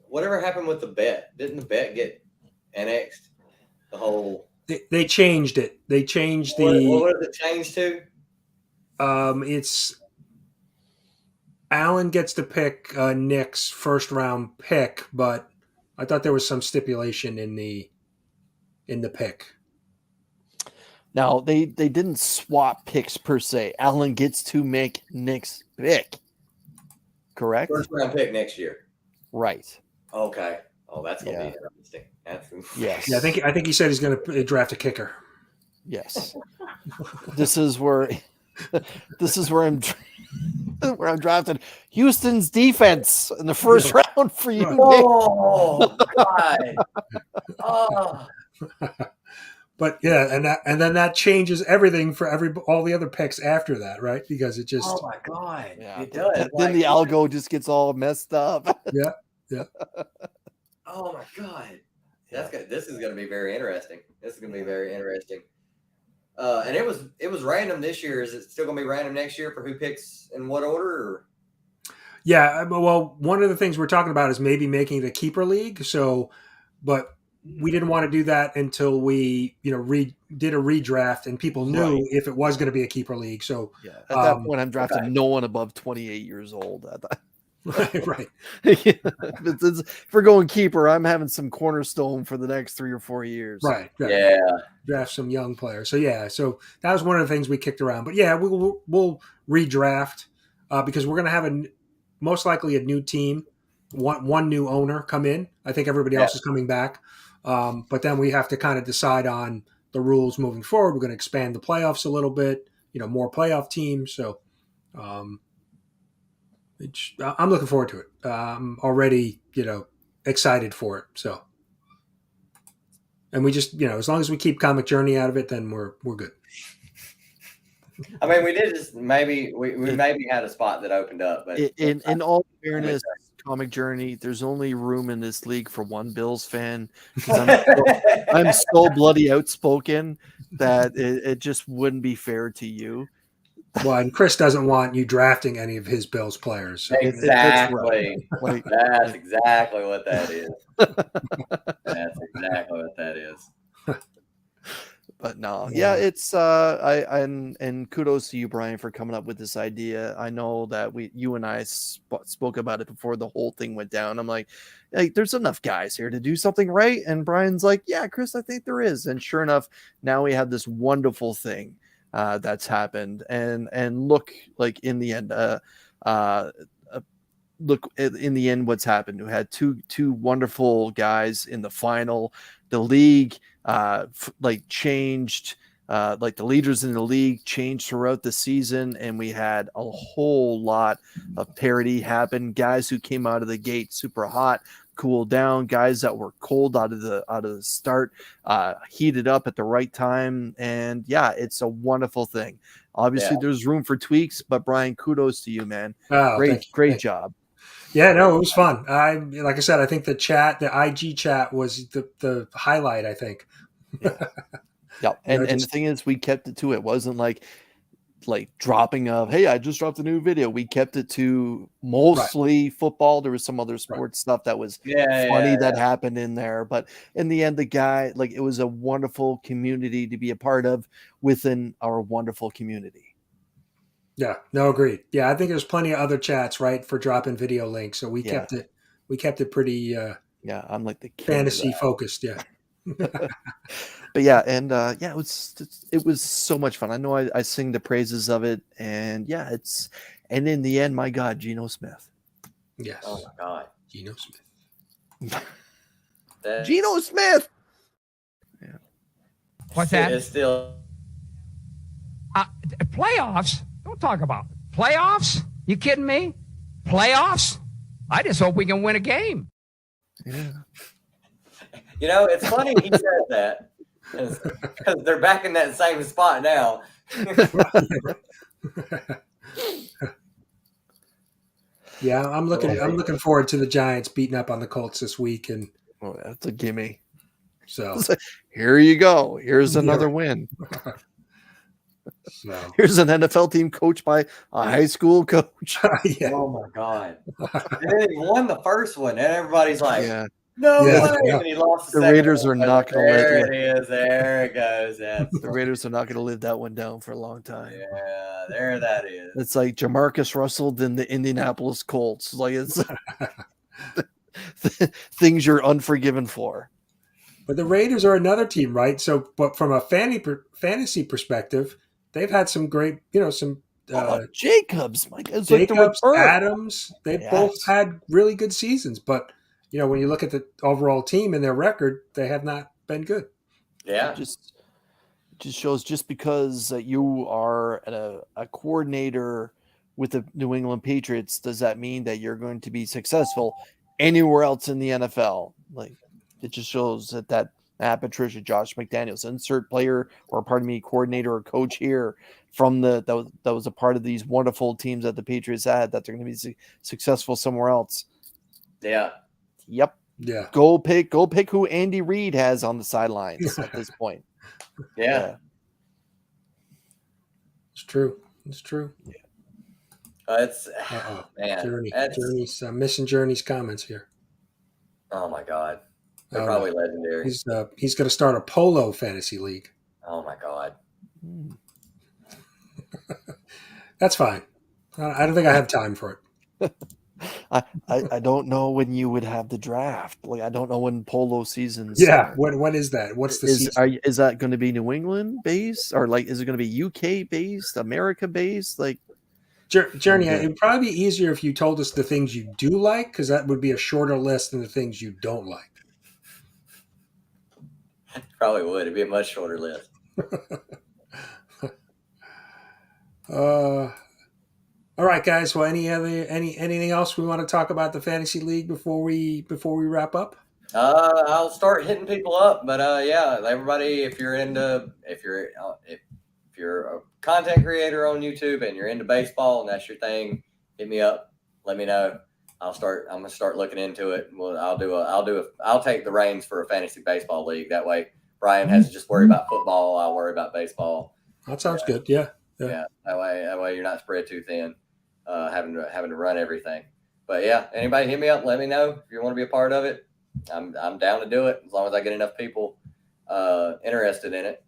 Speaker 2: Whatever happened with the bet? Didn't the bet get annexed? The whole.
Speaker 1: They changed it. They changed
Speaker 2: What did it change to?
Speaker 1: It's Alan gets to pick Nick's first round pick, but I thought there was some stipulation in the pick.
Speaker 3: Now they didn't swap picks per se. Alan gets to make Nick's pick. Correct?
Speaker 2: First round pick next year.
Speaker 3: Right.
Speaker 2: Okay. Oh, that's gonna be interesting.
Speaker 3: Yes.
Speaker 1: Yeah, I think he said he's going to draft a kicker.
Speaker 3: Yes. This is where I'm drafted Houston's defense in the first round for you.
Speaker 2: Oh God. Oh.
Speaker 1: But yeah, and then that changes everything for all the other picks after that, right? Because it just.
Speaker 2: Oh my God.
Speaker 3: Yeah,
Speaker 2: it does.
Speaker 3: Then the algo just gets all messed up.
Speaker 1: Yeah.
Speaker 2: Oh my God. This is going to be very interesting. And it was random this year. Is it still going to be random next year for who picks in what order? Or?
Speaker 1: Yeah, well, one of the things we're talking about is maybe making it a keeper league. So, but we didn't want to do that until we, did a redraft and people knew if it was going to be a keeper league. So
Speaker 3: at that point, I'm drafting no one above 28 years old.
Speaker 1: Right.
Speaker 3: If we're going keeper, I'm having some cornerstone for the next 3 or 4 years.
Speaker 1: Right.
Speaker 2: Yeah.
Speaker 1: Draft some young players. So that was one of the things we kicked around. But yeah, we'll redraft because we're going to have most likely a new team, one new owner come in. I think everybody else is coming back. But then we have to kind of decide on the rules moving forward. We're going to expand the playoffs a little bit, more playoff teams. So I'm looking forward to it. I'm already, excited for it. So, and we just, as long as we keep Comic Journey out of it, then we're good.
Speaker 2: I mean, we did just maybe we maybe had a spot that opened up, but
Speaker 3: in all fairness, Comic Journey, there's only room in this league for one Bills fan because I'm so bloody outspoken that it just wouldn't be fair to you.
Speaker 1: Well, and Chris doesn't want you drafting any of his Bills players. So.
Speaker 2: Exactly.
Speaker 3: Like,
Speaker 2: That's exactly what that is. That's exactly what that is.
Speaker 3: But no, yeah, it's and kudos to you, Brian, for coming up with this idea. I know that you and I spoke about it before the whole thing went down. I'm like, there's enough guys here to do something right, and Brian's like, yeah, Chris, I think there is, and sure enough, now we have this wonderful thing that's happened, and look, like in the end, look in the end, what's happened. We had two wonderful guys in the final. The league changed, like the leaders in the league changed throughout the season, and we had a whole lot of parity happen. Guys who came out of the gate super hot, cool down. Guys that were cold out of the start, heated up at the right time, and yeah, it's a wonderful thing. Obviously, there's room for tweaks, but Brian, kudos to you, man.
Speaker 1: Oh,
Speaker 3: great job.
Speaker 1: Yeah, no, it was fun. Like I said, I think the IG chat was the highlight, I think.
Speaker 3: Yeah. And the thing is, we kept it to it. Wasn't like dropping of, hey, I just dropped a new video. We kept it to mostly football. There was some other sports stuff that was funny that happened in there. But in the end, the guy, it was a wonderful community to be a part of within our wonderful community.
Speaker 1: Yeah, no, agreed. Yeah, I think there's plenty of other chats, right, for dropping video links. So we kept it pretty
Speaker 3: I'm like the
Speaker 1: fantasy focused, yeah.
Speaker 3: But yeah, and it was so much fun. I know I sing the praises of it, and and in the end, my God, Geno Smith.
Speaker 1: Yes.
Speaker 2: Oh my God,
Speaker 1: Geno Smith.
Speaker 3: Geno Smith. Yeah.
Speaker 4: What's that?
Speaker 2: It's still
Speaker 4: playoffs. Don't talk about it. Playoffs. You kidding me? Playoffs. I just hope we can win a game.
Speaker 3: Yeah.
Speaker 2: You know, it's funny he said that because they're back in that same spot now.
Speaker 1: Yeah, I'm looking forward to the Giants beating up on the Colts this week, and
Speaker 3: that's a gimme.
Speaker 1: So
Speaker 3: here you go. Here's another win.
Speaker 1: So.
Speaker 3: Here's an NFL team coached by a high school coach.
Speaker 1: Yeah.
Speaker 2: Oh my God! And then he won the first one, and everybody's like,
Speaker 3: "No
Speaker 2: way!" And he lost the
Speaker 3: Raiders are not going to let
Speaker 2: it is. There it goes.
Speaker 3: The Raiders are not going to live that one down for a long time.
Speaker 2: Yeah, there that is.
Speaker 3: It's like Jamarcus Russell in the Indianapolis Colts. Like it's things you're unforgiven for.
Speaker 1: But the Raiders are another team, right? So, but from a fantasy perspective, they've had some great,
Speaker 3: Jacobs,
Speaker 1: Jacobs, Adams, they both had really good seasons. But when you look at the overall team and their record, they have not been good.
Speaker 2: Yeah,
Speaker 3: it just shows just because you are a coordinator with the New England Patriots, does that mean that you're going to be successful anywhere else in the NFL? Like, it just shows that Patricia, Josh McDaniels, insert player or coordinator or coach here from that was a part of these wonderful teams that the Patriots had, that they're going to be successful somewhere else.
Speaker 2: Yeah.
Speaker 3: Yep.
Speaker 1: Yeah.
Speaker 3: Go pick who Andy Reid has on the sidelines at this point.
Speaker 2: Yeah.
Speaker 1: It's true.
Speaker 2: Yeah. It's man.
Speaker 1: Journey's missing Journey's comments here.
Speaker 2: Oh my God. They're probably legendary.
Speaker 1: He's going to start a polo fantasy league.
Speaker 2: Oh my God.
Speaker 1: That's fine. I don't think I have time for it.
Speaker 3: I don't know when you would have the draft. Like, I don't know when polo seasons.
Speaker 1: Yeah. What is that? What's the season?
Speaker 3: Is that going to be New England based, or is it going to be UK based, America based? Like,
Speaker 1: Journey, it would probably be easier if you told us the things you do like, because that would be a shorter list than the things you don't like.
Speaker 2: Probably would. It'd be a much shorter list.
Speaker 1: All right, guys. Well, anything else we want to talk about the fantasy league before we wrap up?
Speaker 2: I'll start hitting people up, but everybody, if you're you're a content creator on YouTube and you're into baseball and that's your thing, hit me up. Let me know. I'm gonna start looking into it. Well, I'll take the reins for a fantasy baseball league. That way, Brian has to just worry about football. I'll worry about baseball.
Speaker 1: That sounds good. Yeah.
Speaker 2: That way you're not spread too thin, having to run everything. But yeah, anybody hit me up. Let me know if you want to be a part of it. I'm down to do it as long as I get enough people interested in it.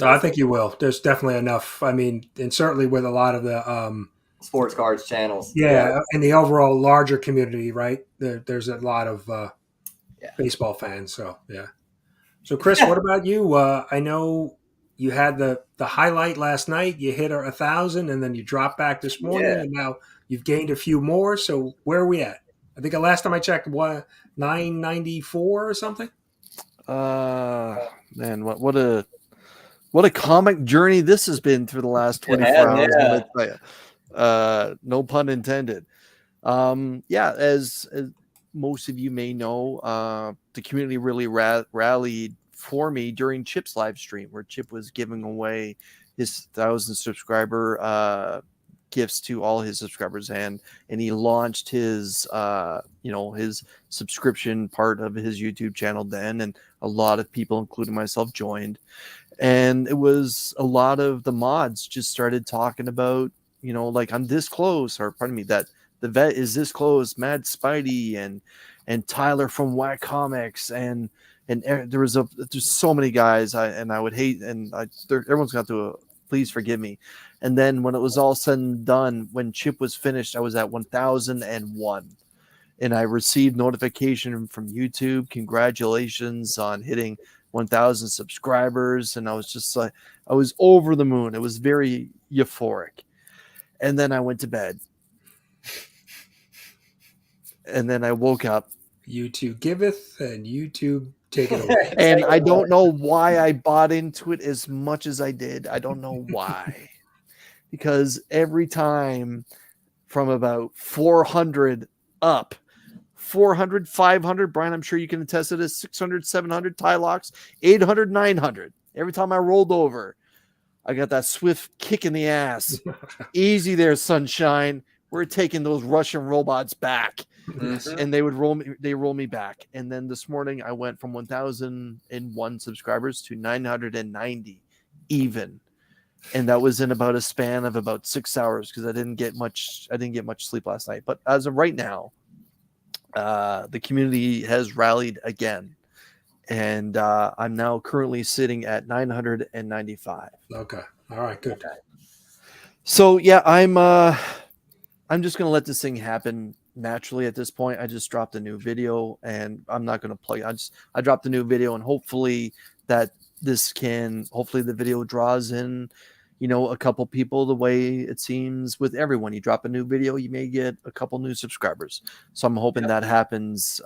Speaker 1: I think you will. There's definitely enough. I mean, and certainly with a lot of the
Speaker 2: sports cards channels.
Speaker 1: Yeah, and the overall larger community, right? There's a lot of baseball fans. So yeah. So Chris, what about you? I know you had the highlight last night. You hit 1,000, and then you dropped back this morning, and now you've gained a few more. So where are we at? I think the last time I checked, 994 or something.
Speaker 3: Man, what a comic journey this has been through the last 24 hours. No pun intended. As most of you may know, the community really rallied for me during Chip's live stream, where Chip was giving away his 1,000 subscriber gifts to all his subscribers, and he launched his his subscription part of his YouTube channel then, and a lot of people, including myself, joined. And it was a lot of the mods just started talking about, like, I'm this close, or pardon me, that the vet is this close, Mad Spidey and Tyler from Whack Comics, and there's so many guys, I would hate, and everyone's got to please forgive me. And then when it was all said and done, when Chip was finished, I was at 1,001. And I received notification from YouTube, congratulations on hitting 1,000 subscribers. And I was just like, I was over the moon. It was very euphoric. And then I went to bed. And then I woke up.
Speaker 1: YouTube giveth and YouTube take it away.
Speaker 3: And I don't know why I bought into it as much as I did. I don't know why. Because every time from about 400 up, 400, 500, Brian, I'm sure you can attest to this, 600, 700, Tylox, 800, 900. Every time I rolled over, I got that swift kick in the ass. Easy there, sunshine. We're taking those Russian robots back. Mm-hmm. And they roll me back. And then this morning I went from 1,001 subscribers to 990 even. And that was in about a span of about 6 hours, because I didn't get much sleep last night. But as of right now, the community has rallied again, and I'm now currently sitting at 995.
Speaker 1: Okay, all right, good.
Speaker 3: Okay. So yeah, I'm just gonna let this thing happen naturally at this point. I just dropped a new video, and I'm not gonna play. I dropped a new video, and hopefully the video draws in, a couple people, the way it seems with everyone. You drop a new video, you may get a couple new subscribers. So I'm hoping that happens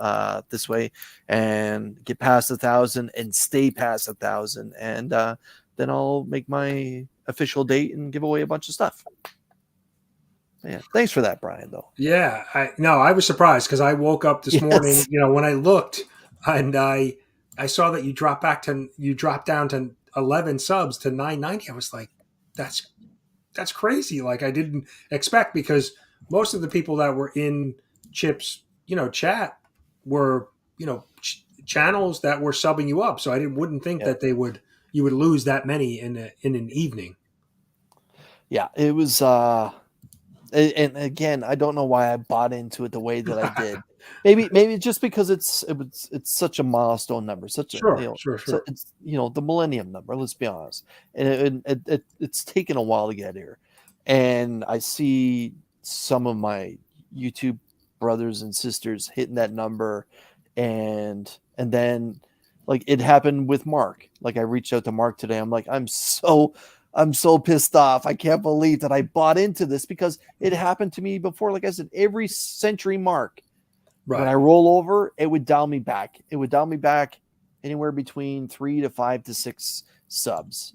Speaker 3: this way, and get past 1,000 and stay past 1,000. And then I'll make my official date and give away a bunch of stuff. Yeah. Thanks for that, Brian, though.
Speaker 1: Yeah. I was surprised, because I woke up this morning, when I looked, and I saw that you dropped down to 11 subs to 990. I was like, that's crazy. Like, I didn't expect, because most of the people that were in Chip's, chat were, channels that were subbing you up. So I wouldn't think that you would lose that many in an evening.
Speaker 3: Yeah, it was, and again, I don't know why I bought into it the way that I did. Maybe just because it's such a milestone number, sure. So it's the millennium number. Let's be honest, and it's taken a while to get here. And I see some of my YouTube brothers and sisters hitting that number, and then like it happened with Mark. Like, I reached out to Mark today. I'm like, I'm so pissed off. I can't believe that I bought into this, because it happened to me before. Like I said, every century mark. Right. When I roll over, it would dial me back. It would dial me back anywhere between 3 to 5 to 6 subs.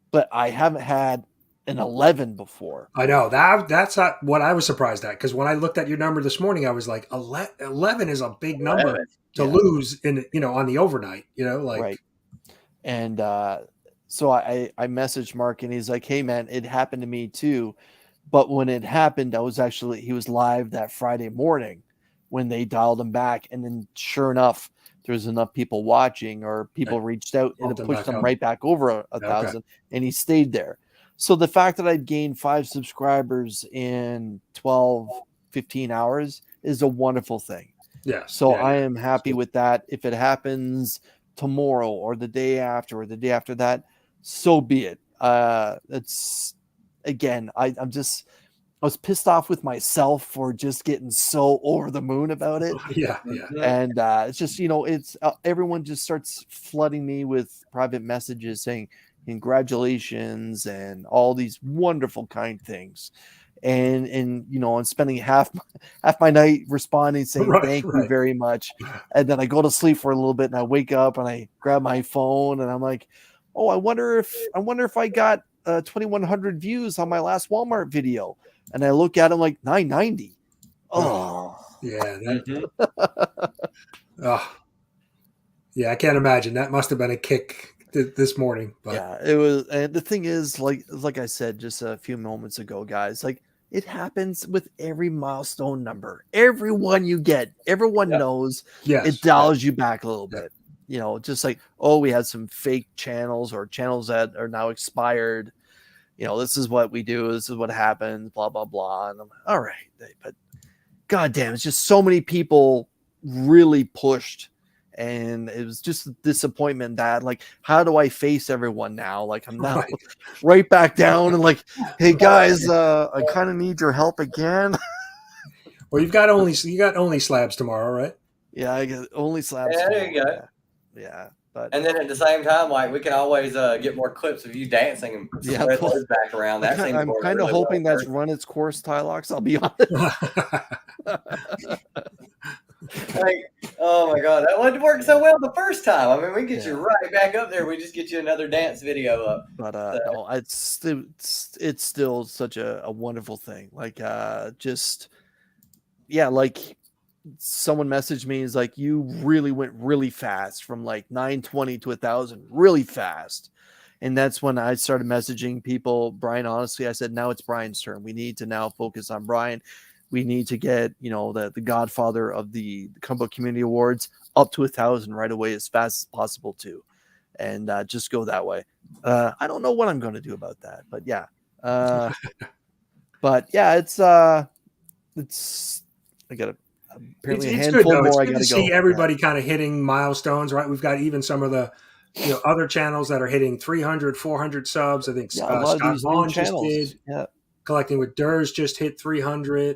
Speaker 3: But I haven't had an 11 before.
Speaker 1: I know that's not what I was surprised at, because when I looked at your number this morning, I was like, 11 is a big number to lose in on the overnight.
Speaker 3: Right. And so I messaged Mark and he's like, hey man, it happened to me too. But when it happened, he was live that Friday morning when they dialed him back. And then sure enough, there's enough people watching or people reached out and it pushed him right back over a 1,000 and he stayed there. So the fact that I've gained 5 subscribers in 12, 15 hours is a wonderful thing.
Speaker 1: Yeah.
Speaker 3: So I am happy with that. If it happens tomorrow or the day after or the day after that, so be it. It's again, I was pissed off with myself for just getting so over the moon about it.
Speaker 1: Yeah.
Speaker 3: And it's just, it's everyone just starts flooding me with private messages saying congratulations and all these wonderful kind things. And I'm spending half my night responding saying thank you very much. And then I go to sleep for a little bit and I wake up and I grab my phone and I'm like, oh, I wonder if I got 2,100 views on my last Walmart video. And I look at them like 990. Oh,
Speaker 1: yeah. Yeah, I can't imagine. That must have been a kick this morning. But.
Speaker 3: Yeah, it was. And the thing is, like I said just a few moments ago, guys, like it happens with every milestone number. Everyone you get, everyone knows it dials you back a little bit. Just like, oh, we had some fake channels or channels that are now expired. This is what we do. This is what happens, blah, blah, blah. And I'm like, all right. But goddamn, it's just so many people really pushed. And it was just a disappointment that, like, how do I face everyone now? Like, I'm now right back down and like, hey guys, I kind of need your help again.
Speaker 1: Well, you got only slabs tomorrow, right?
Speaker 3: Yeah, I got only slabs.
Speaker 2: Yeah, there you go.
Speaker 3: Yeah. But,
Speaker 2: and then at the same time, like we can always get more clips of you dancing and spread those back around. That seems
Speaker 3: I'm kind of hoping that's run its course, Tylox. I'll be honest.
Speaker 2: Like, oh my god, that wouldn't work so well the first time. I mean, we get you right back up there. We just get you another dance video up.
Speaker 3: But no, it's still such a wonderful thing. Like like someone messaged me is like, you really went really fast from like 920 to 1,000 really fast. And that's when I started messaging people. Brian, honestly, I said, now it's Brian's turn. We need to now focus on Brian. We need to get, the godfather of the comic book community awards up to 1,000 right away as fast as possible too. And just go that way. I don't know what I'm going to do about that, but yeah. But yeah, it's I got to, apparently
Speaker 1: it's
Speaker 3: a handful
Speaker 1: good,
Speaker 3: more.
Speaker 1: It's good to see everybody kind of hitting milestones, right? We've got even some of the other channels that are hitting 300, 400 subs. I think Scott Vaughn just did. Yeah. Collecting with Durs just hit 300.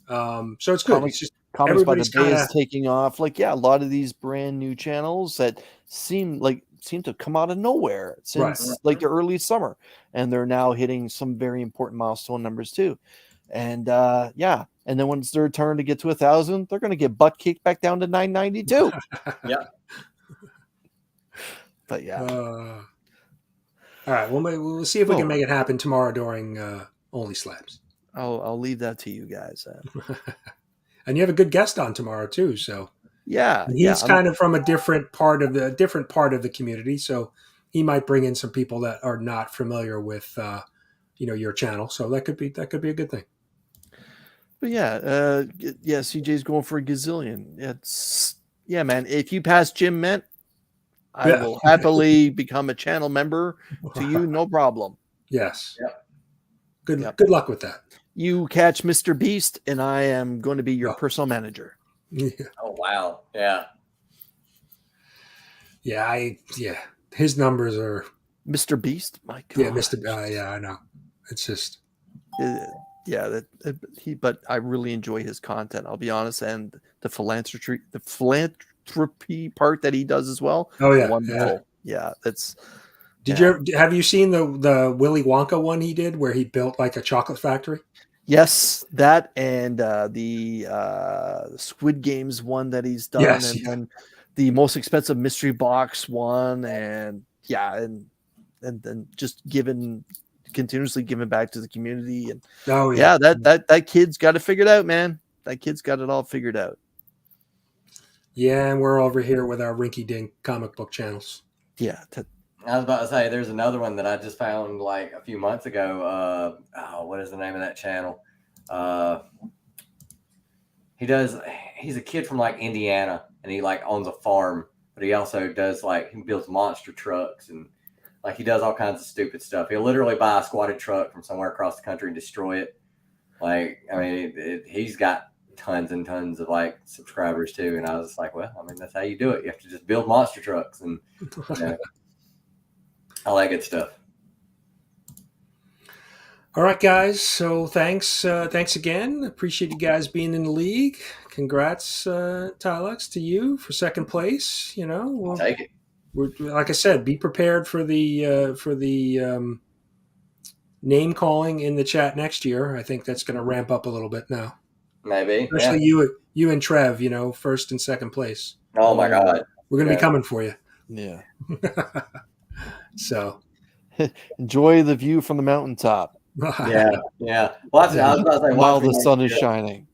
Speaker 1: So it's good.
Speaker 3: It's just Comics by the Bay is taking off. Like, a lot of these brand new channels that seem to come out of nowhere since like the early summer, and they're now hitting some very important milestone numbers too. And and then when it's their turn to get to 1,000, they're going to get butt kicked back down to 992.
Speaker 2: Yeah.
Speaker 3: But yeah.
Speaker 1: All right. We'll see if we can make it happen tomorrow during Only Slabs.
Speaker 3: I'll leave that to you guys.
Speaker 1: And you have a good guest on tomorrow too. So he's kind of from a different part of the community. So he might bring in some people that are not familiar with your channel. So that could be a good thing.
Speaker 3: But CJ's going for a gazillion. It's man. If you pass Jim Ment, I will happily become a channel member to you, no problem.
Speaker 1: Yes.
Speaker 2: Yep.
Speaker 1: Good luck with that.
Speaker 3: You catch Mr. Beast, and I am going to be your personal manager.
Speaker 2: Yeah. Oh wow! Yeah.
Speaker 1: His numbers are
Speaker 3: Mr. Beast. My God.
Speaker 1: Yeah, Mr. I know. It's just. But I really enjoy his content. I'll be honest, and the philanthropy part that he does as well. Oh yeah,
Speaker 3: wonderful. Yeah, that's.
Speaker 1: Have you seen the Willy Wonka one he did where he built like a chocolate factory?
Speaker 3: Yes, that and the Squid Games one that he's done, and then the most expensive mystery box one, and then just continuously giving back to the community, and that kid's got it figured out, man. That kid's got it all figured out.
Speaker 1: Yeah, and we're over here with our rinky-dink comic book channels.
Speaker 3: Yeah,
Speaker 2: I was about to say there's another one that I just found like a few months ago. What is the name of that channel? He's a kid from like Indiana, and he like owns a farm, but he also does like he builds monster trucks, and like he does all kinds of stupid stuff. He'll literally buy a squatted truck from somewhere across the country and destroy it. Like, I mean, he's got tons and tons of like subscribers too, and I was like, well, I mean, that's how you do it. You have to just build monster trucks, and you know, all that good stuff.
Speaker 1: All right, guys. So thanks again. Appreciate you guys being in the league. Congrats, Tylox, to you for second place. You know,
Speaker 2: I'll take it.
Speaker 1: we're like I said, be prepared for the name calling in the chat next year. I think that's going to ramp up a little bit now.
Speaker 2: Maybe,
Speaker 1: Especially you and Trev. You know, first and second place.
Speaker 2: Oh my God,
Speaker 1: We're going to be coming for you.
Speaker 3: Yeah.
Speaker 1: So
Speaker 3: enjoy the view from the mountaintop
Speaker 2: yeah. Watch it. I was about to say,
Speaker 3: while the sun is shining.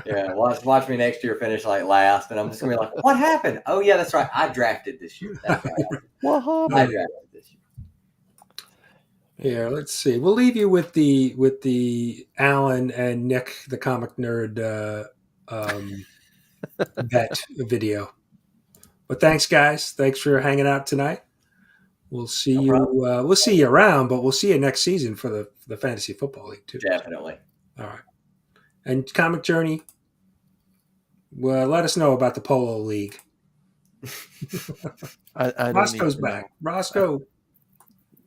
Speaker 2: Yeah, watch me next year finish like last, and I'm just gonna be like, what happened? Oh yeah, that's right. I drafted this year. That's right.
Speaker 3: What happened?
Speaker 2: I drafted this year.
Speaker 1: Yeah, let's see. We'll leave you with the Alan and Nick, the comic nerd, bet video. But thanks, guys. Thanks for hanging out tonight. We'll see you. We'll see you around, but we'll see you next season for the Fantasy Football League too.
Speaker 2: Definitely.
Speaker 1: All right. And Comic Journey. Well, let us know about the Polo League.
Speaker 3: I
Speaker 1: Roscoe's back. Roscoe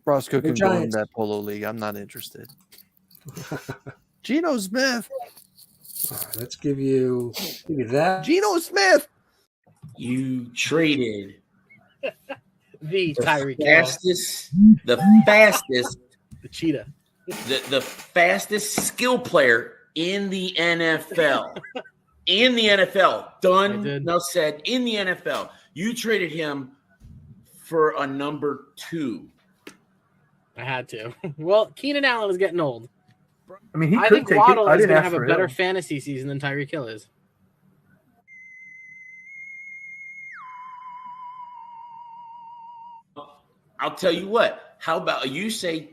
Speaker 3: can
Speaker 1: Giants.
Speaker 3: go in that polo league. I'm not interested. Geno Smith.
Speaker 1: All right, let's give you that.
Speaker 3: Geno Smith.
Speaker 5: You traded
Speaker 6: The Tyreek
Speaker 5: the fastest,
Speaker 6: the cheetah.
Speaker 5: the fastest skill player in the NFL. In the NFL.
Speaker 6: I
Speaker 5: Done,
Speaker 6: did.
Speaker 5: no said, in the NFL. You traded him for a number 2.
Speaker 6: I had to. Well, Keenan Allen is getting old.
Speaker 7: I mean,
Speaker 6: I think Waddle is going to have a better fantasy season than Tyreek Hill is.
Speaker 5: I'll tell you what. How about you say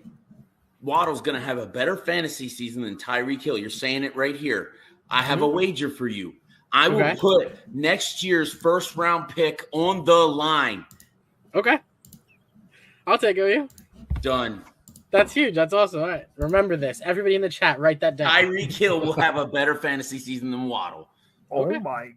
Speaker 5: Waddle's going to have a better fantasy season than Tyreek Hill? You're saying it right here. I have a wager for you. I will put next year's first round pick on the line.
Speaker 6: Okay. I'll take it with you.
Speaker 5: Done.
Speaker 6: That's huge. That's awesome. All right. Remember this. Everybody in the chat, write that down.
Speaker 5: Tyreek Hill will have a better fantasy season than Waddle.
Speaker 7: Oh my.